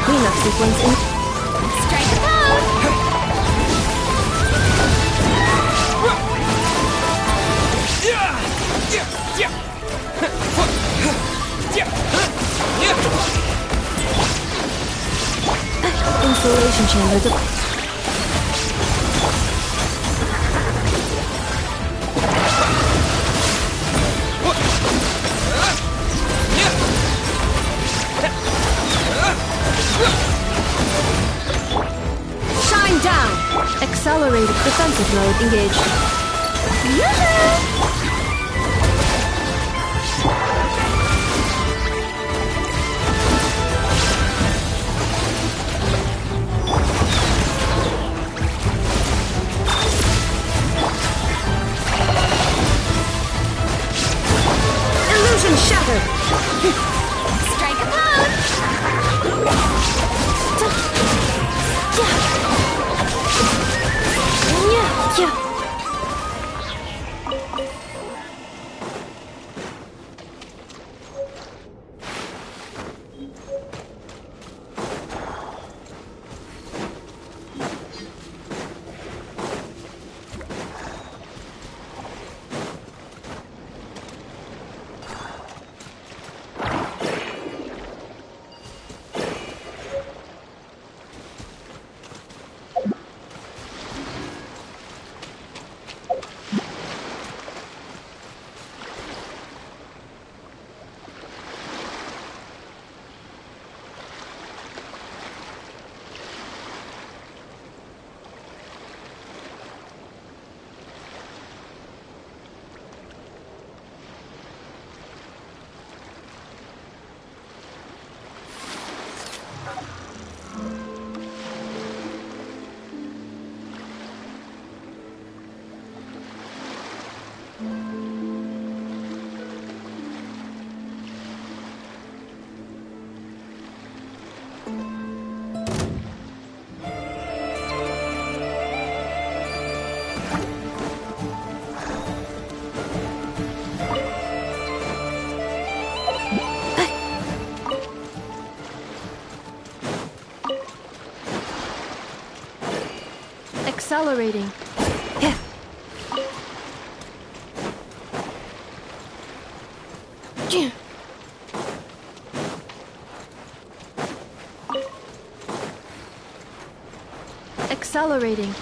Cleanup sequence in... Strike a pose! Insulation chamber de... Shine down! Accelerated defensive mode engaged. Illusion shattered! Strike a pose! Accelerating. Accelerating.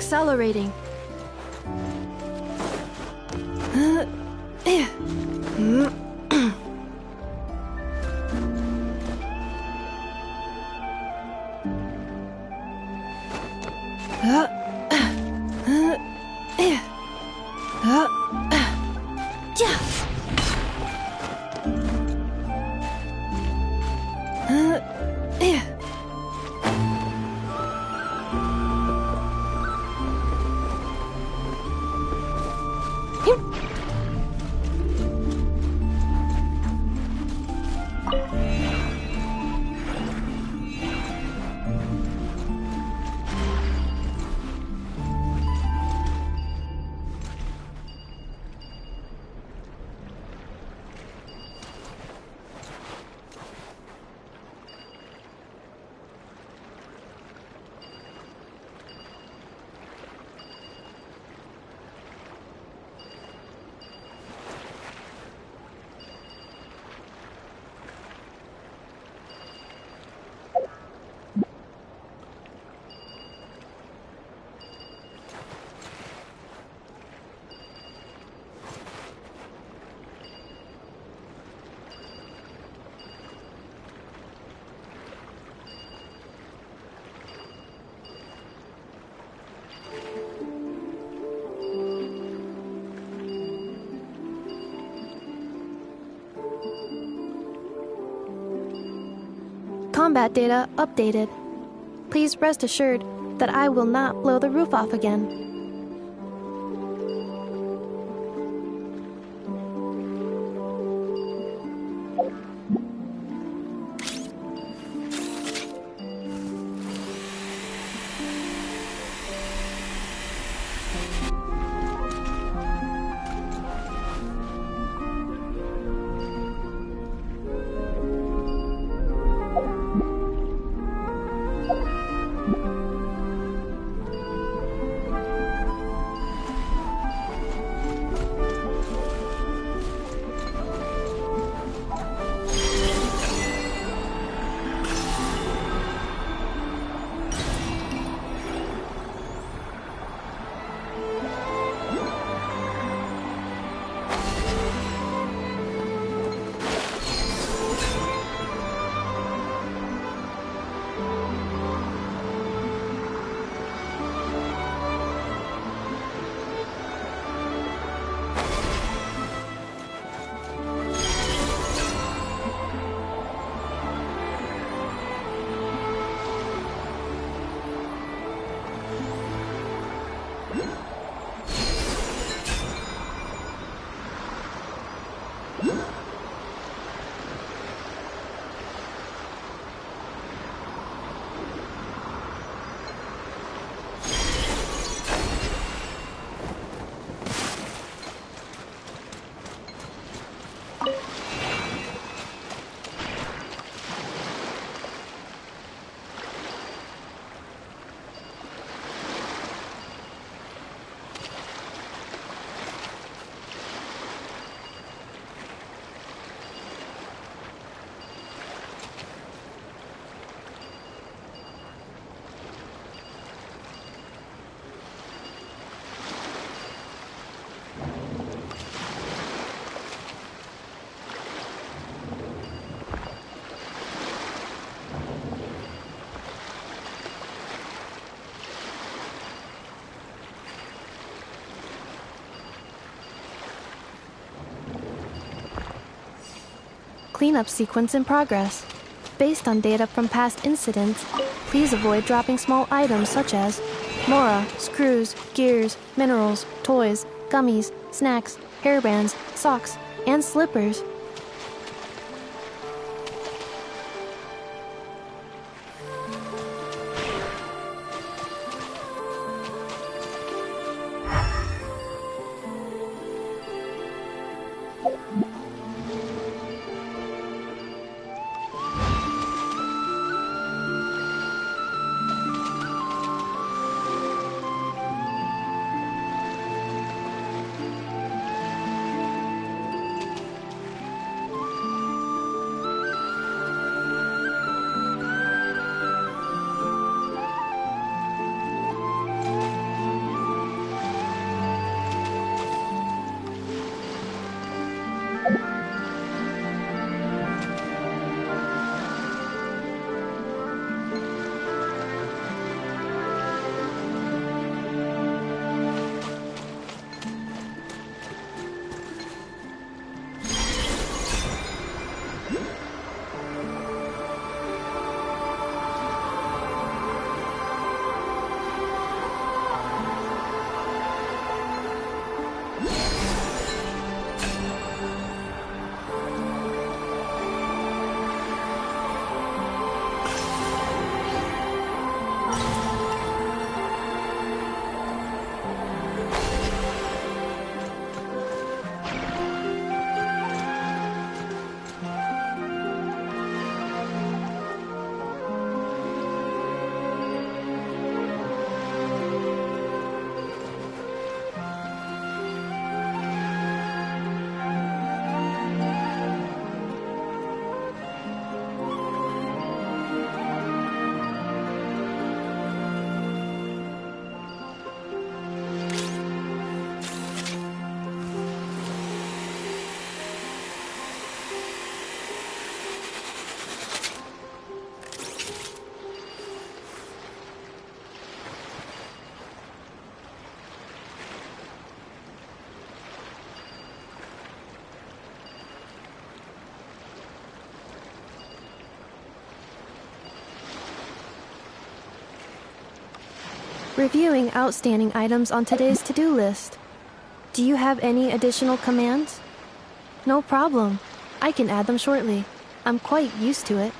accelerating. Combat data updated. Please rest assured that I will not blow the roof off again. Cleanup sequence in progress. Based on data from past incidents, please avoid dropping small items such as mora, screws, gears, minerals, toys, gummies, snacks, hairbands, socks, and slippers. Reviewing outstanding items on today's to-do list. Do you have any additional commands? No problem. I can add them shortly. I'm quite used to it.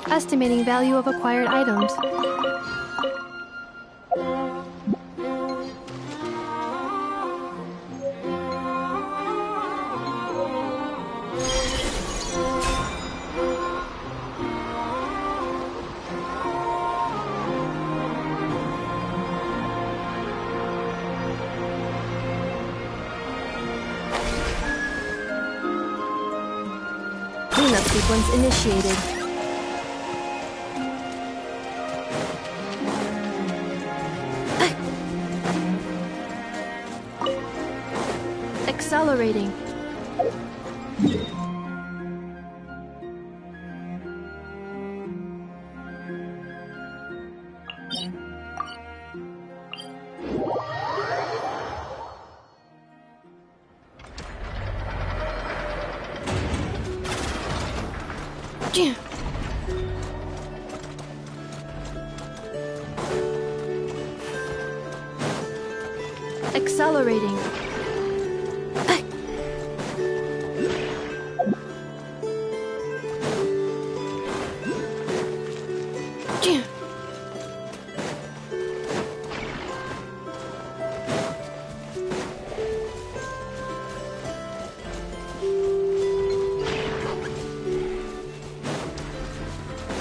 Estimating value of acquired items. Cleanup sequence initiated. Accelerating. Accelerating.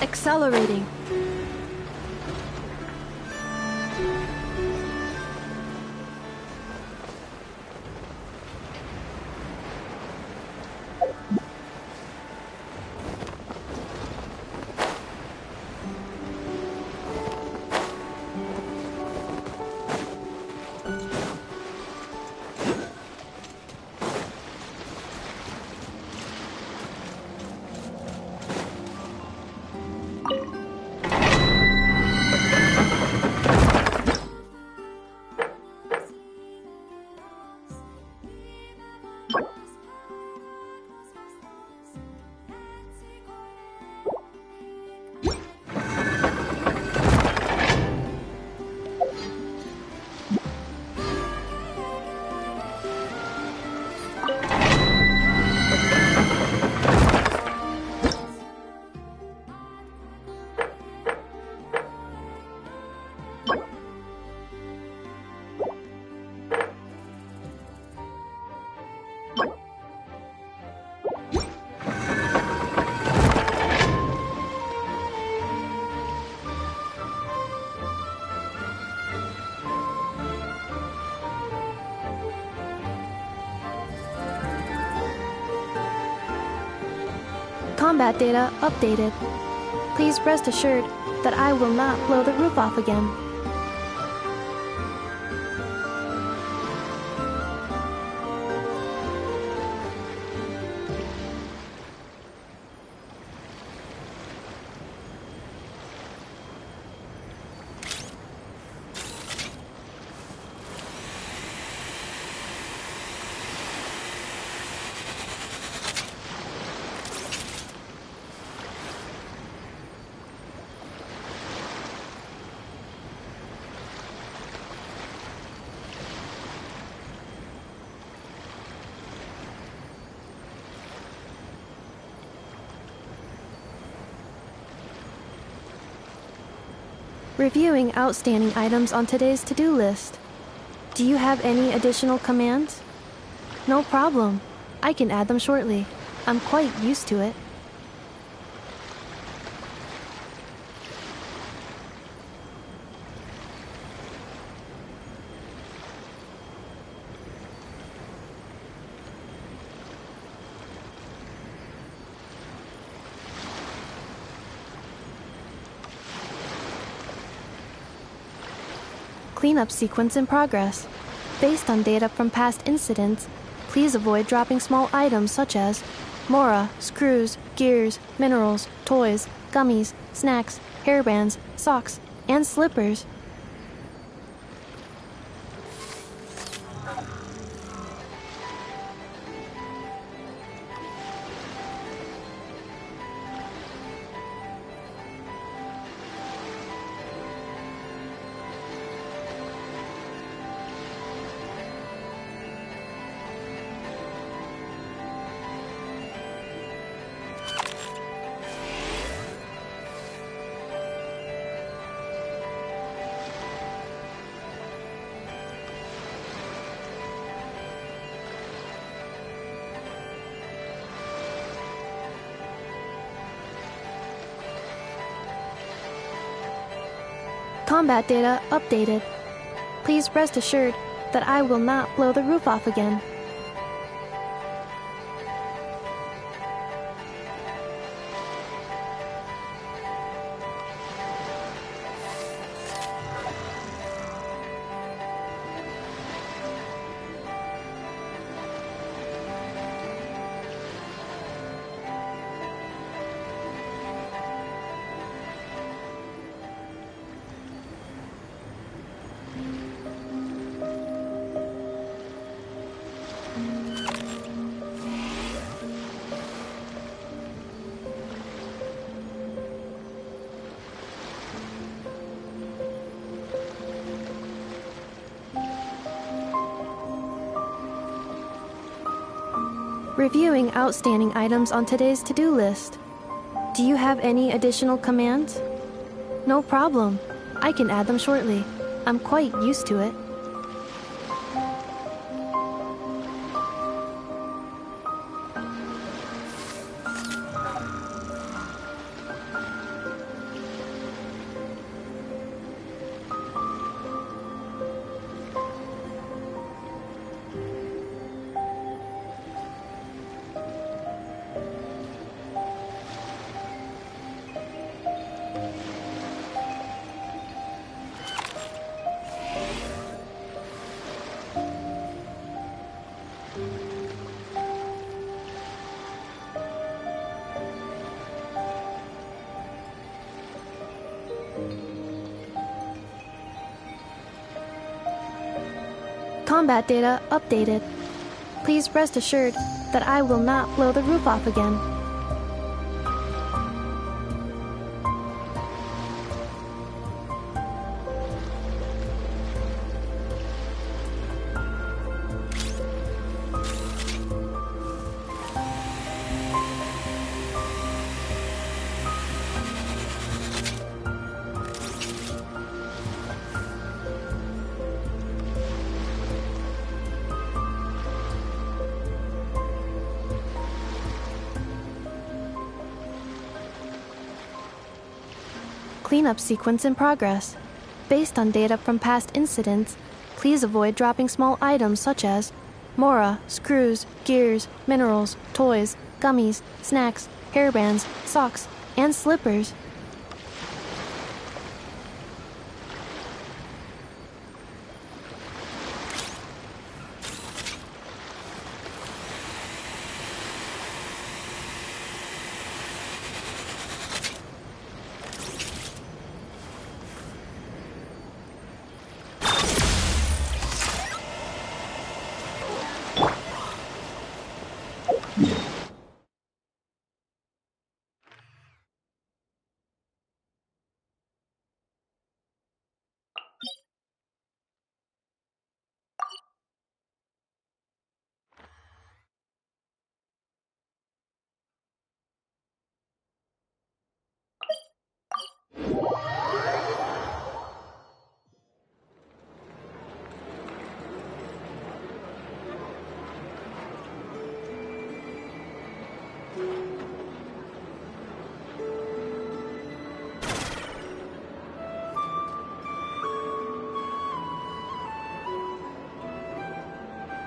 Accelerating. Combat data updated. Please rest assured that I will not blow the roof off again. Reviewing outstanding items on today's to-do list. Do you have any additional commands? No problem. I can add them shortly. I'm quite used to it. Cleanup sequence in progress. Based on data from past incidents, please avoid dropping small items such as mora, screws, gears, minerals, toys, gummies, snacks, hairbands, socks, and slippers. Combat data updated. Please rest assured that I will not blow the roof off again. Reviewing outstanding items on today's to-do list. Do you have any additional commands? No problem. I can add them shortly. I'm quite used to it. Combat data updated. Please rest assured that I will not blow the roof off again. Cleanup sequence in progress. Based on data from past incidents, please avoid dropping small items such as mora, screws, gears, minerals, toys, gummies, snacks, hairbands, socks, and slippers.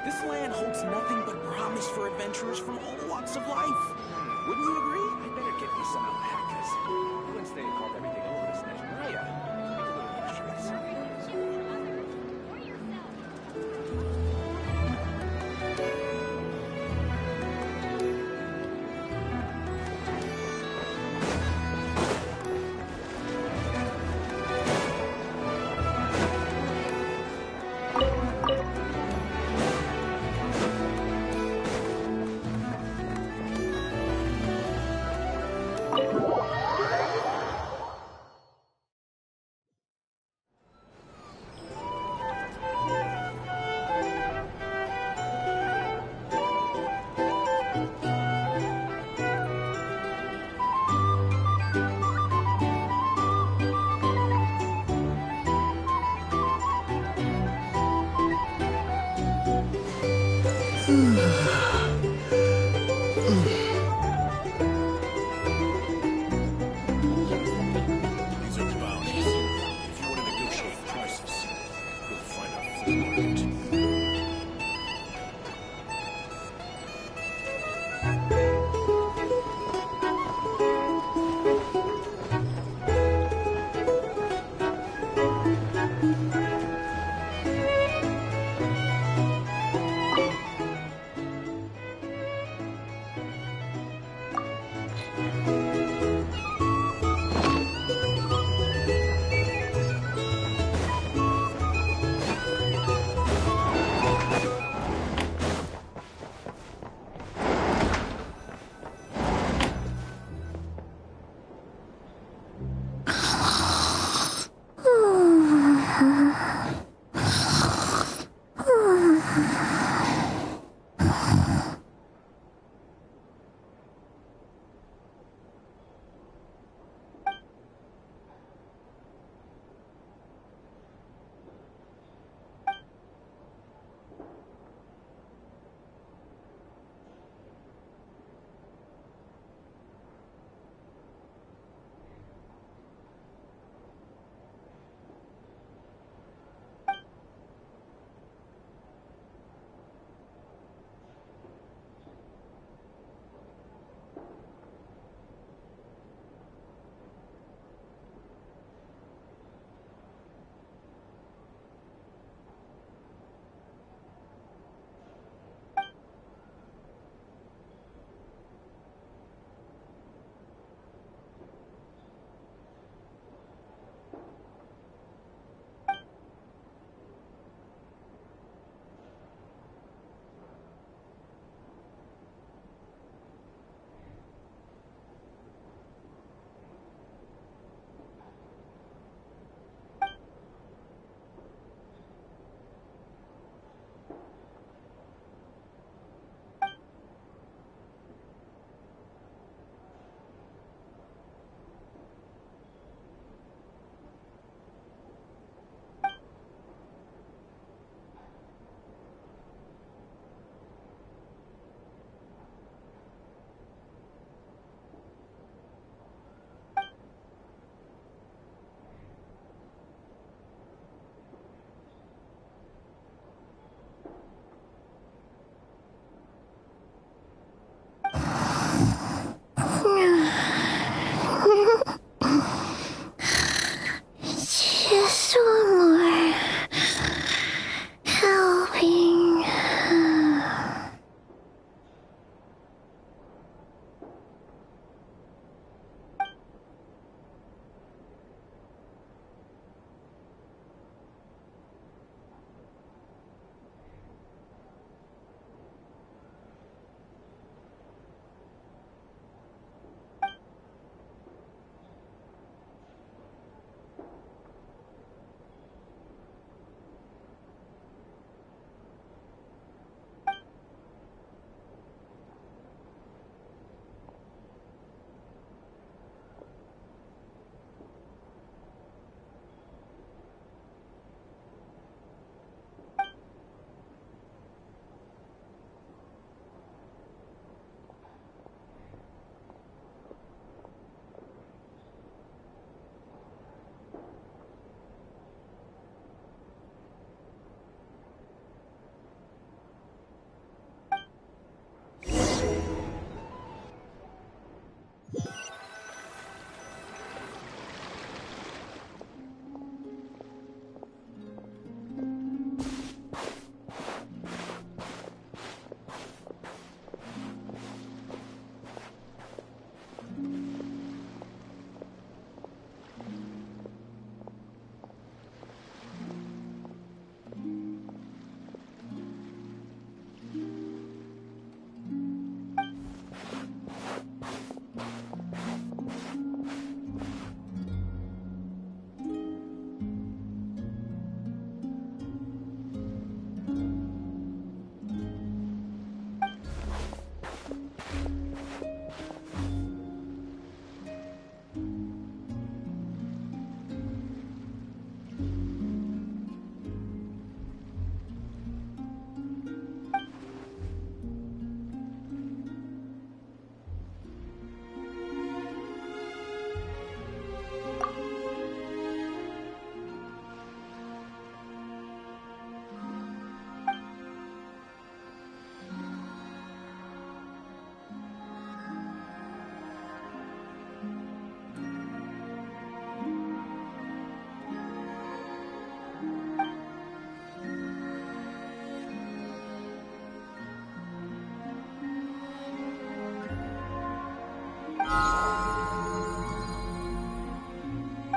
This land holds nothing but promise for adventurers from all walks of life. Wouldn't you agree? I better get me some alpacas. Once they called everything over, Snezhnaya.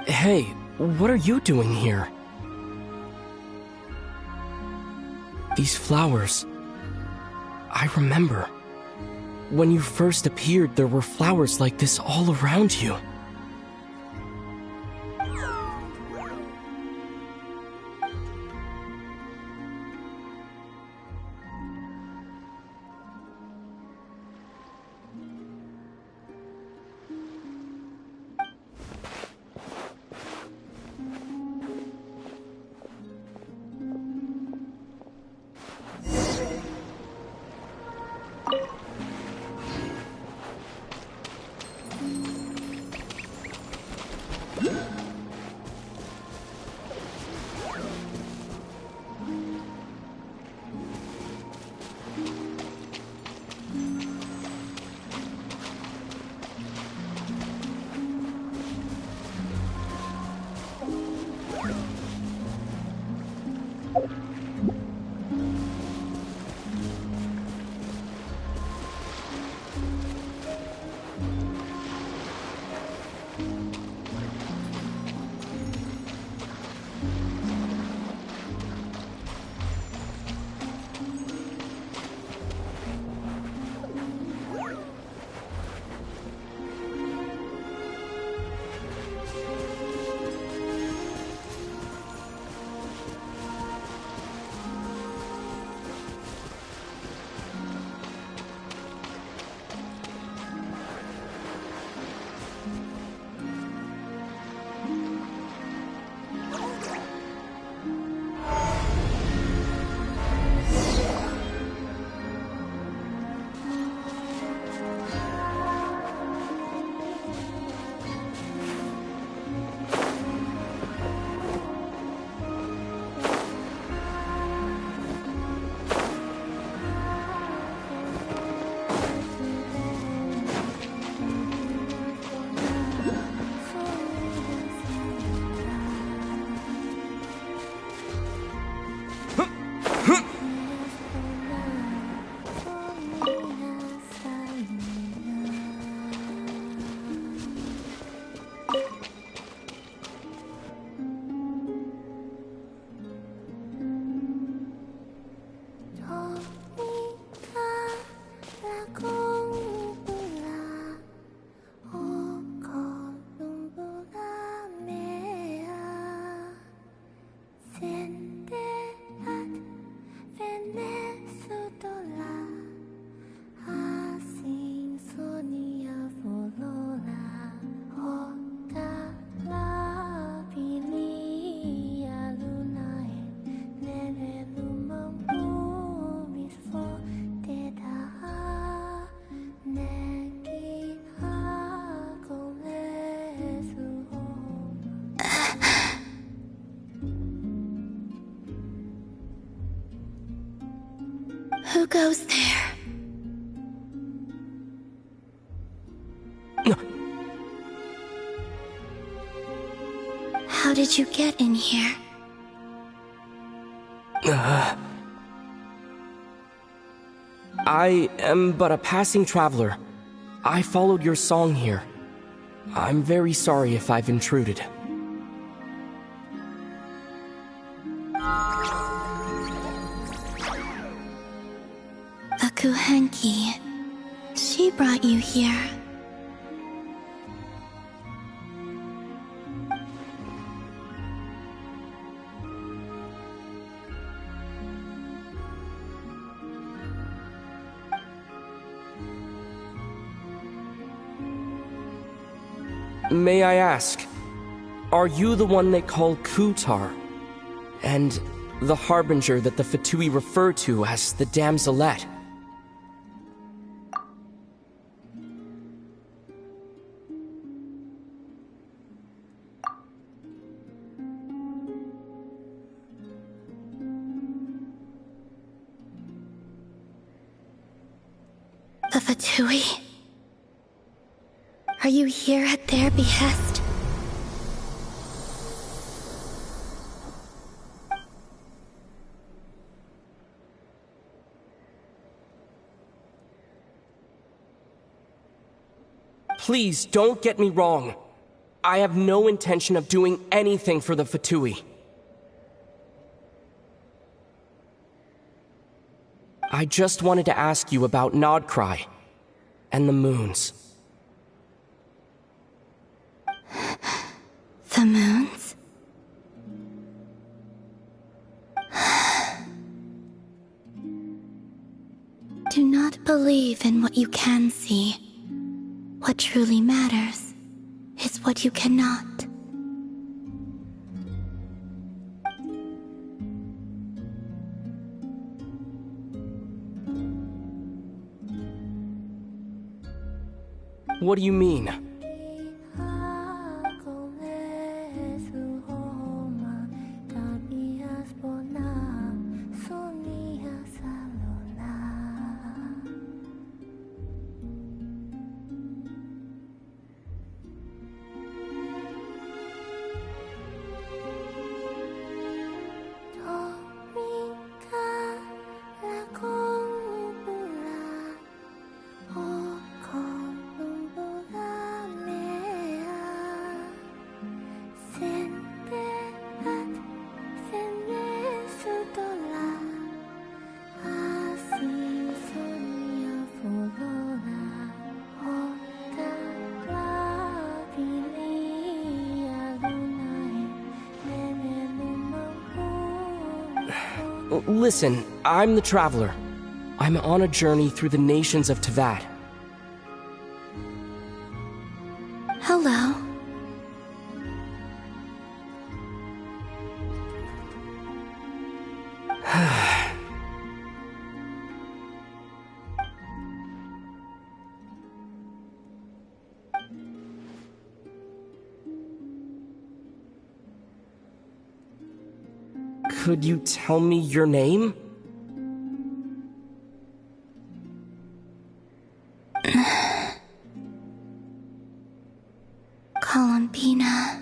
Hey, what are you doing here? These flowers. I remember. When you first appeared, there were flowers like this all around you. Who goes there? How did you get in here? I am but a passing traveler. I followed your song here. I'm very sorry if I've intruded. Akuhenki. She brought you here. May I ask, are you the one they call Kutar? And the harbinger that the Fatui refer to as the Damselette? The Fatui? Are you here at their behest? please don't get me wrong. I have no intention of doing anything for the Fatui. I just wanted to ask you about Nod-Krai and the moons. The moons? Do not believe in what you can see. What truly matters is what you cannot. What do you mean? Listen, I'm the Traveler. I'm on a journey through the nations of Teyvat. Hello. Could you tell me your name? Columbina.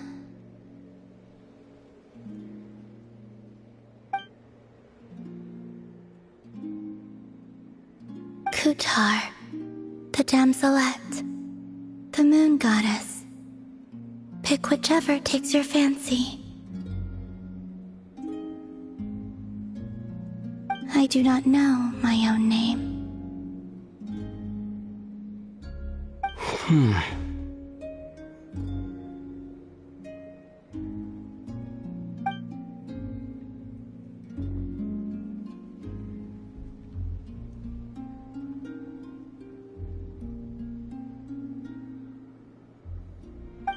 Kutar, the damselette, the moon goddess. Pick whichever takes your fancy. I do not know my own name.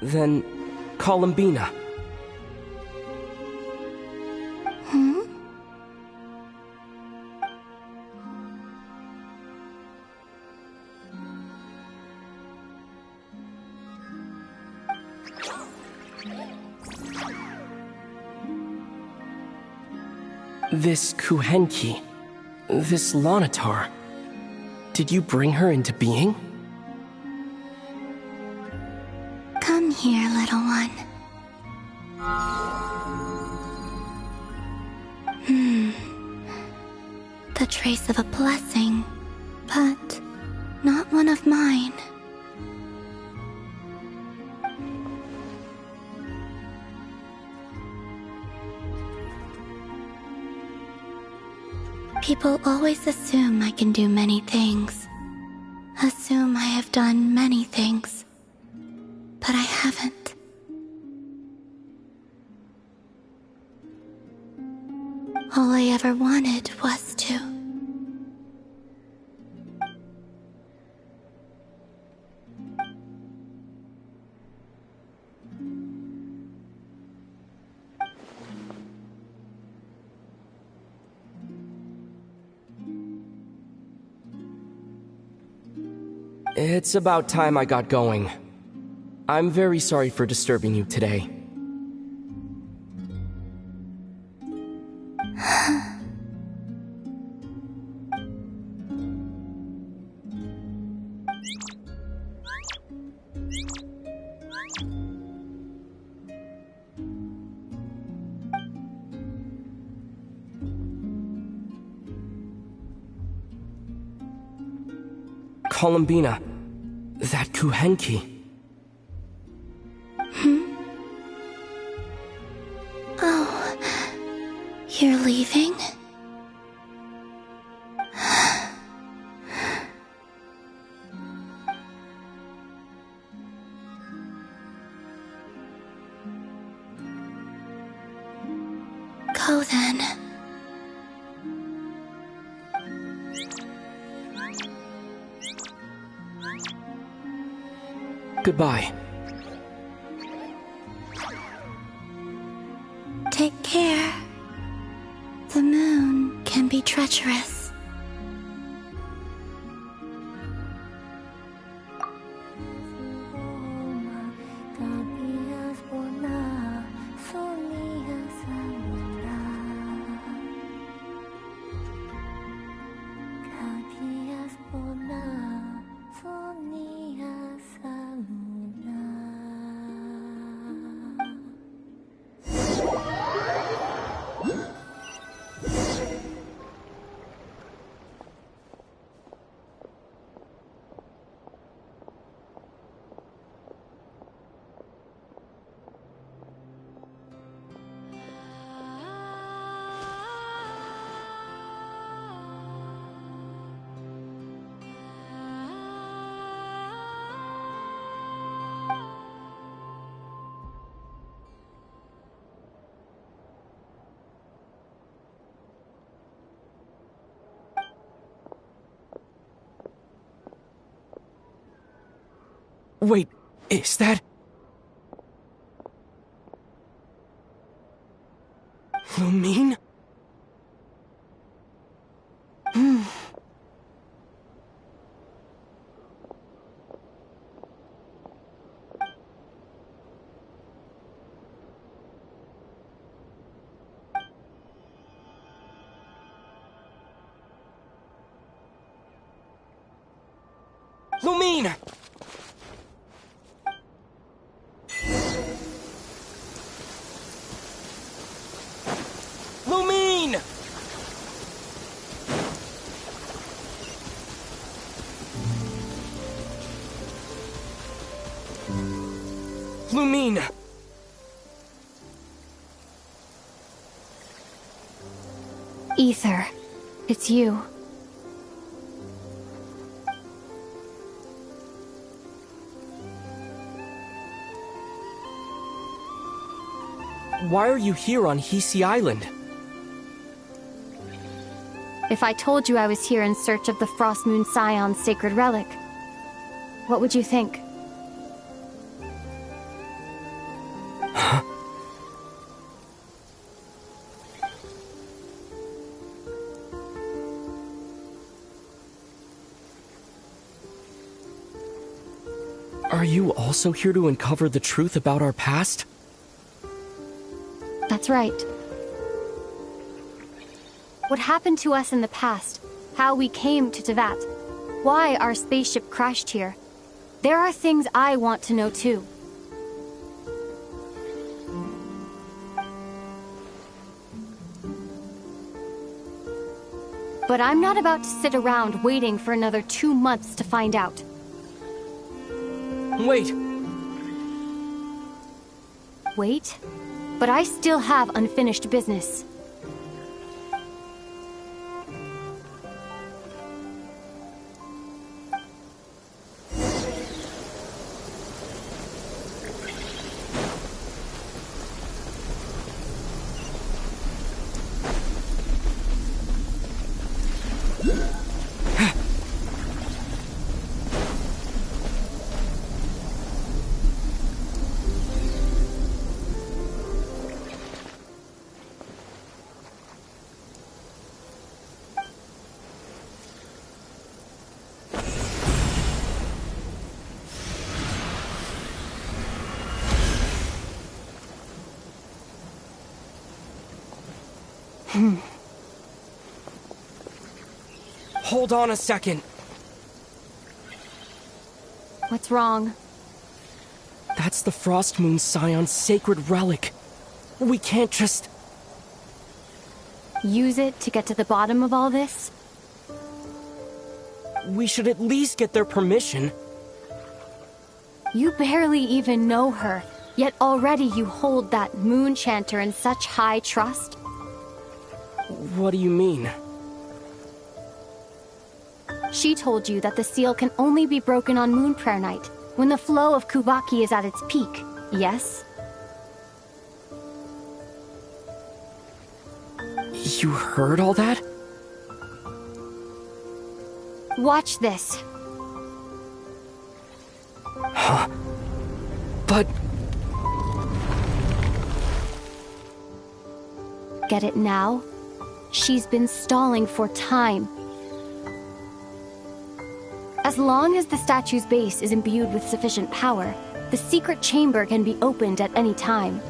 Then, Columbina. This Kuhenki, this Lonatar, did you bring her into being? Come here, little one. The trace of a blessing, but not one of mine. People always assume I can do many things. Assume I have done many things. But I haven't. All I ever wanted was to. It's about time I got going. I'm very sorry for disturbing you today. Columbina, that Kuhenki. You're leaving? Go then. Goodbye. Take care. The moon can be treacherous. Wait, is that... Lumine? Lumine! Lumine! Lumine! Ether, it's you. Why are you here on Hisi Island? If I told you I was here in search of the Frost Moon Scion's sacred relic, what would you think? Huh? Are you also here to uncover the truth about our past? That's right. What happened to us in the past, how we came to Teyvat, why our spaceship crashed here. There are things I want to know too. But I'm not about to sit around waiting for another 2 months to find out. Wait! Wait? But I still have unfinished business. Hold on a second. What's wrong? That's the Frost Moon Scion's sacred relic. We can't just... Use it to get to the bottom of all this? We should at least get their permission. You barely even know her, yet already you hold that moon chanter in such high trust? What do you mean? She told you that the seal can only be broken on Moon Prayer Night, when the flow of Kubaki is at its peak, yes? You heard all that? Watch this. Huh? But... Get it now? She's been stalling for time. As long as the statue's base is imbued with sufficient power, the secret chamber can be opened at any time.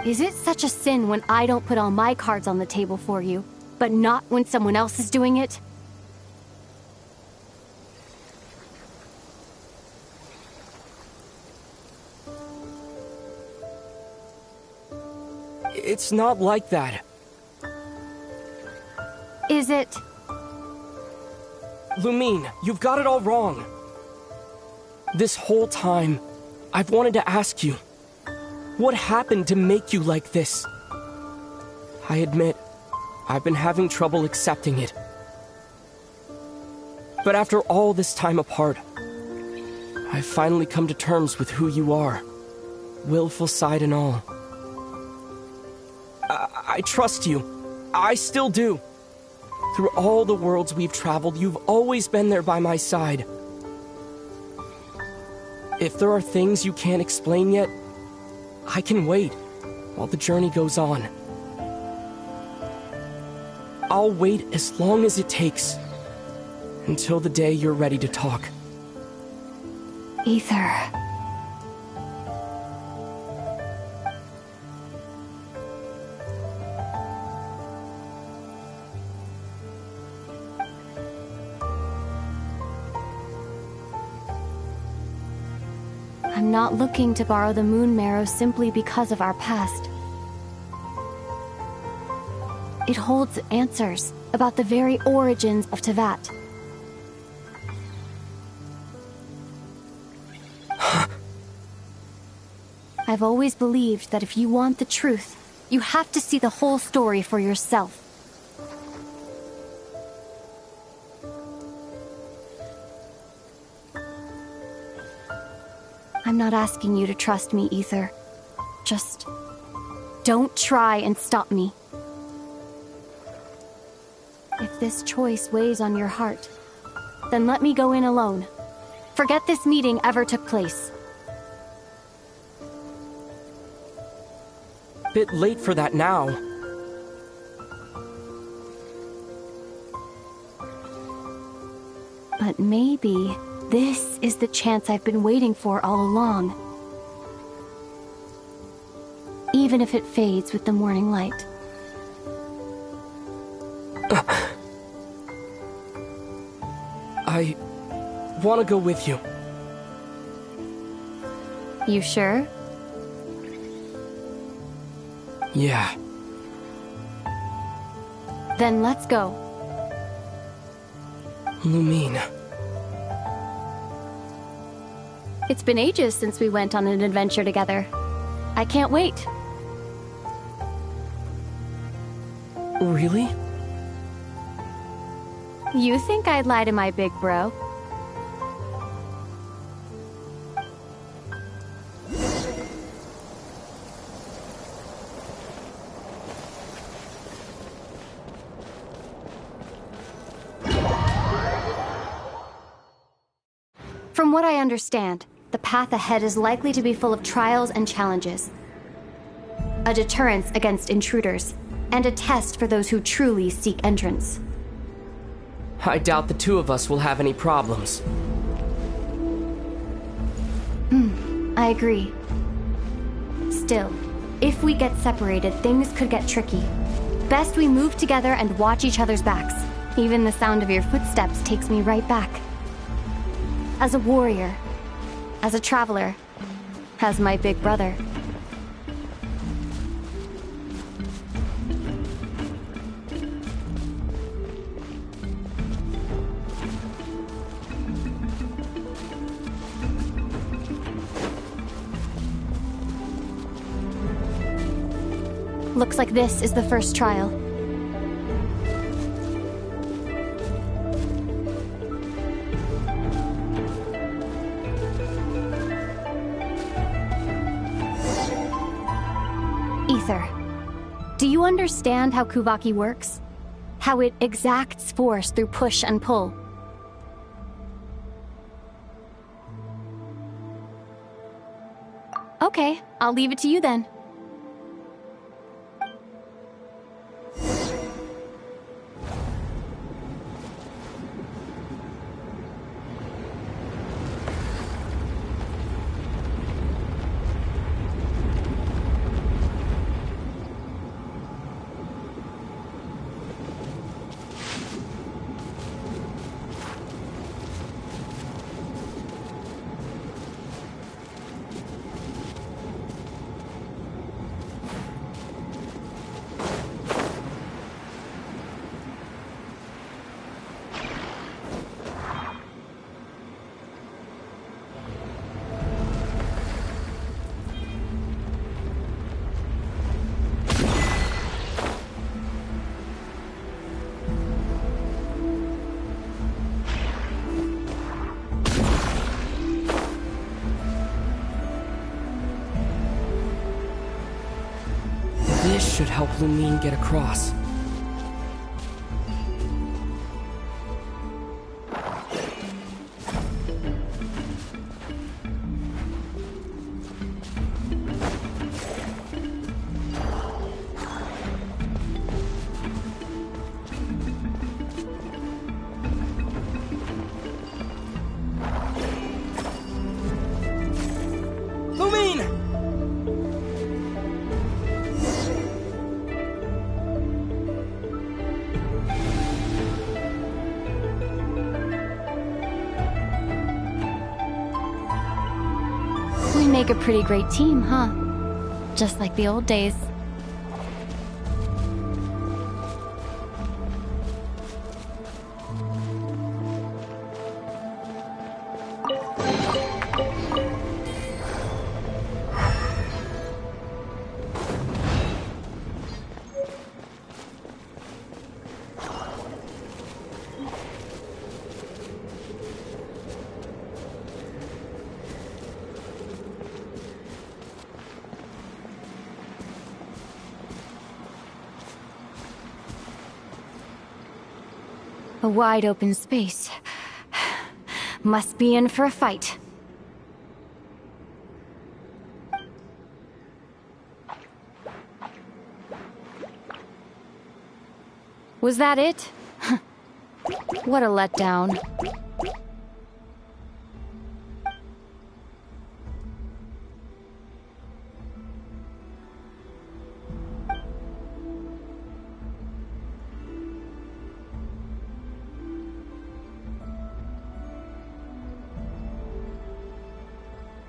Is it such a sin when I don't put all my cards on the table for you, but not when someone else is doing it? It's not like that. Is it? Lumine, you've got it all wrong. This whole time, I've wanted to ask you, what happened to make you like this? I admit, I've been having trouble accepting it. But after all this time apart, I've finally come to terms with who you are, willful side and all. I trust you. I still do. Through all the worlds we've traveled, you've always been there by my side. If there are things you can't explain yet, I can wait while the journey goes on. I'll wait as long as it takes, until the day you're ready to talk. Ether. I'm not looking to borrow the moon marrow simply because of our past. It holds answers about the very origins of Teyvat. I've always believed that if you want the truth, you have to see the whole story for yourself. I'm not asking you to trust me, Ether. Just don't try and stop me. If this choice weighs on your heart, then let me go in alone. Forget this meeting ever took place. Bit late for that now. But maybe this is the chance I've been waiting for all along. Even if it fades with the morning light. I want to go with you. You sure? Yeah. Then let's go. Lumine. It's been ages since we went on an adventure together. I can't wait. Really? You think I'd lie to my big bro? From what I understand, the path ahead is likely to be full of trials and challenges. A deterrence against intruders, and a test for those who truly seek entrance. I doubt the two of us will have any problems. I agree. Still, if we get separated, things could get tricky. best we move together and watch each other's backs. Even the sound of your footsteps takes me right back. As a warrior, as a traveler, as my big brother. Looks like this is the first trial. Ether, do you understand how Kuvaki works? How it exacts force through push and pull? Okay, I'll leave it to you then. This should help Lumine get across. Make a pretty great team, huh? Just like the old days. A wide open space. Must be in for a fight. Was that it? What a letdown.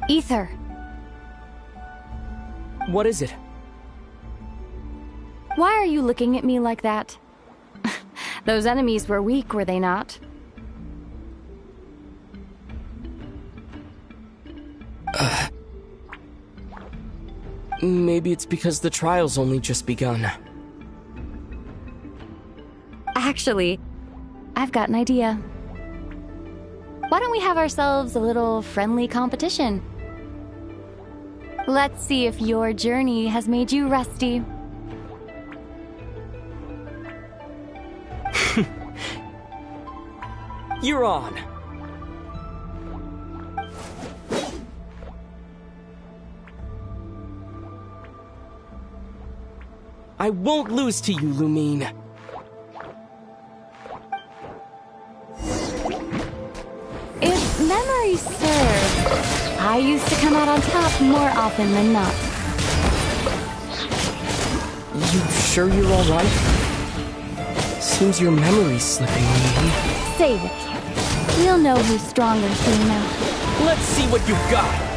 Ether. What is it? Why are you looking at me like that? Those enemies were weak, were they not? Maybe it's because the trial's only just begun. Actually, I've got an idea. Why don't we have ourselves a little friendly competition? Let's see if your journey has made you rusty. You're on. I won't lose to you, Lumine. If memory serves, I used to come out on top more often than not. You sure you're alright? Seems your memory's slipping, Liyue. Save it. We'll know who's stronger soon enough. Let's see what you've got.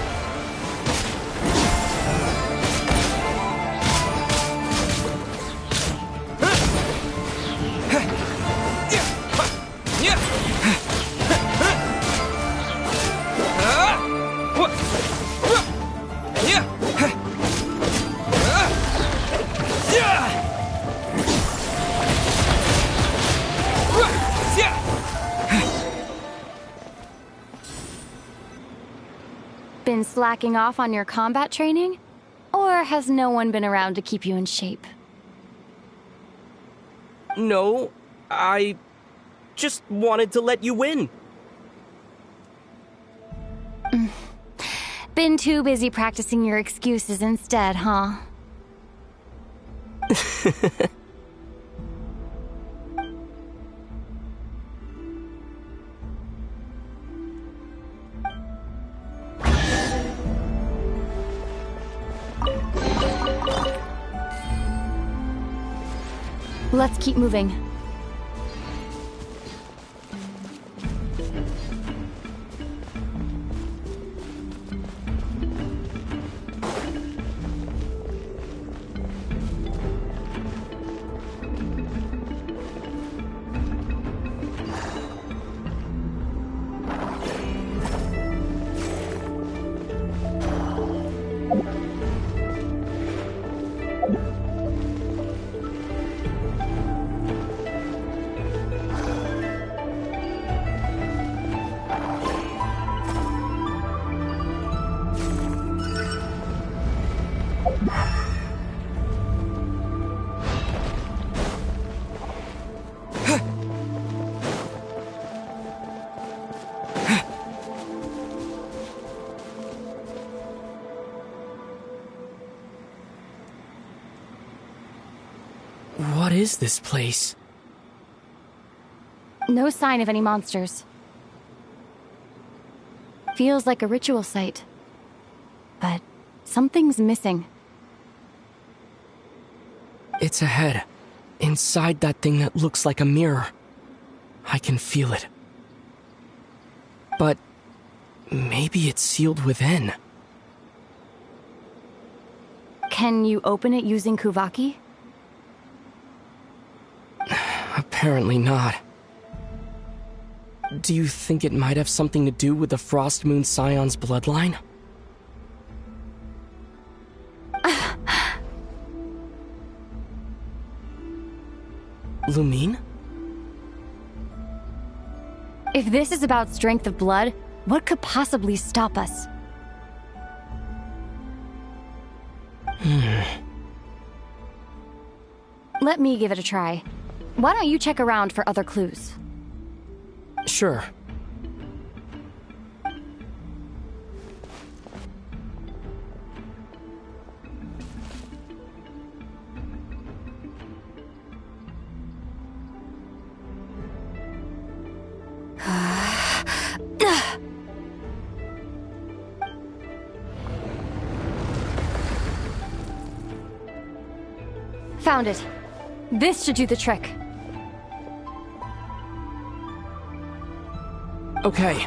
Been slacking off on your combat training? Or has no one been around to keep you in shape? No, I just wanted to let you win. Been too busy practicing your excuses instead, huh? Let's keep moving. What is this place? No sign of any monsters. Feels like a ritual site. But something's missing. It's ahead. Inside that thing that looks like a mirror. I can feel it. But maybe it's sealed within. Can you open it using Kuvaki? Apparently not. Do you think it might have something to do with the Frost Moon Scion's bloodline? Lumine? If this is about strength of blood, what could possibly stop us? Let me give it a try. Why don't you check around for other clues? Sure. Found it. This should do the trick. Okay.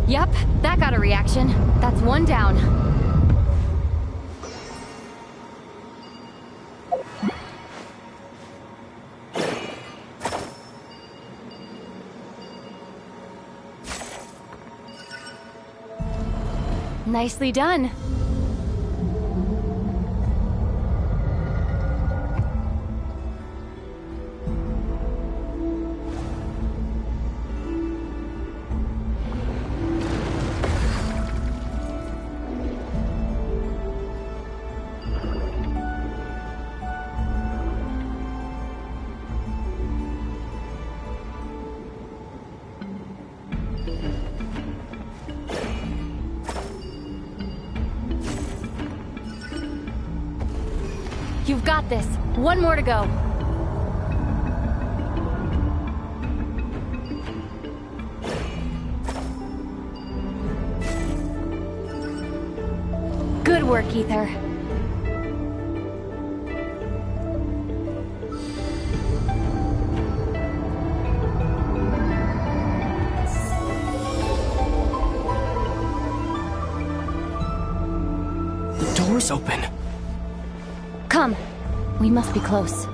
Yup, that got a reaction. That's one down. Nicely done. You've got this. One more to go. Good work, Ether. The door's open. Come. We must be close.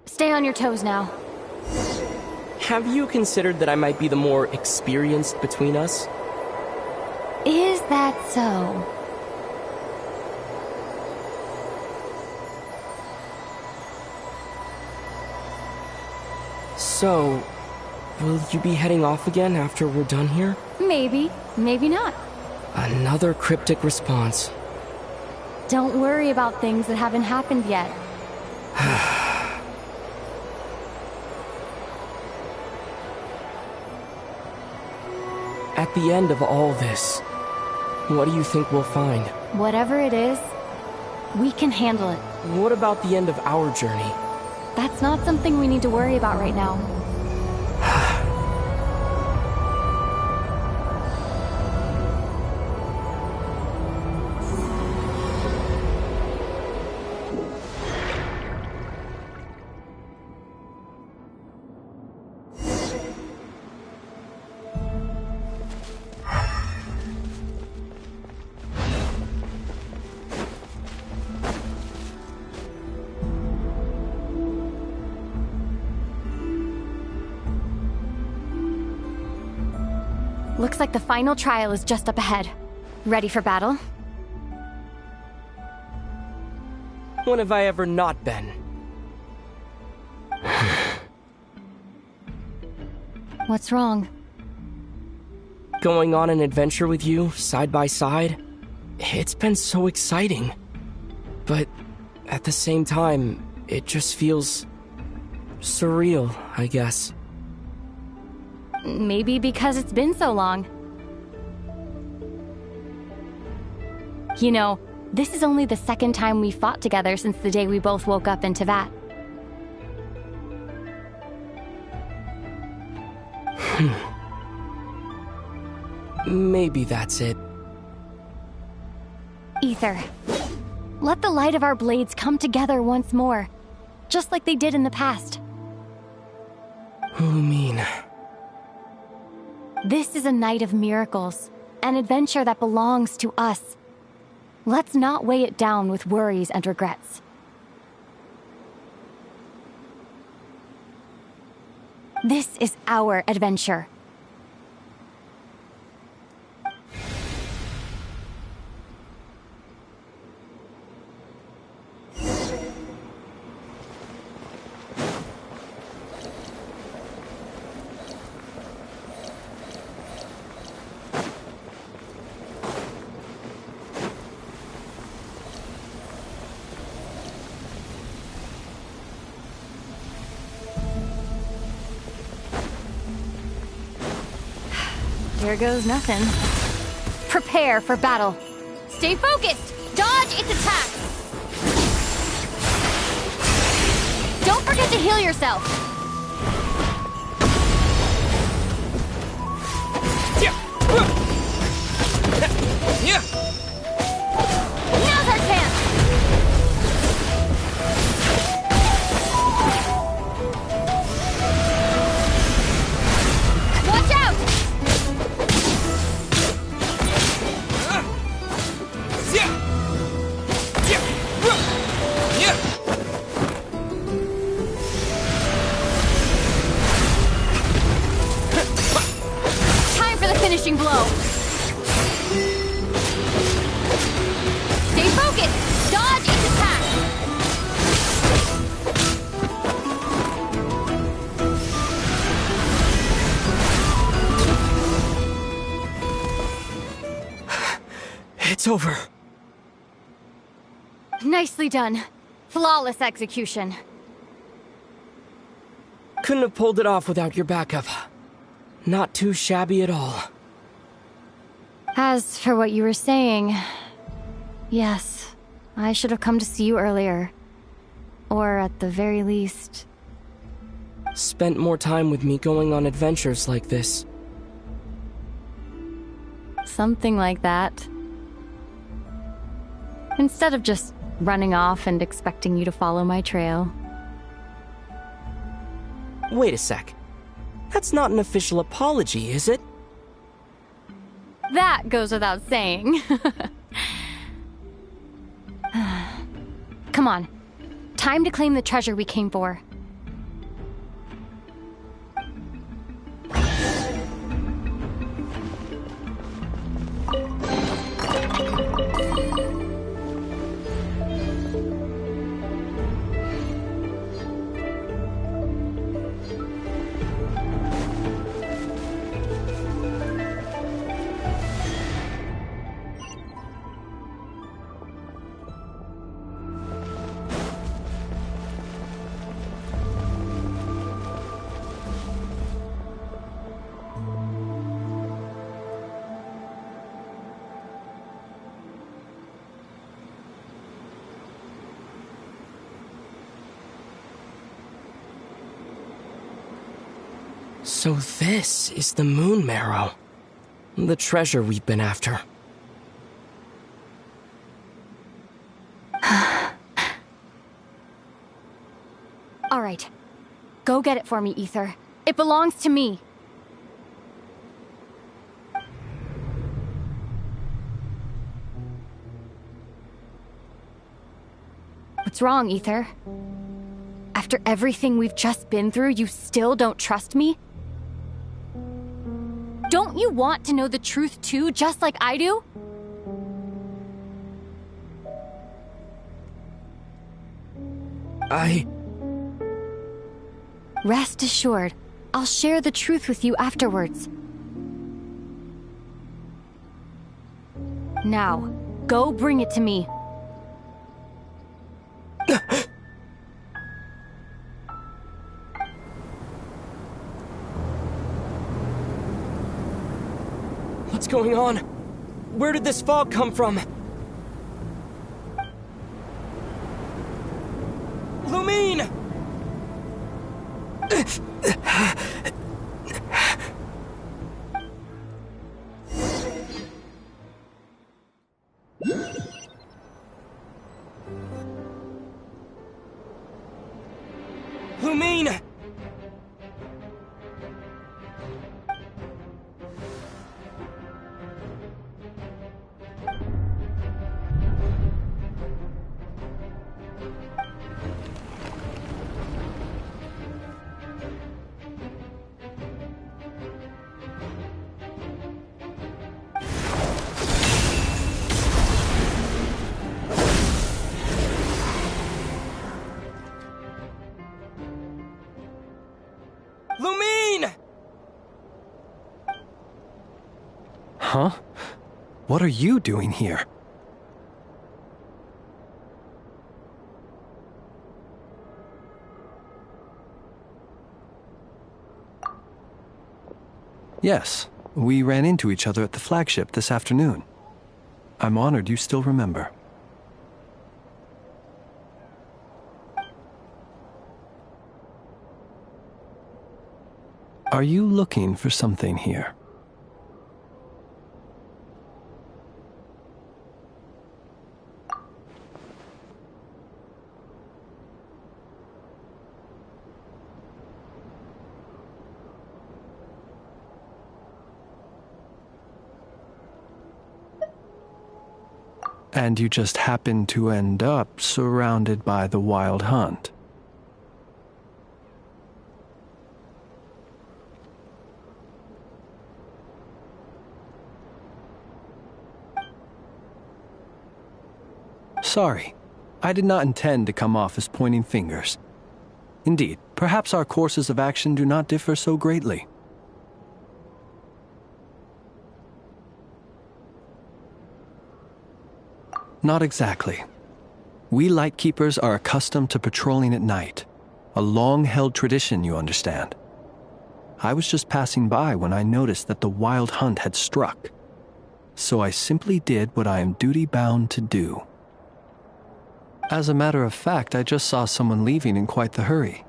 Stay on your toes now. Have you considered that I might be the more experienced between us? Is that so? So, will you be heading off again after we're done here? Maybe, maybe not. Another cryptic response. Don't worry about things that haven't happened yet. At the end of all this, what do you think we'll find? Whatever it is, we can handle it. What about the end of our journey? That's not something we need to worry about right now. Looks like the final trial is just up ahead. Ready for battle? When have I ever not been? What's wrong? Going on an adventure with you, side by side, it's been so exciting. But at the same time, it just feels surreal, I guess. Maybe because it's been so long. You know, this is only the second time we fought together since the day we both woke up in Teyvat. Maybe that's it. Ether, let the light of our blades come together once more, just like they did in the past. What do you mean? This is a night of miracles, an adventure that belongs to us. Let's not weigh it down with worries and regrets. This is our adventure. Here goes nothing. Prepare for battle. Stay focused! Dodge its attack! Don't forget to heal yourself! Now's our chance! Watch out! Time for the finishing blow. Stay focused. Dodge its attack. It's over. Nicely done. Flawless execution. Couldn't have pulled it off without your backup. Not too shabby at all. As for what you were saying, yes, I should have come to see you earlier. Or at the very least... Spent more time with me going on adventures like this. Something like that. Instead of just running off and expecting you to follow my trail. Wait a sec. That's not an official apology, is it? That goes without saying. Come on. Time to claim the treasure we came for. So this is the Moon Marrow. The treasure we've been after. All right. Go get it for me, Ether. It belongs to me. What's wrong, Ether? After everything we've just been through, you still don't trust me? Don't you want to know the truth too, just like I do? Rest assured, I'll share the truth with you afterwards. Now, go bring it to me. What's going on? Where did this fog come from? Lumine! Lumine! Lumine! Huh? What are you doing here? Yes, we ran into each other at the flagship this afternoon. I'm honored you still remember. Are you looking for something here? And you just happened to end up surrounded by the Wild Hunt. Sorry, I did not intend to come off as pointing fingers. Indeed, perhaps our courses of action do not differ so greatly. Not exactly. We Lightkeepers are accustomed to patrolling at night. A long-held tradition, you understand. I was just passing by when I noticed that the wild hunt had struck. So I simply did what I am duty-bound to do. As a matter of fact, I just saw someone leaving in quite the hurry.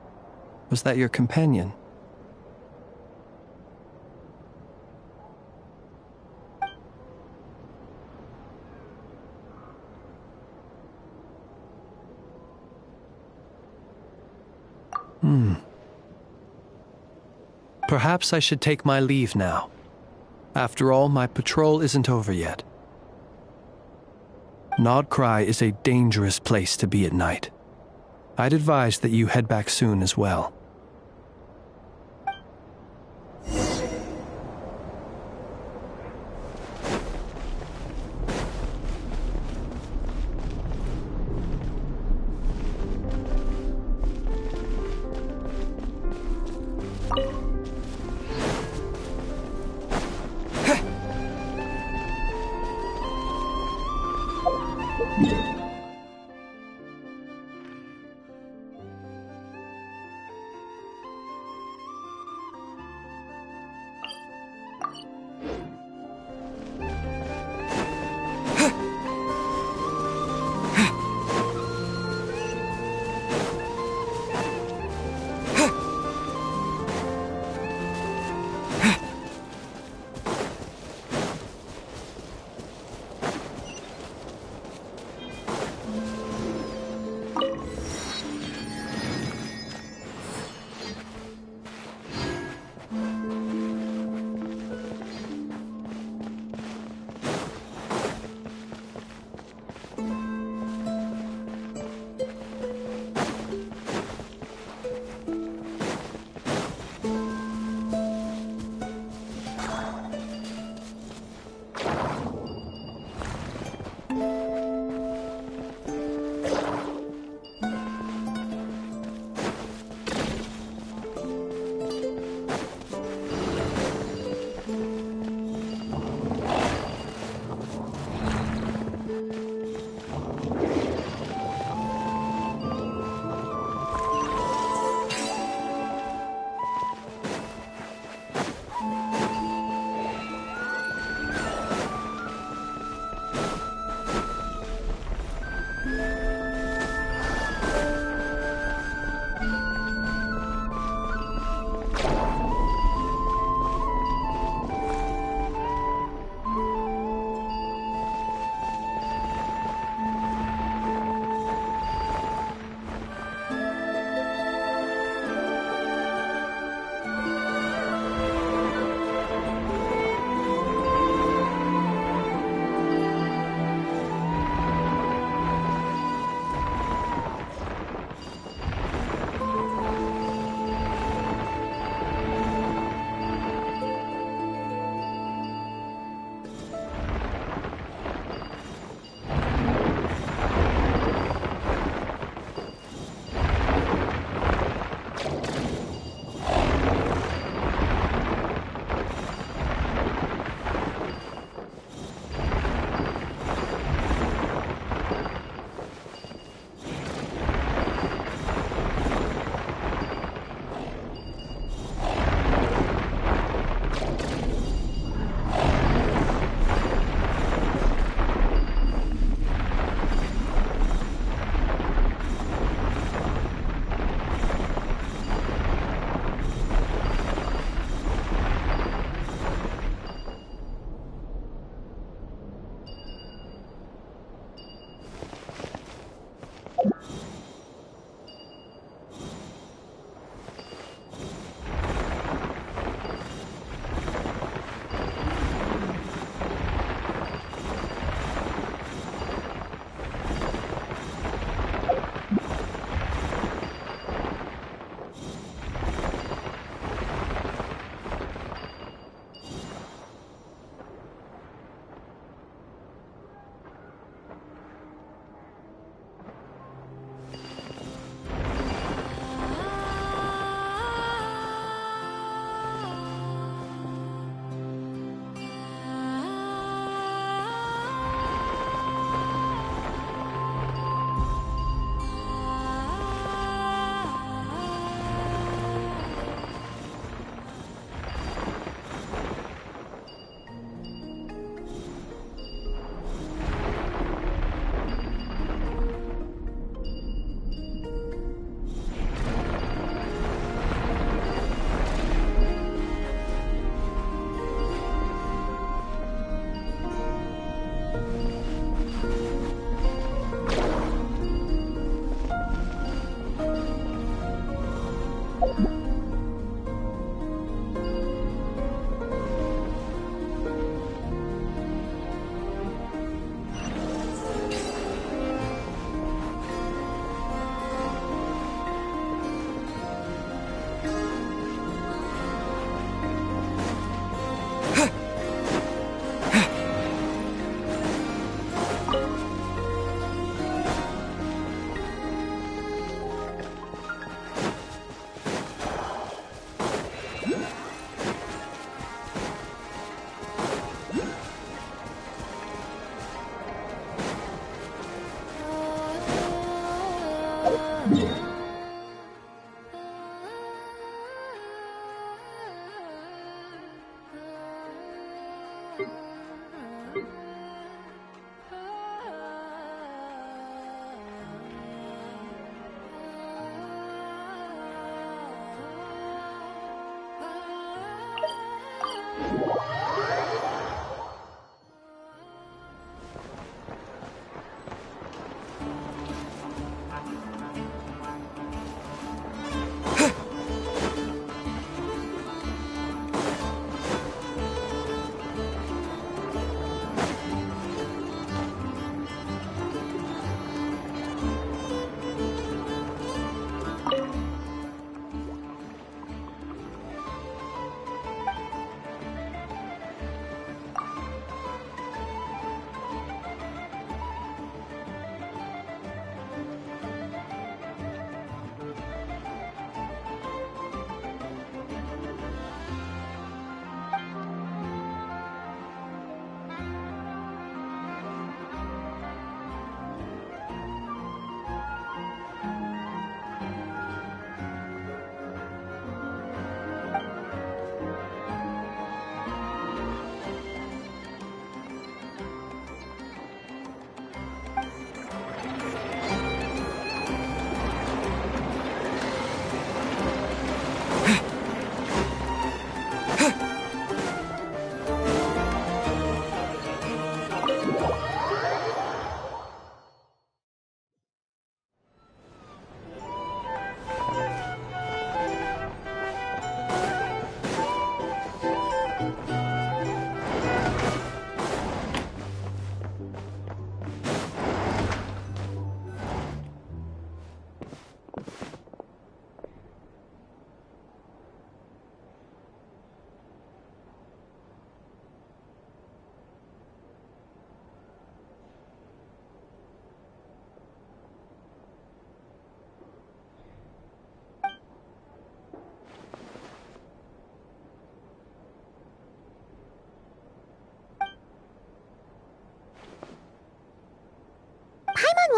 Was that your companion? Perhaps I should take my leave now. After all, my patrol isn't over yet. Nod-Krai is a dangerous place to be at night. I'd advise that you head back soon as well.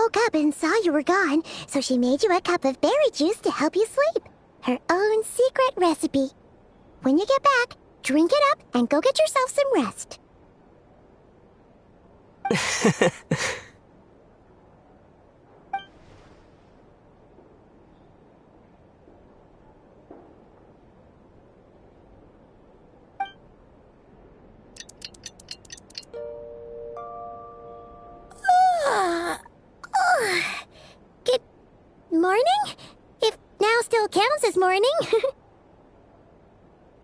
woke up and saw you were gone, so she made you a cup of berry juice to help you sleep. Her own secret recipe. When you get back, drink it up and go get yourself some rest. Good morning? If now still counts as morning.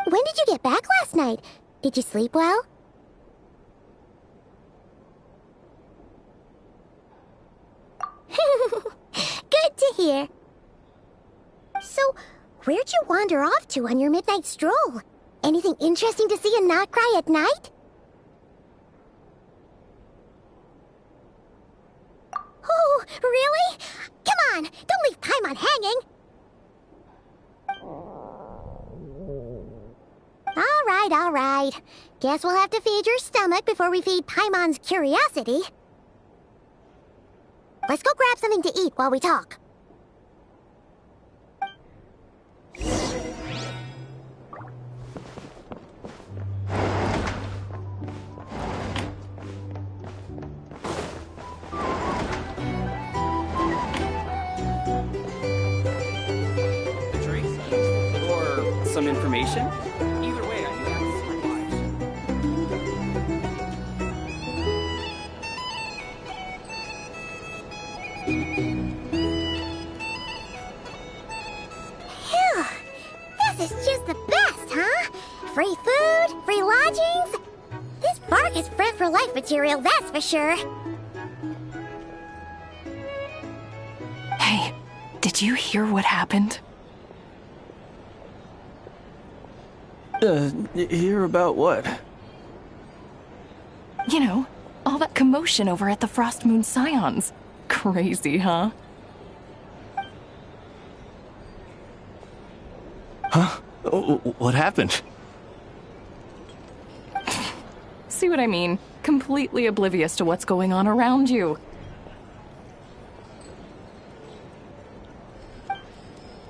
When did you get back last night? Did you sleep well? Good to hear. So, where'd you wander off to on your midnight stroll? Anything interesting to see in Nod-Krai at night? Oh, really? Come on, don't leave Paimon hanging. All right. Guess we'll have to feed your stomach before we feed Paimon's curiosity. Let's go grab something to eat while we talk. Or some information? Either way, I knew that was Phew! This is just the best, huh? Free food, free lodgings. This bark is bred for life material, that's for sure. Hey, did you hear what happened? Hear about what? You know, all that commotion over at the Frost Moon Scions. Crazy, huh? Huh? What happened? See what I mean? Completely oblivious to what's going on around you.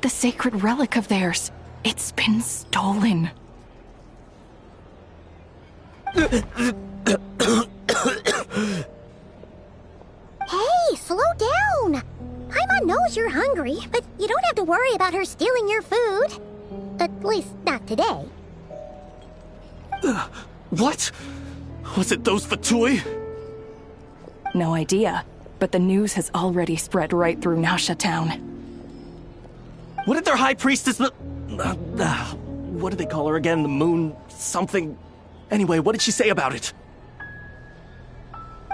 The sacred relic of theirs. It's been stolen. Hey, slow down! Paimon knows you're hungry, but you don't have to worry about her stealing your food. At least, not today. What? Was it those Fatui? No idea, but the news has already spread right through Nasha Town. What did their high priestess... what did they call her again? The moon... something... Anyway, what did she say about it?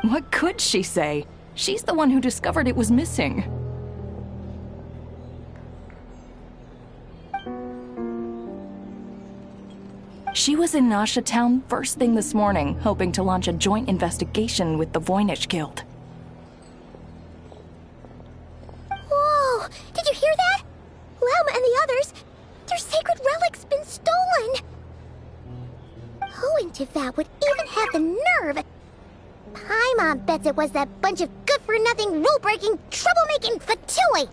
What could she say? She's the one who discovered it was missing. She was in Nasha Town first thing this morning, hoping to launch a joint investigation with the Voynich Guild. Whoa! Did you hear that? Lauma and the others, their sacred relic's been stolen! Who in Tivat would even have the nerve? Paimon bets it was that bunch of good-for-nothing, rule-breaking, troublemaking Fatui!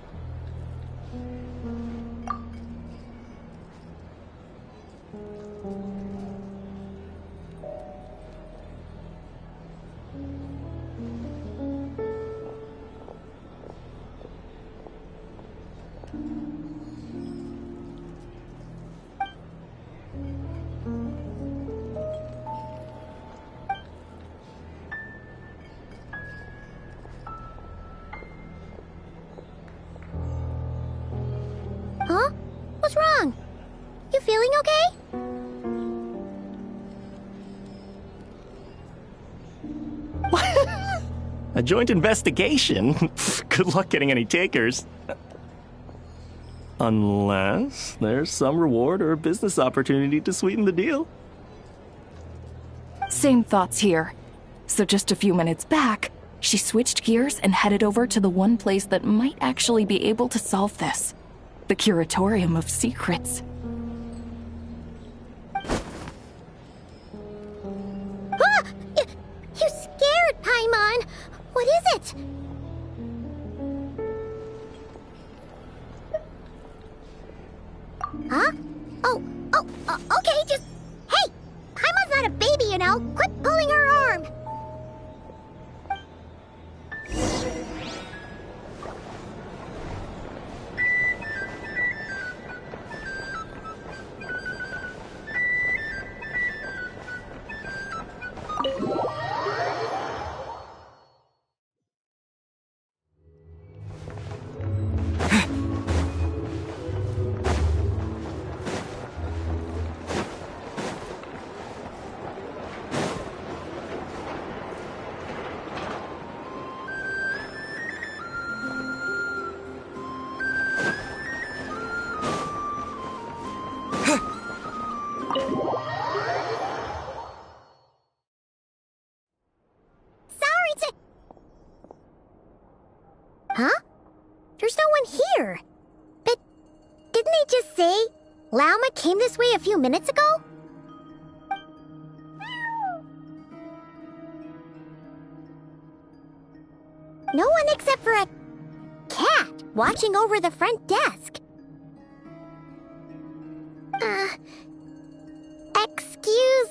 Huh? What's wrong? You feeling okay? A joint investigation? Good luck getting any takers. Unless there's some reward or business opportunity to sweeten the deal. Same thoughts here. So just a few minutes back, she switched gears and headed over to the one place that might actually be able to solve this. The Curatorium of Secrets. Ah! You scared, Paimon! What is it? Huh? Okay, just... Hey! Paimon's not a baby, you know! Quit pulling her arm! Huh? There's no one here. But didn't they just say Lauma came this way a few minutes ago? No one except for a cat watching over the front desk. Excuse...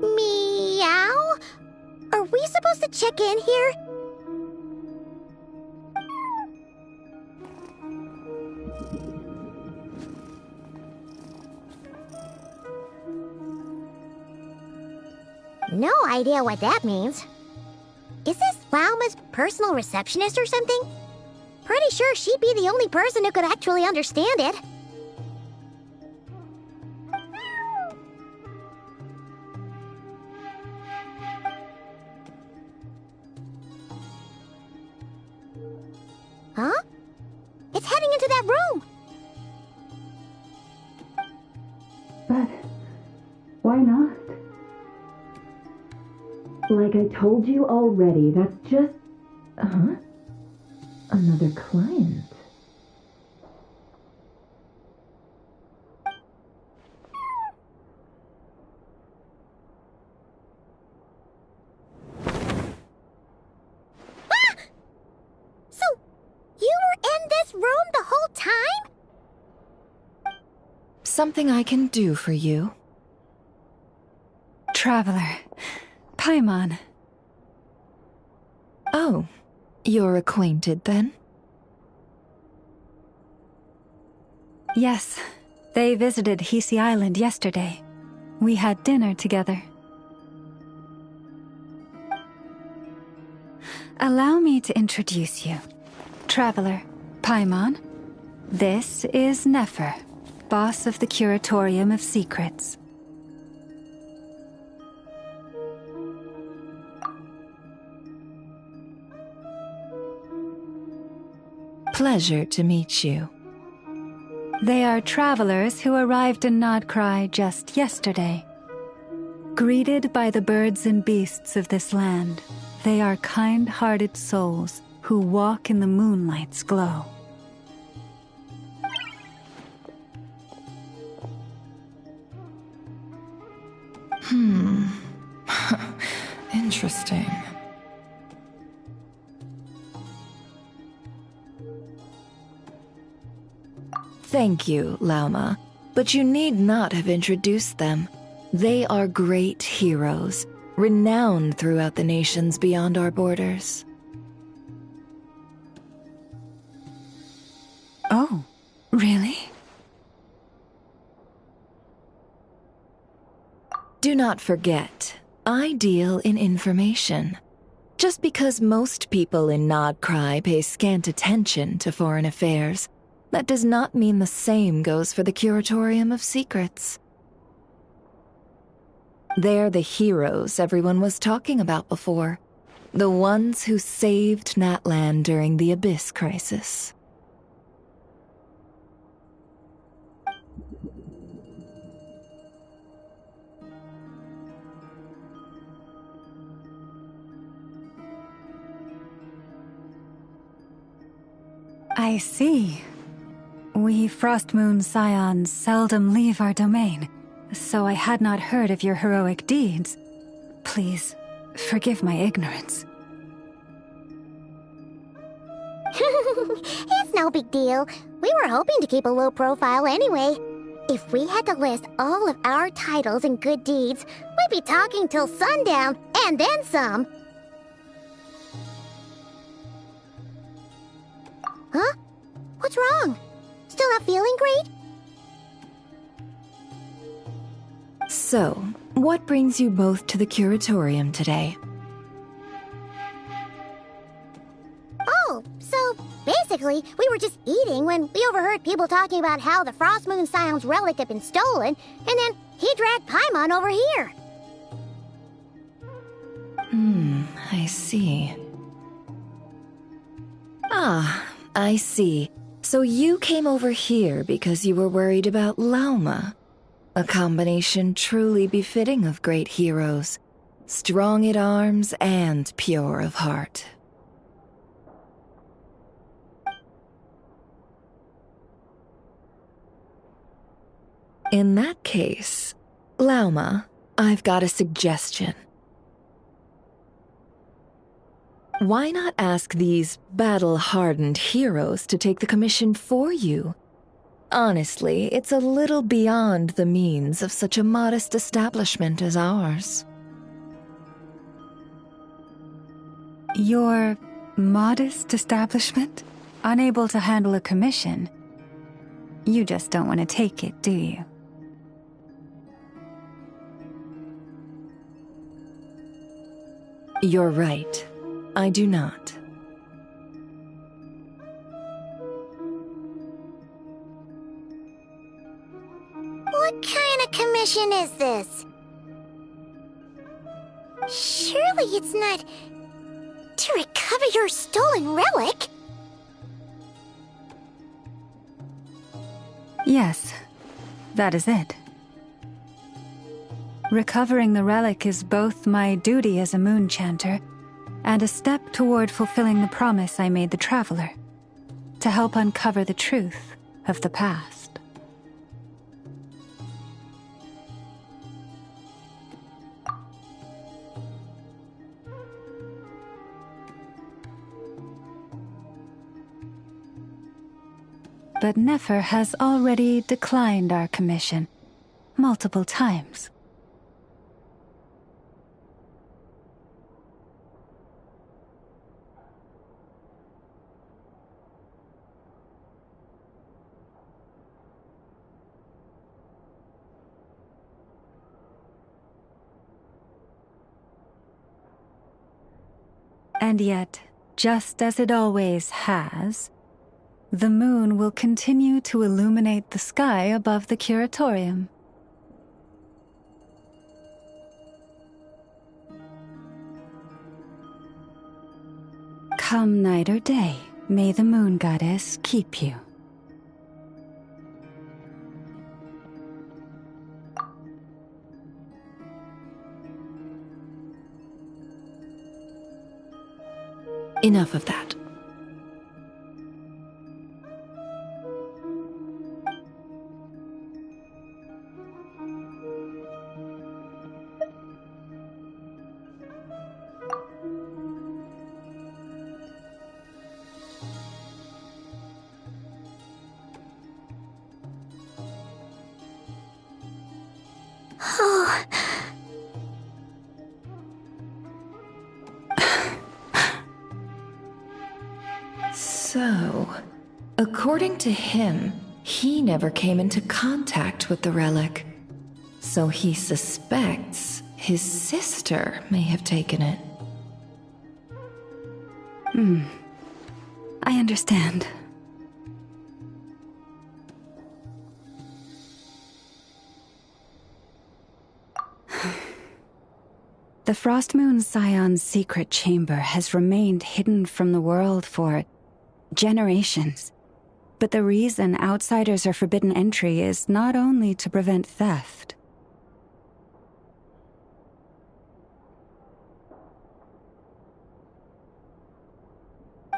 meow? Are we supposed to check in here? No idea what that means. Is this Lauma's personal receptionist or something? Pretty sure she'd be the only person who could actually understand it. Huh? It's heading into that room! But why not? Like I told you already, that's just... Huh? Another client. Ah! So, you were in this room the whole time? Something I can do for you. Traveler. Paimon. Oh, you're acquainted then? Yes, they visited Hisi Island yesterday. We had dinner together. Allow me to introduce you. Traveler, Paimon. This is Nefer, boss of the Curatorium of Secrets. Pleasure to meet you. They are travelers who arrived in Nod-Krai just yesterday. Greeted by the birds and beasts of this land, they are kind-hearted souls who walk in the moonlight's glow. Interesting. Thank you, Lauma, but you need not have introduced them. They are great heroes, renowned throughout the nations beyond our borders. Oh, really? Do not forget, I deal in information. Just because most people in Nod-Krai pay scant attention to foreign affairs, that does not mean the same goes for the Curatorium of Secrets. They're the heroes everyone was talking about before. The ones who saved Natlan during the Abyss crisis. I see. We Frostmoon Scions seldom leave our domain, so I had not heard of your heroic deeds. Please, forgive my ignorance. It's no big deal. We were hoping to keep a low profile anyway. If we had to list all of our titles and good deeds, we'd be talking till sundown, and then some. Huh? What's wrong? Still not feeling great? So, what brings you both to the Curatorium today? Oh, so basically, we were just eating when we overheard people talking about how the Frostmoon Scion's relic had been stolen, and then he dragged Paimon over here. I see. Ah, I see. So you came over here because you were worried about Lauma. A combination truly befitting of great heroes. Strong at arms and pure of heart. In that case, Lauma, I've got a suggestion. Why not ask these battle-hardened heroes to take the commission for you? Honestly, it's a little beyond the means of such a modest establishment as ours. Your modest establishment? Unable to handle a commission? You just don't want to take it, do you? You're right. I do not. What kind of commission is this? Surely it's not to recover your stolen relic? Yes, that is it. Recovering the relic is both my duty as a moon chanter and a step toward fulfilling the promise I made the traveler, to help uncover the truth of the past. But Nefer has already declined our commission multiple times. And yet, just as it always has, the moon will continue to illuminate the sky above the curatorium. Come night or day, may the moon goddess keep you. Enough of that. So, according to him, he never came into contact with the relic. So he suspects his sister may have taken it. I understand. The Frost Moon Scion's secret chamber has remained hidden from the world for generations. But the reason outsiders are forbidden entry is not only to prevent theft.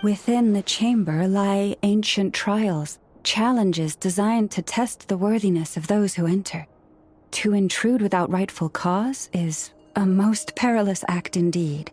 Within the chamber lie ancient trials, challenges designed to test the worthiness of those who enter. To intrude without rightful cause is a most perilous act indeed.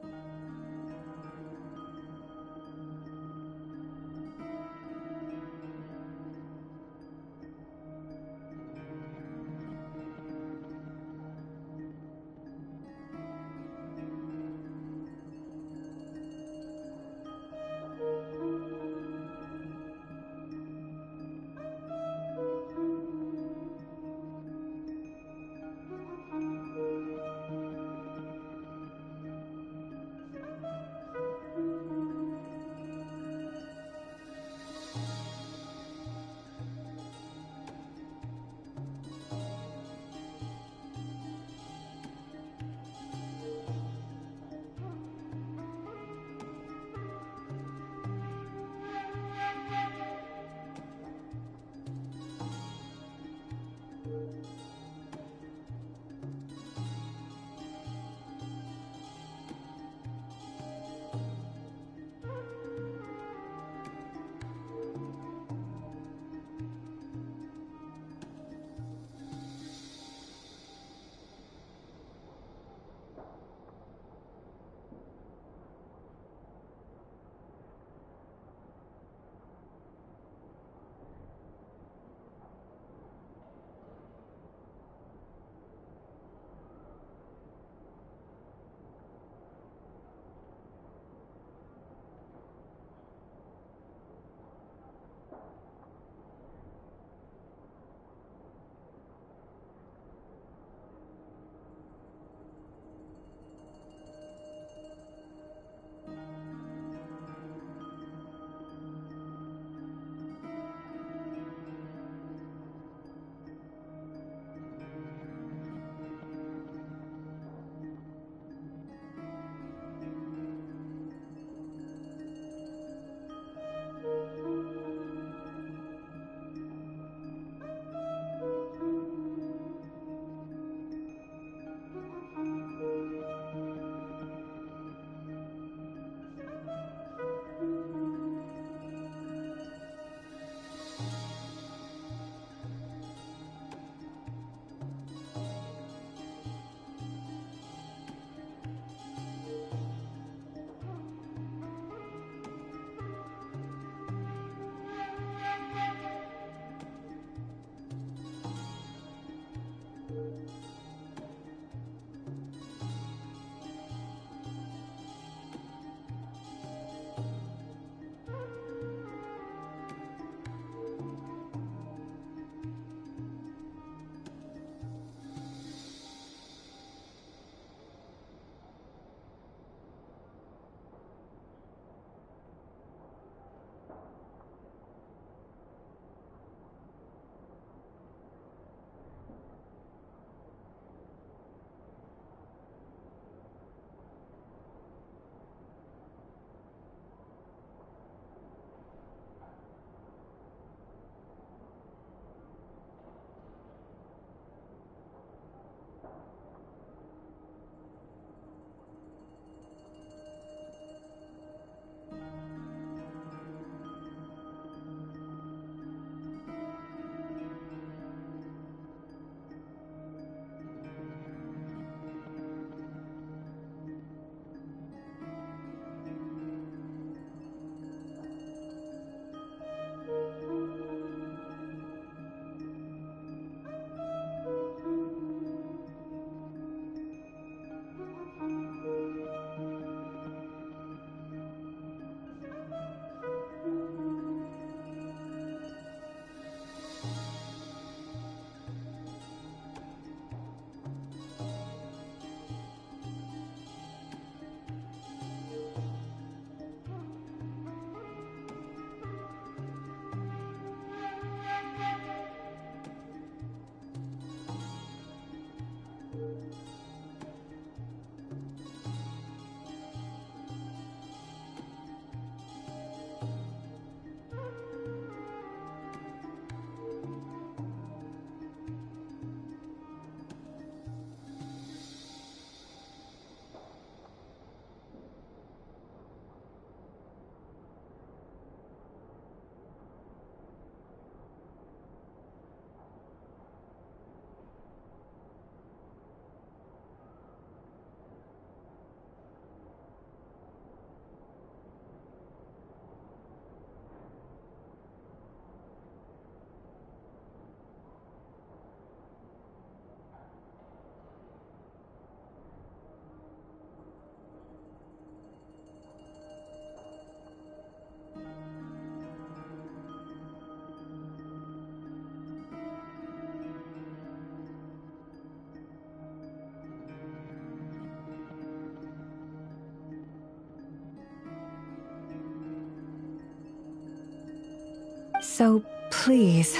So please,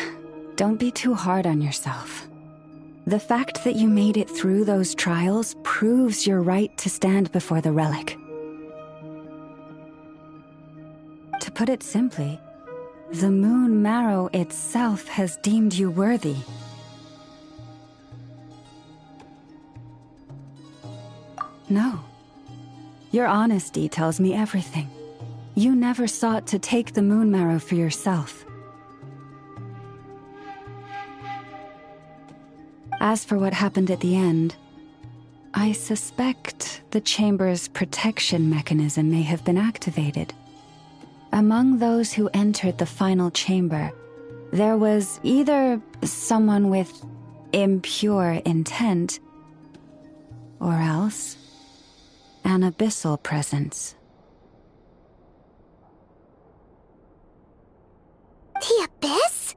don't be too hard on yourself. The fact that you made it through those trials proves your right to stand before the relic. To put it simply, the moon marrow itself has deemed you worthy. No. Your honesty tells me everything. You never sought to take the moon marrow for yourself. As for what happened at the end, I suspect the chamber's protection mechanism may have been activated. Among those who entered the final chamber, there was either someone with impure intent, or else an abyssal presence. The abyss?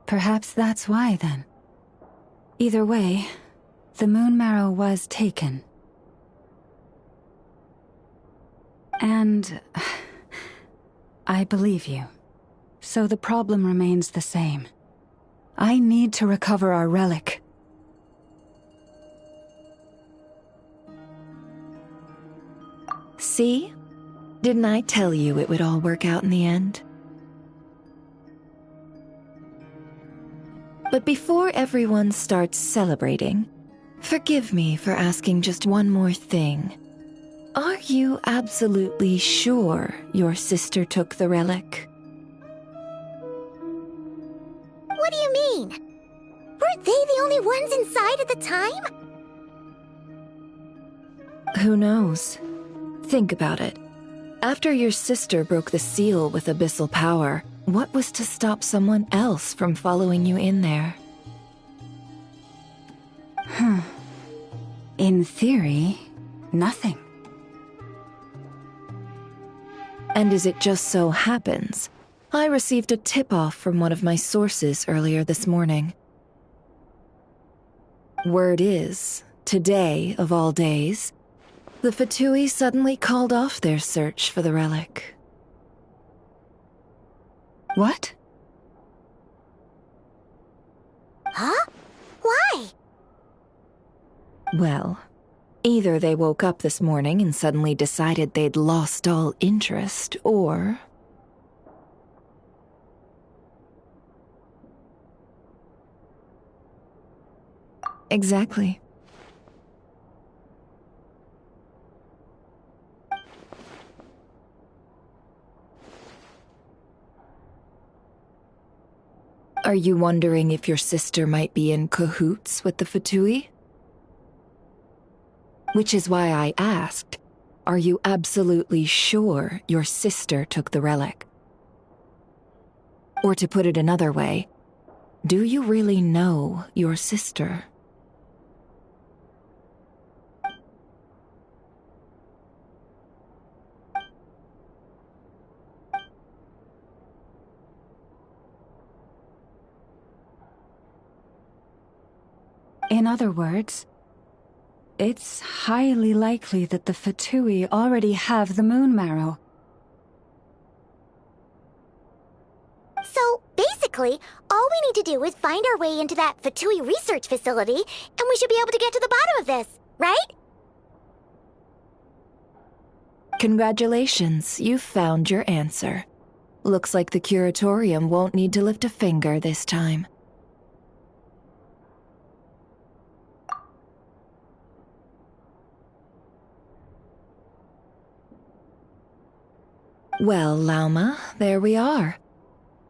Perhaps that's why, then. Either way, the moon marrow was taken. And I believe you. So the problem remains the same. I need to recover our relic. See? Didn't I tell you it would all work out in the end? But before everyone starts celebrating, forgive me for asking just one more thing. Are you absolutely sure your sister took the relic? What do you mean? Weren't they the only ones inside at the time? Who knows? Think about it. After your sister broke the seal with abyssal power, what was to stop someone else from following you in there? In theory, nothing. And as it just so happens, I received a tip-off from one of my sources earlier this morning. Word is, today of all days, the Fatui suddenly called off their search for the relic. What? Huh? Why? Well, either they woke up this morning and suddenly decided they'd lost all interest, or... Exactly. Are you wondering if your sister might be in cahoots with the Fatui? Which is why I asked, are you absolutely sure your sister took the relic? Or to put it another way, do you really know your sister? In other words, it's highly likely that the Fatui already have the moon marrow. So, basically, all we need to do is find our way into that Fatui research facility, and we should be able to get to the bottom of this, right? Congratulations, you've found your answer. Looks like the Curatorium won't need to lift a finger this time. Well, Lauma, there we are.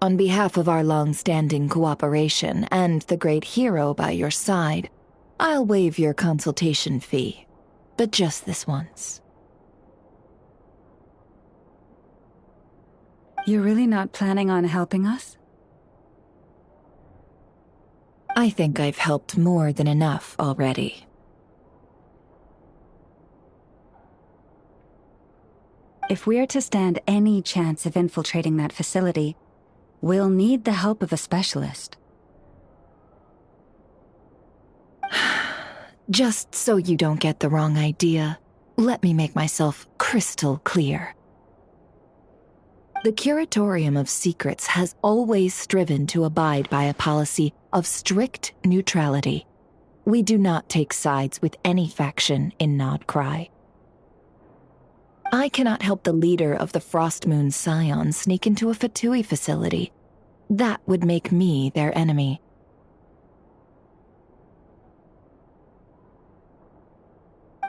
On behalf of our long-standing cooperation and the great hero by your side, I'll waive your consultation fee, but just this once. You're really not planning on helping us? I think I've helped more than enough already. If we're to stand any chance of infiltrating that facility, we'll need the help of a specialist. Just so you don't get the wrong idea, Let me make myself crystal clear. The Curatorium of Secrets has always striven to abide by a policy of strict neutrality. We do not take sides with any faction in Nod-Krai. I cannot help the leader of the Frostmoon Scions sneak into a Fatui facility. That would make me their enemy.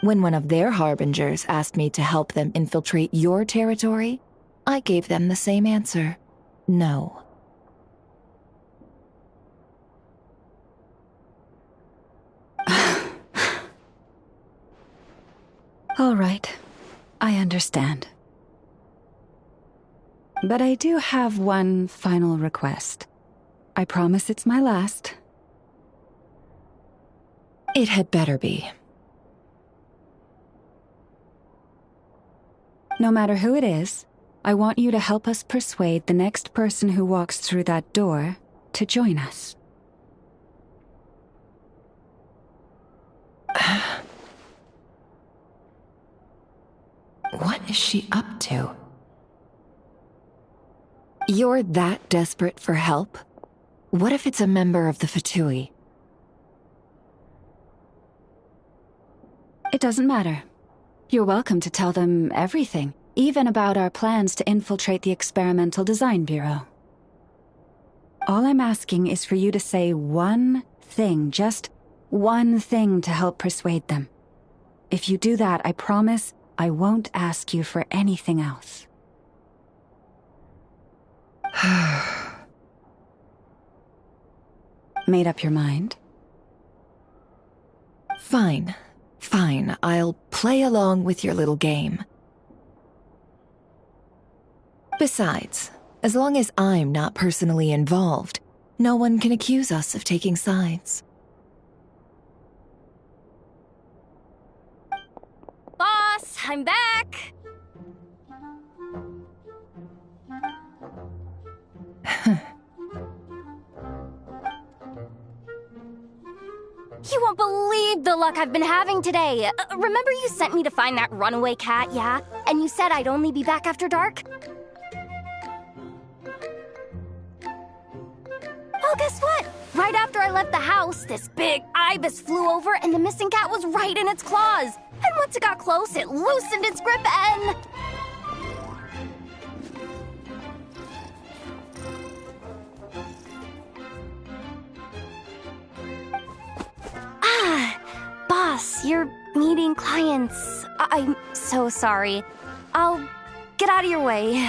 When one of their harbingers asked me to help them infiltrate your territory, I gave them the same answer. No. All right. I understand. But I do have one final request. I promise it's my last. It had better be. No matter who it is, I want you to help us persuade the next person who walks through that door to join us. What is she up to? You're that desperate for help? What if it's a member of the Fatui? It doesn't matter. You're welcome to tell them everything, even about our plans to infiltrate the Experimental Design Bureau. All I'm asking is for you to say one thing, just one thing to help persuade them. If you do that, I promise I won't ask you for anything else. Made up your mind? Fine. Fine, I'll play along with your little game. Besides, as long as I'm not personally involved, no one can accuse us of taking sides. Boss, I'm back! You won't believe the luck I've been having today. Remember you sent me to find that runaway cat, yeah? And you said I'd only be back after dark? Well, guess what? Right after I left the house, this big ibis flew over and the missing cat was right in its claws. And once it got close, it loosened its grip and... Boss, you're meeting clients. I'm so sorry. I'll get out of your way.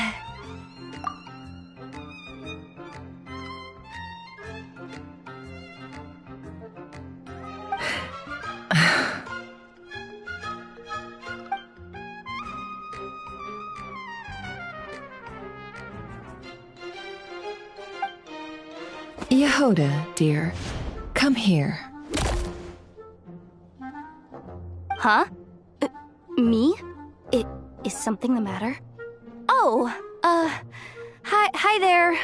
Yehoda, dear, come here. Huh? Me? Is something the matter? Oh, hi there.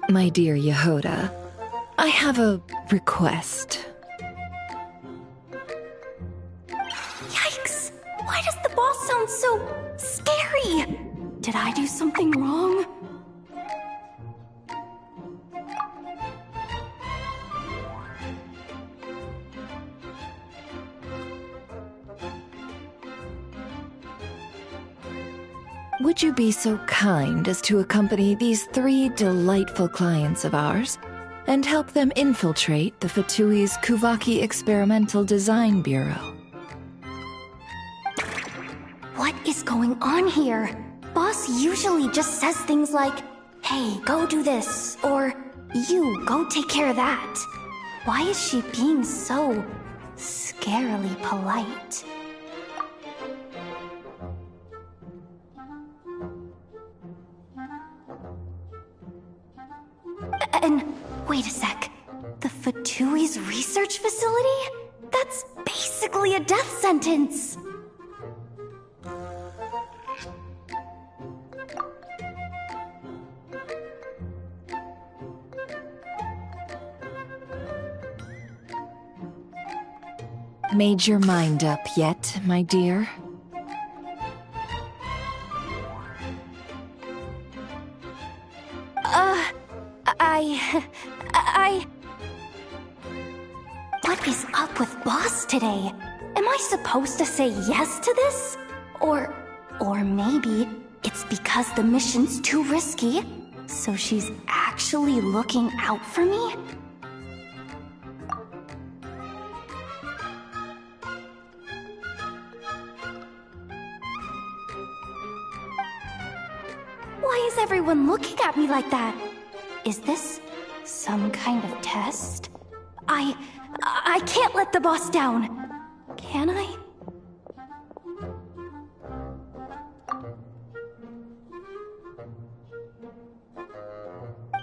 My dear Yehoda, I have a request. Yikes! Why does the boss sound so scary? Did I do something wrong? Would you be so kind as to accompany these 3 delightful clients of ours and help them infiltrate the Fatui's Kuvaki Experimental Design Bureau? What is going on here? Boss usually just says things like, hey, go do this, or you, go take care of that. Why is she being so scarily polite? And wait a sec. The Fatui's research facility? That's basically a death sentence. Made your mind up yet, my dear? What is up with Boss today? Am I supposed to say yes to this? Or maybe it's because the mission's too risky, so she's actually looking out for me? Why is everyone looking at me like that? Is this some kind of test? I can't let the boss down. Can I?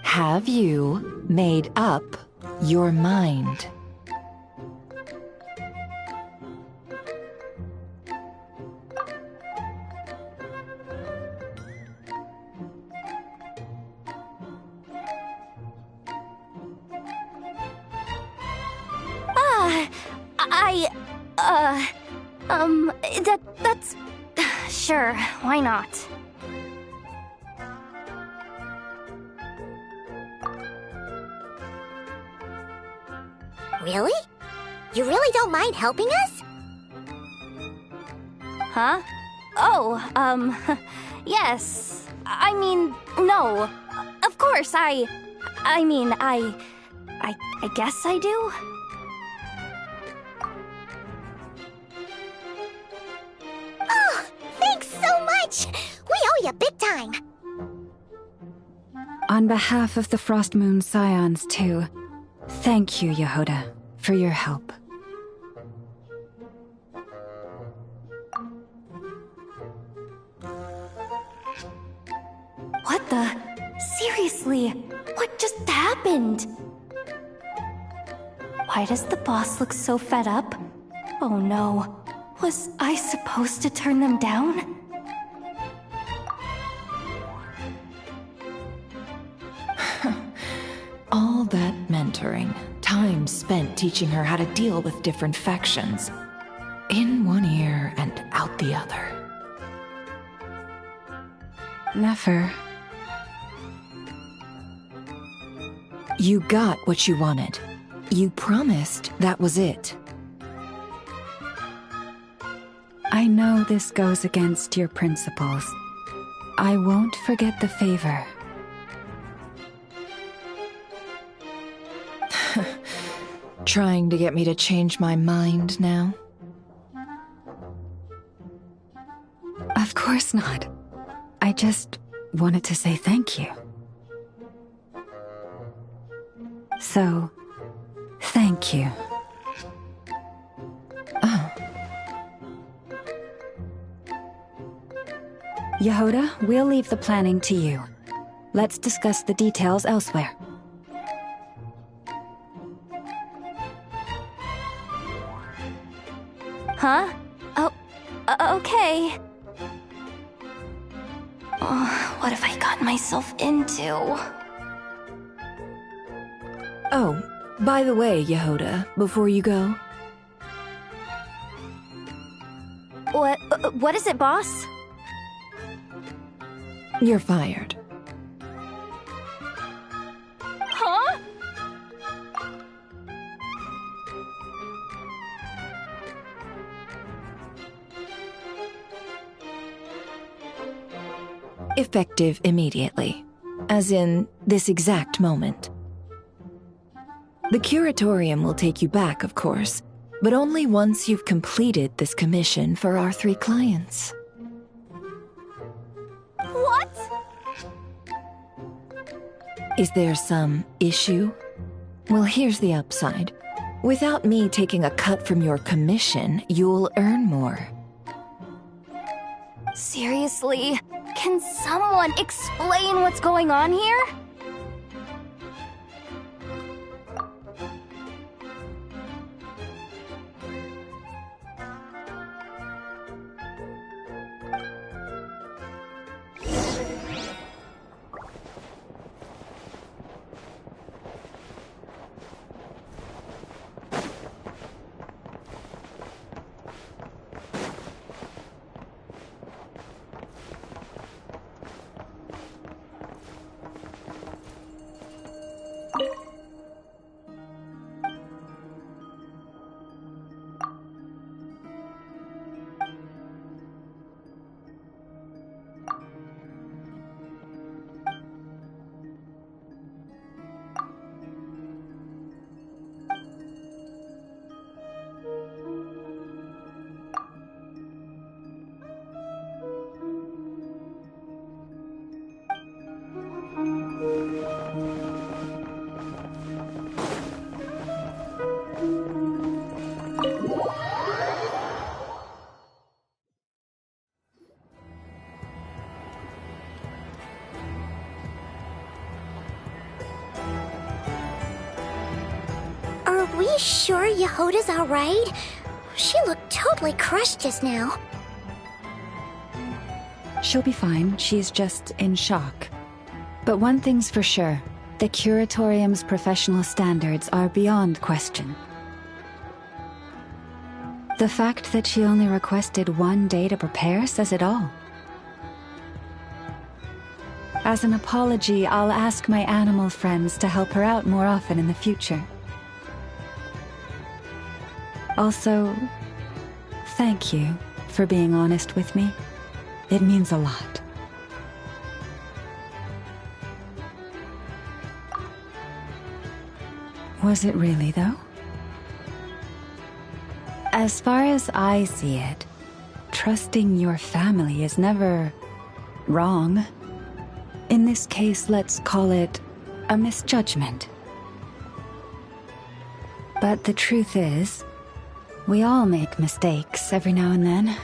Have you made up your mind? That's... Sure, why not? Really? You really don't mind helping us? Huh? Oh, yes. I mean, no. Of course, I guess I do. Oh, thanks so much! We owe you big time! On behalf of the Frost Moon Scions, too, thank you, Yehoda, for your help. What the? Seriously, what just happened? Why does the boss look so fed up? Oh no, was I supposed to turn them down? All that mentoring, time spent teaching her how to deal with different factions. In one ear and out the other. Never. You got what you wanted. You promised that was it. I know this goes against your principles. I won't forget the favor. Trying to get me to change my mind now? Of course not. I just wanted to say thank you. So, thank you. Oh. Yehoda, we'll leave the planning to you. Let's discuss the details elsewhere. Huh? Oh, okay. Oh, what have I gotten myself into? Oh, by the way, Yehoda, before you go. What is it, boss? You're fired. Huh? Effective immediately. As in, this exact moment. The curatorium will take you back, of course, but only once you've completed this commission for our 3 clients. What? Is there some issue? Well, here's the upside. Without me taking a cut from your commission, you'll earn more. Seriously? Can someone explain what's going on here? we sure Yehoda's alright? She looked totally crushed just now. She'll be fine. She's just in shock. But one thing's for sure. The Curatorium's professional standards are beyond question. The fact that she only requested 1 day to prepare says it all. As an apology, I'll ask my animal friends to help her out more often in the future. Also, thank you for being honest with me. It means a lot. Was it really, though? As far as I see it, trusting your family is never wrong. In this case, let's call it a misjudgment. But the truth is, we all make mistakes every now and then.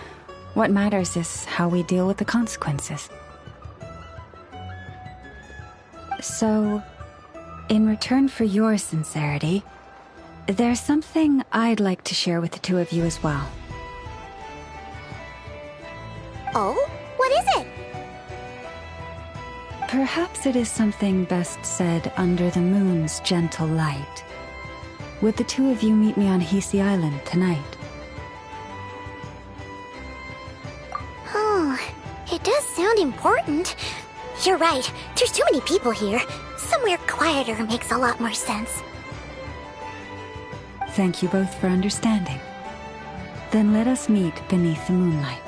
What matters is how we deal with the consequences. So, in return for your sincerity, there's something I'd like to share with the two of you as well. Oh? What is it? Perhaps it is something best said under the moon's gentle light. Would the two of you meet me on Hisi Island tonight? Oh, it does sound important. You're right, there's too many people here. Somewhere quieter makes a lot more sense. Thank you both for understanding. Then let us meet beneath the moonlight.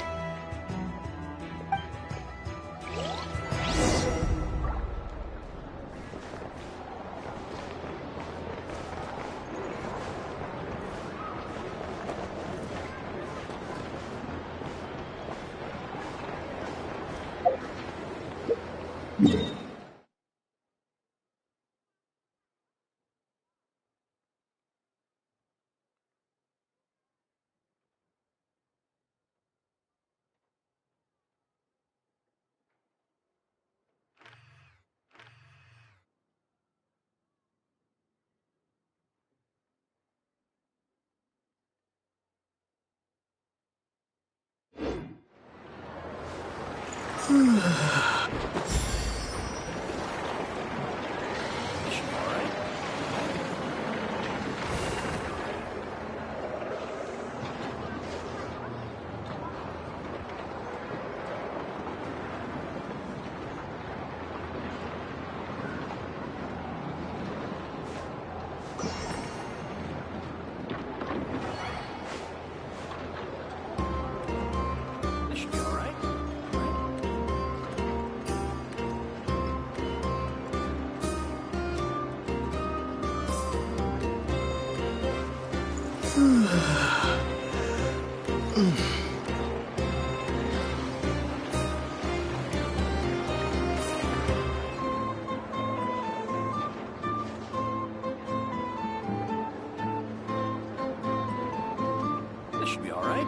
This should be all right,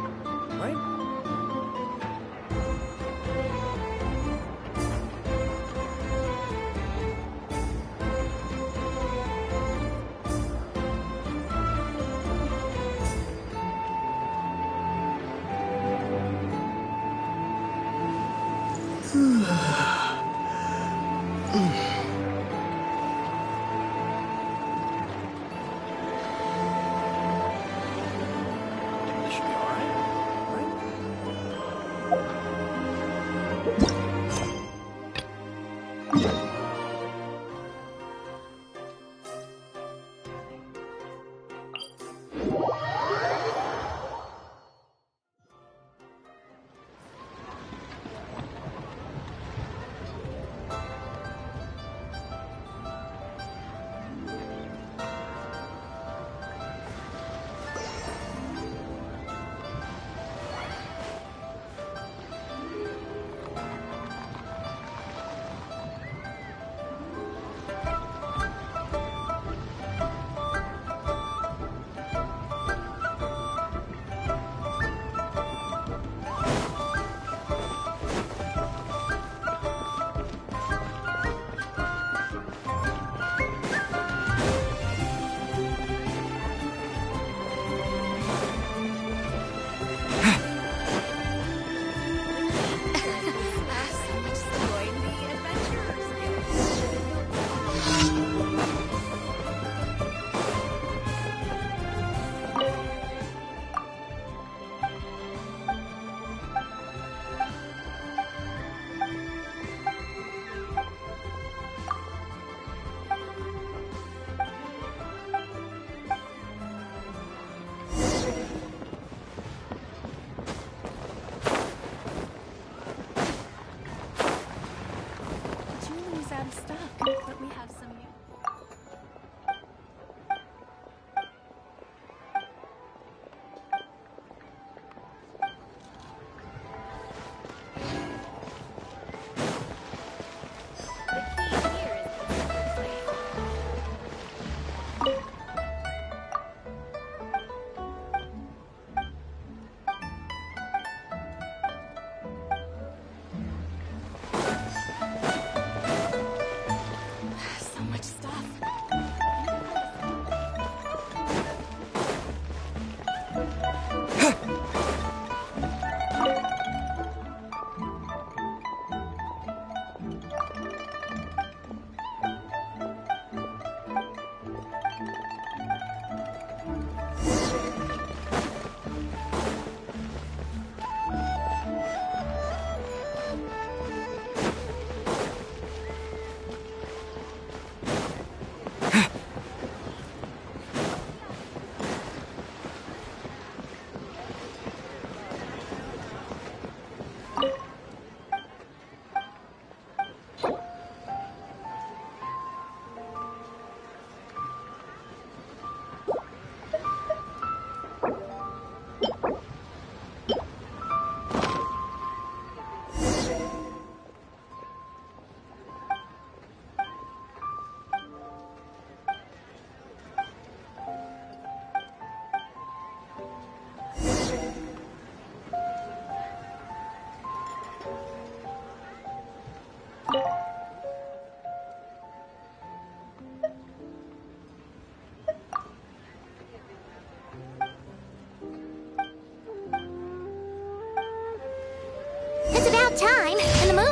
right?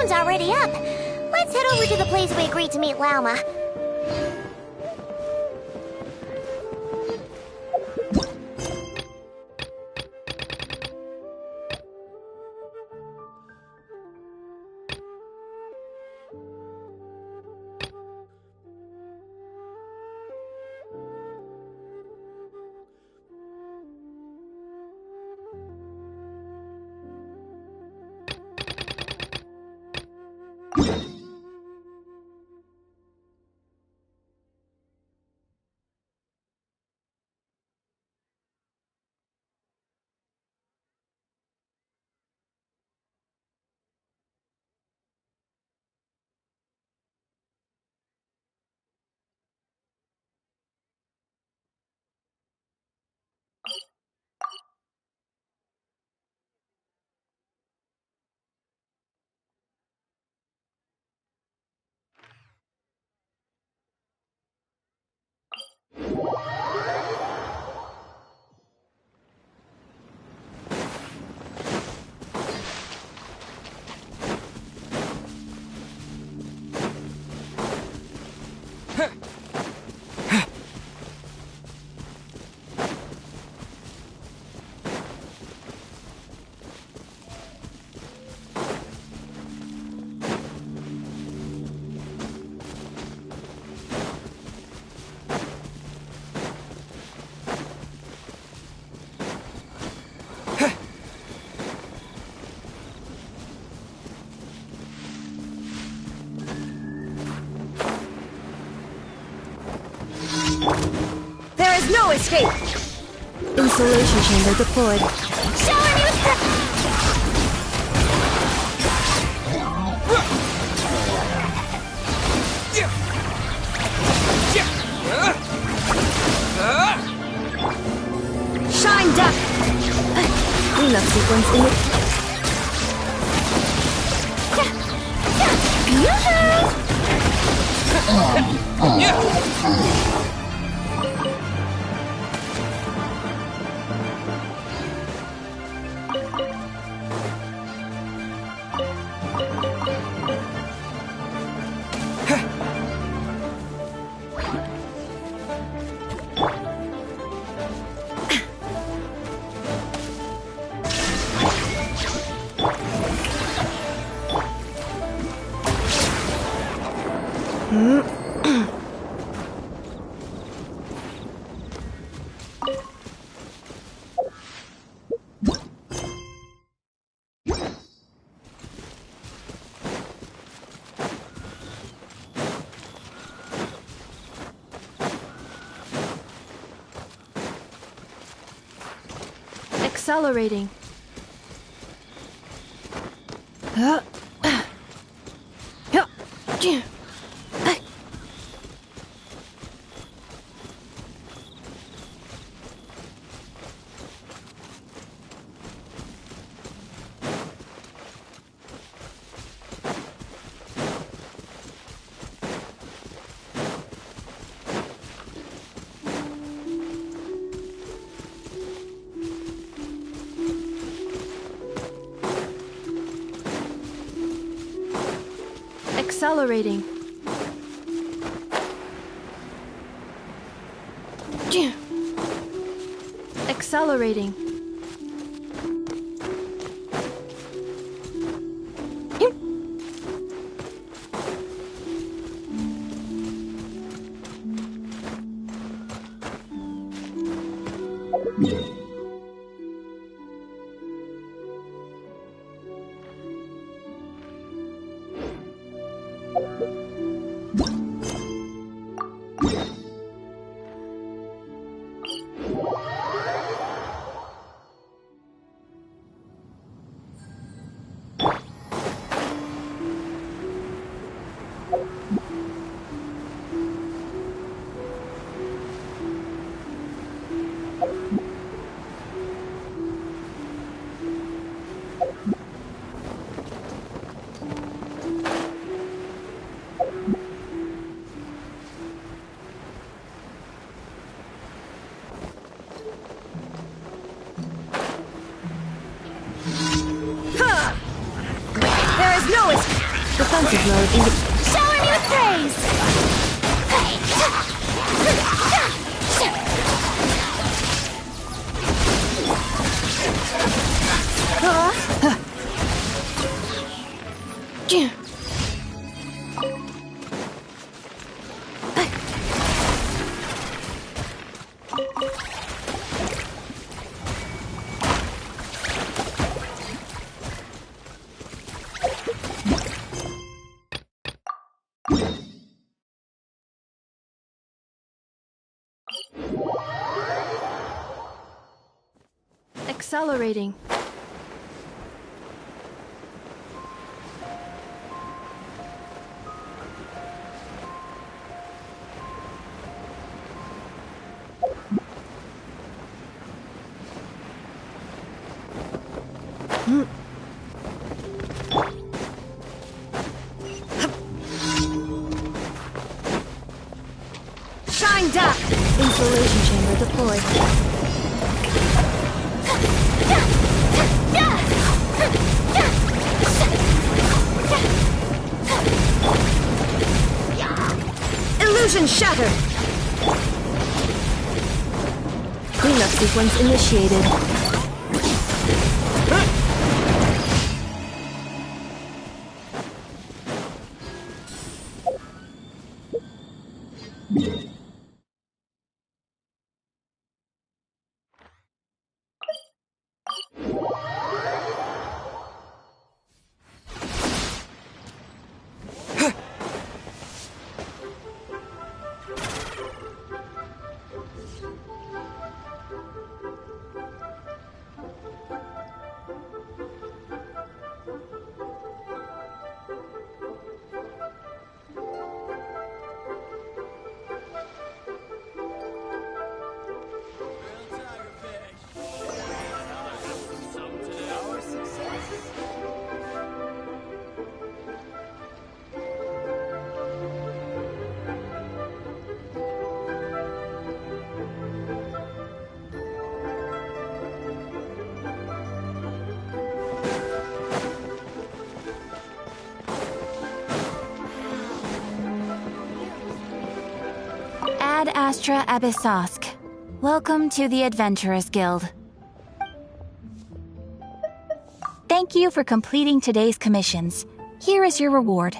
moon's already up. Let's head over to the place we agreed to meet Lauma. There is no escape! Insulation chamber deployed. Showing you Shine duck! Cleanup sequence in Accelerating. Accelerating. Accelerating. defensive mode in the... Shower me with praise! Accelerating. Shined up! Insulation chamber deployed. Illusion shattered! Cleanup sequence initiated. Ad Astra Abyssosk. Welcome to the Adventurers Guild. Thank you for completing today's commissions. Here is your reward.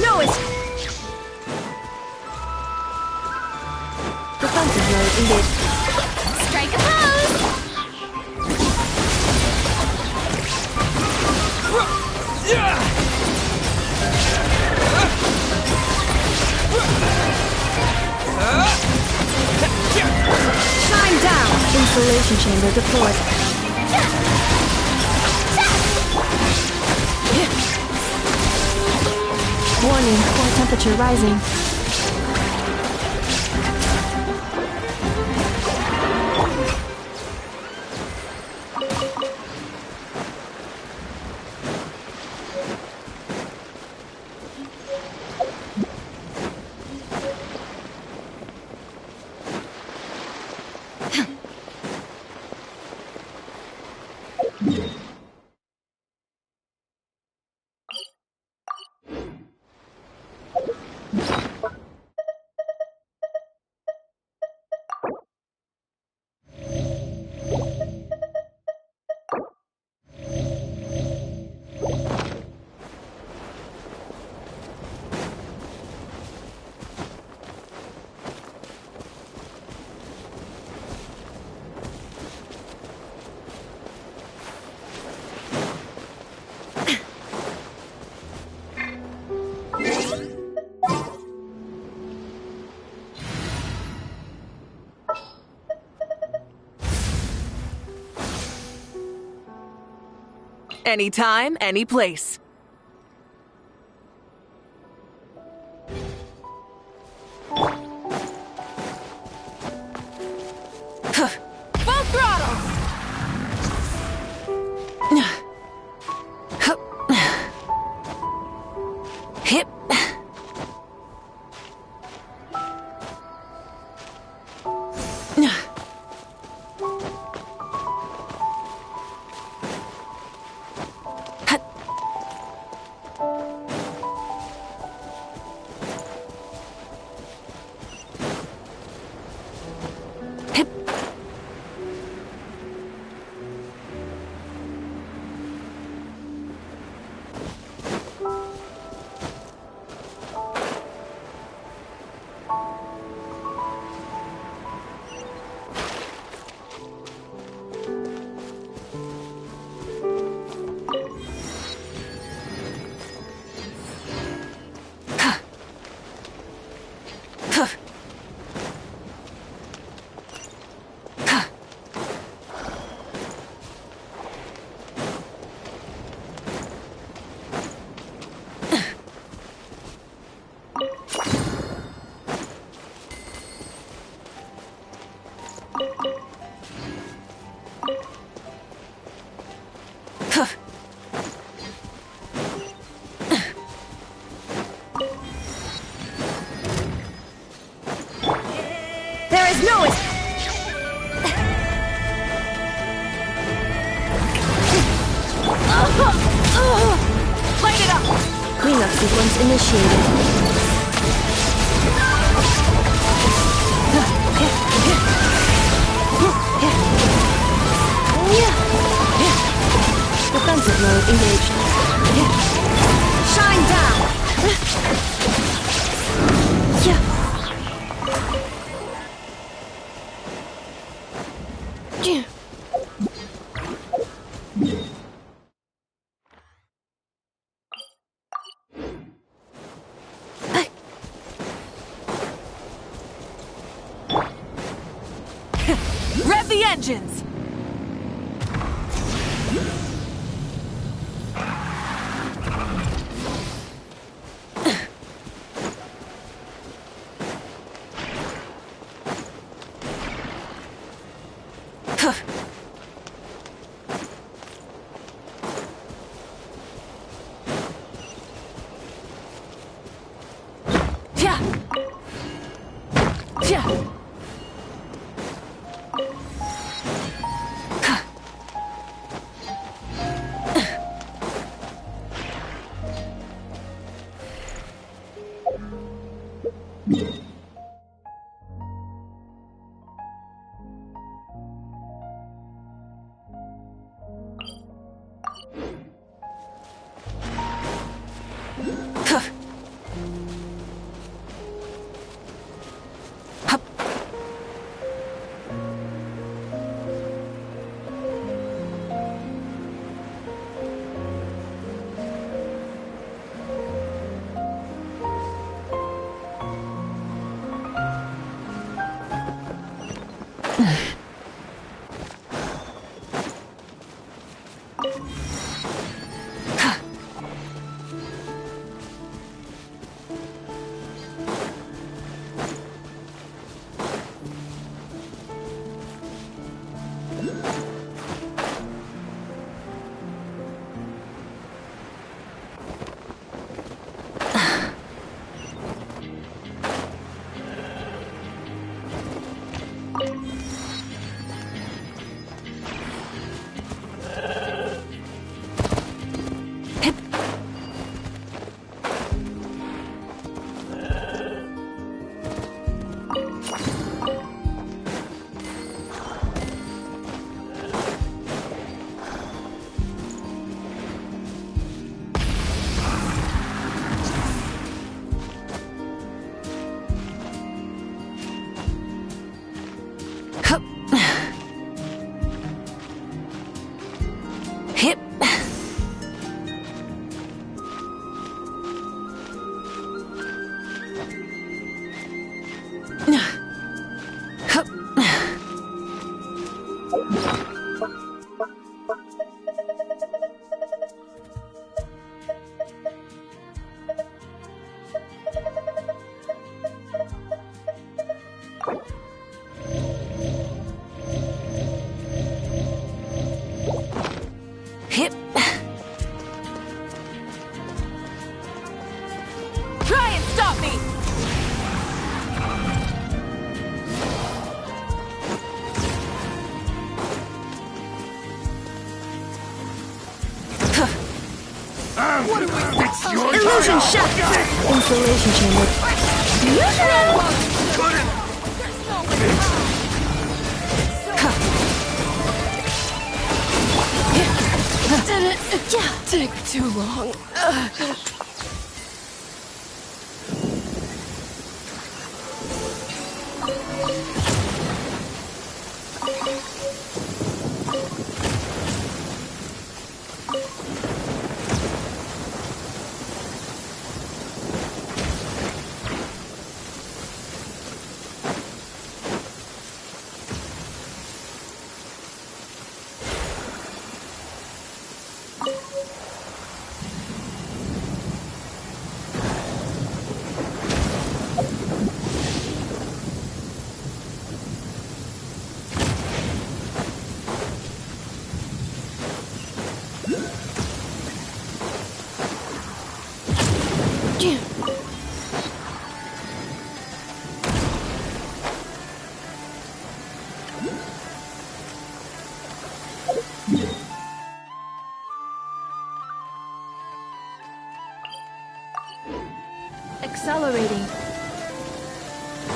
no escape. Defensive mode engaged. Strike a pose! Shine down! Insulation chamber deployed. Warning, core temperature rising. Anytime, any place. Full throttle! Hip. There is no escape. Light it up! Cleanup sequence initiated. Defensive mode engaged. Shine down! Rev the engines! Hip. Try and stop me! What do we fix your illusion shattered! Installation chamber. Did it take too long? Accelerating.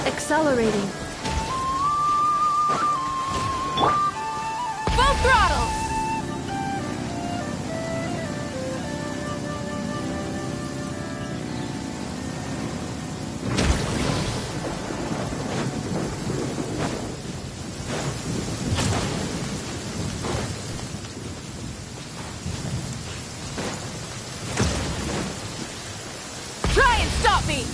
Accelerating. Full throttle! Try and stop me!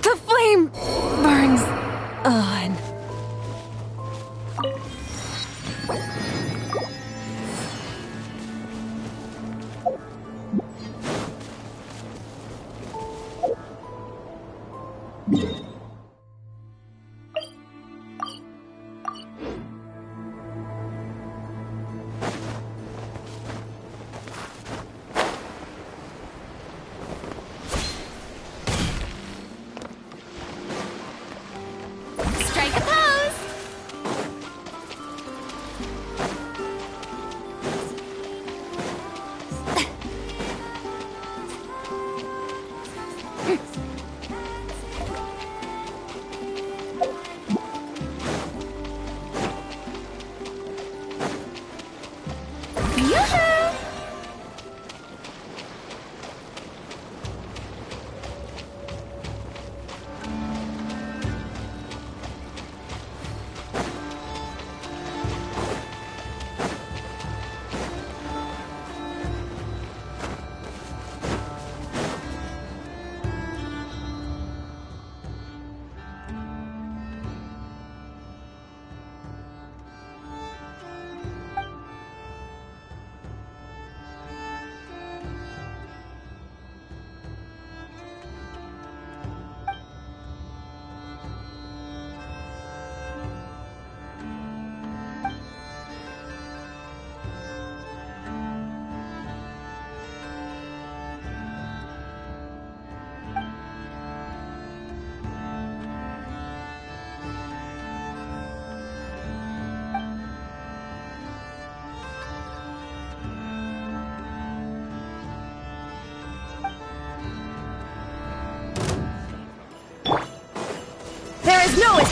The flame burns on. Strike a pose! Yoo-hoo! There is no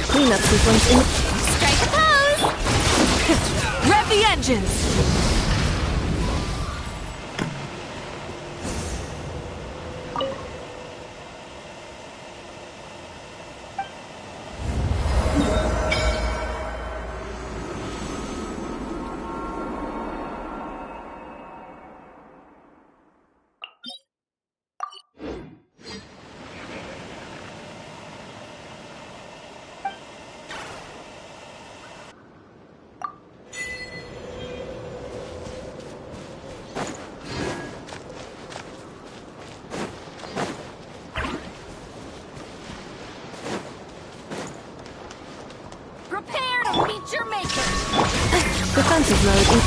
cleanup sequence in. Strike a pose! Rev the engines! defensive mode.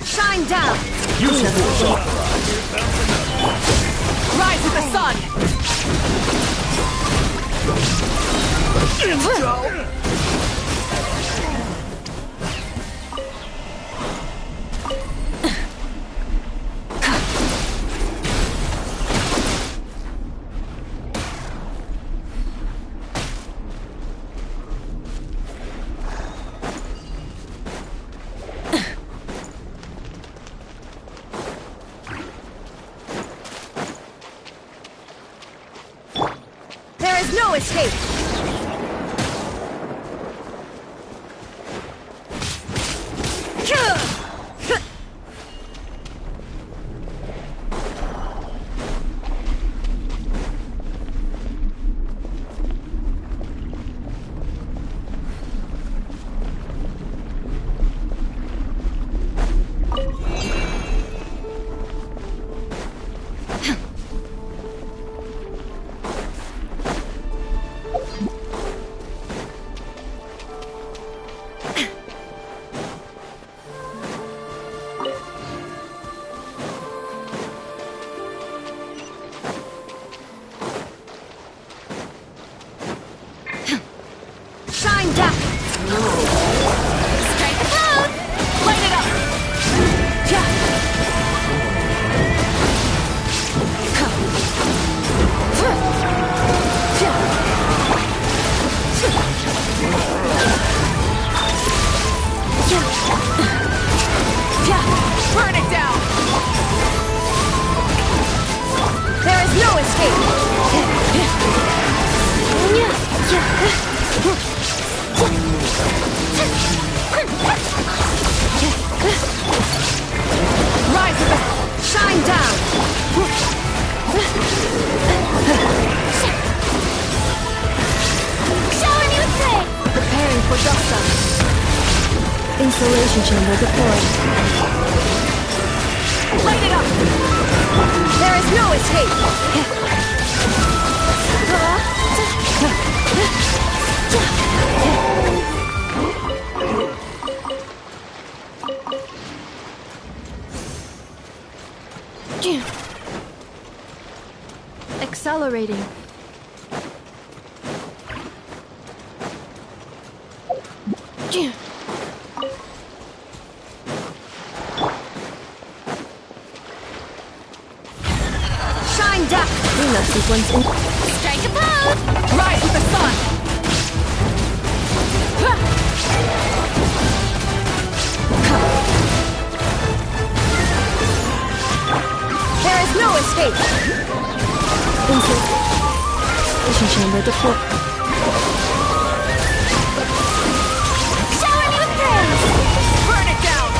Shine down! Rise with the sun! There is no escape! Shine down! Strike the cloud! Light it up! Burn it down! There is no escape! Rise with us! Shine down! Preparing for Doxa. Installation chamber deployed. Light it up! There is no escape! Accelerating. Shine down! Cleanup sequence in. Strike a pose! Rise with the sun! There is no escape! Installation chamber deployed. Shower me with praise! Burn it down!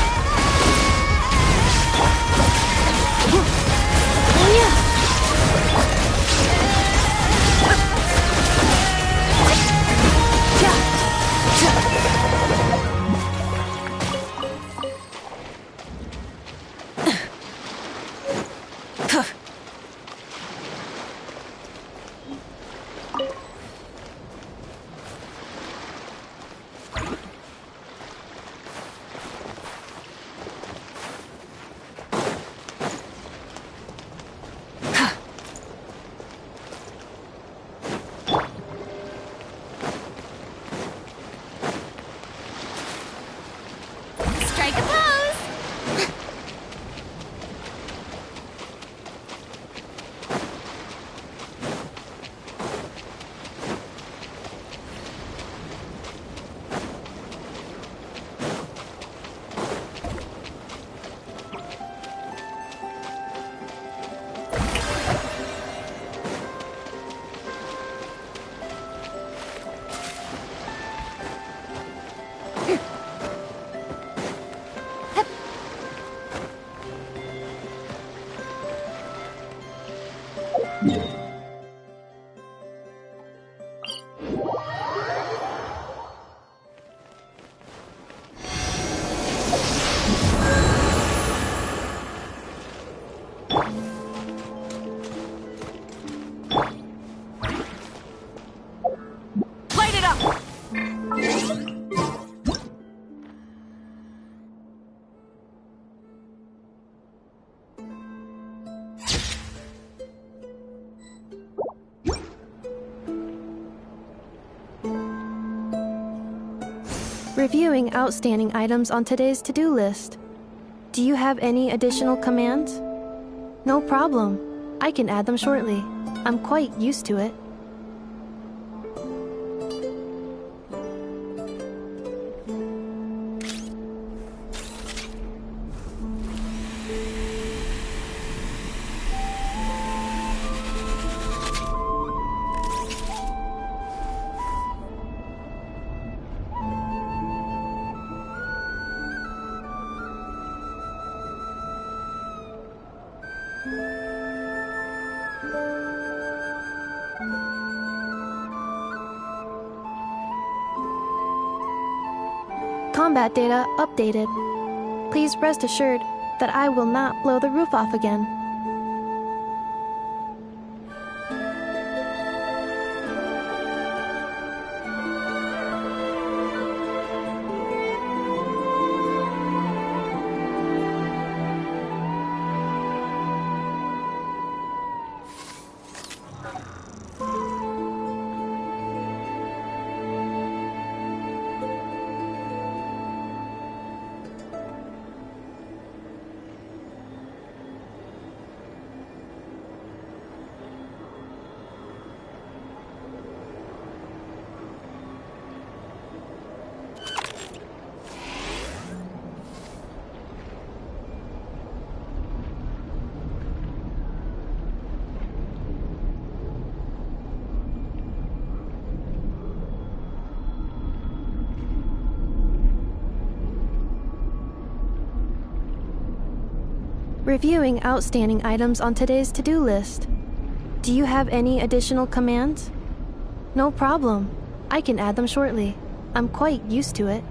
Reviewing outstanding items on today's to-do list. Do you have any additional commands? No problem. I can add them shortly. I'm quite used to it. Combat data updated. Please rest assured that I will not blow the roof off again. Reviewing outstanding items on today's to-do list. Do you have any additional commands? No problem. I can add them shortly. I'm quite used to it.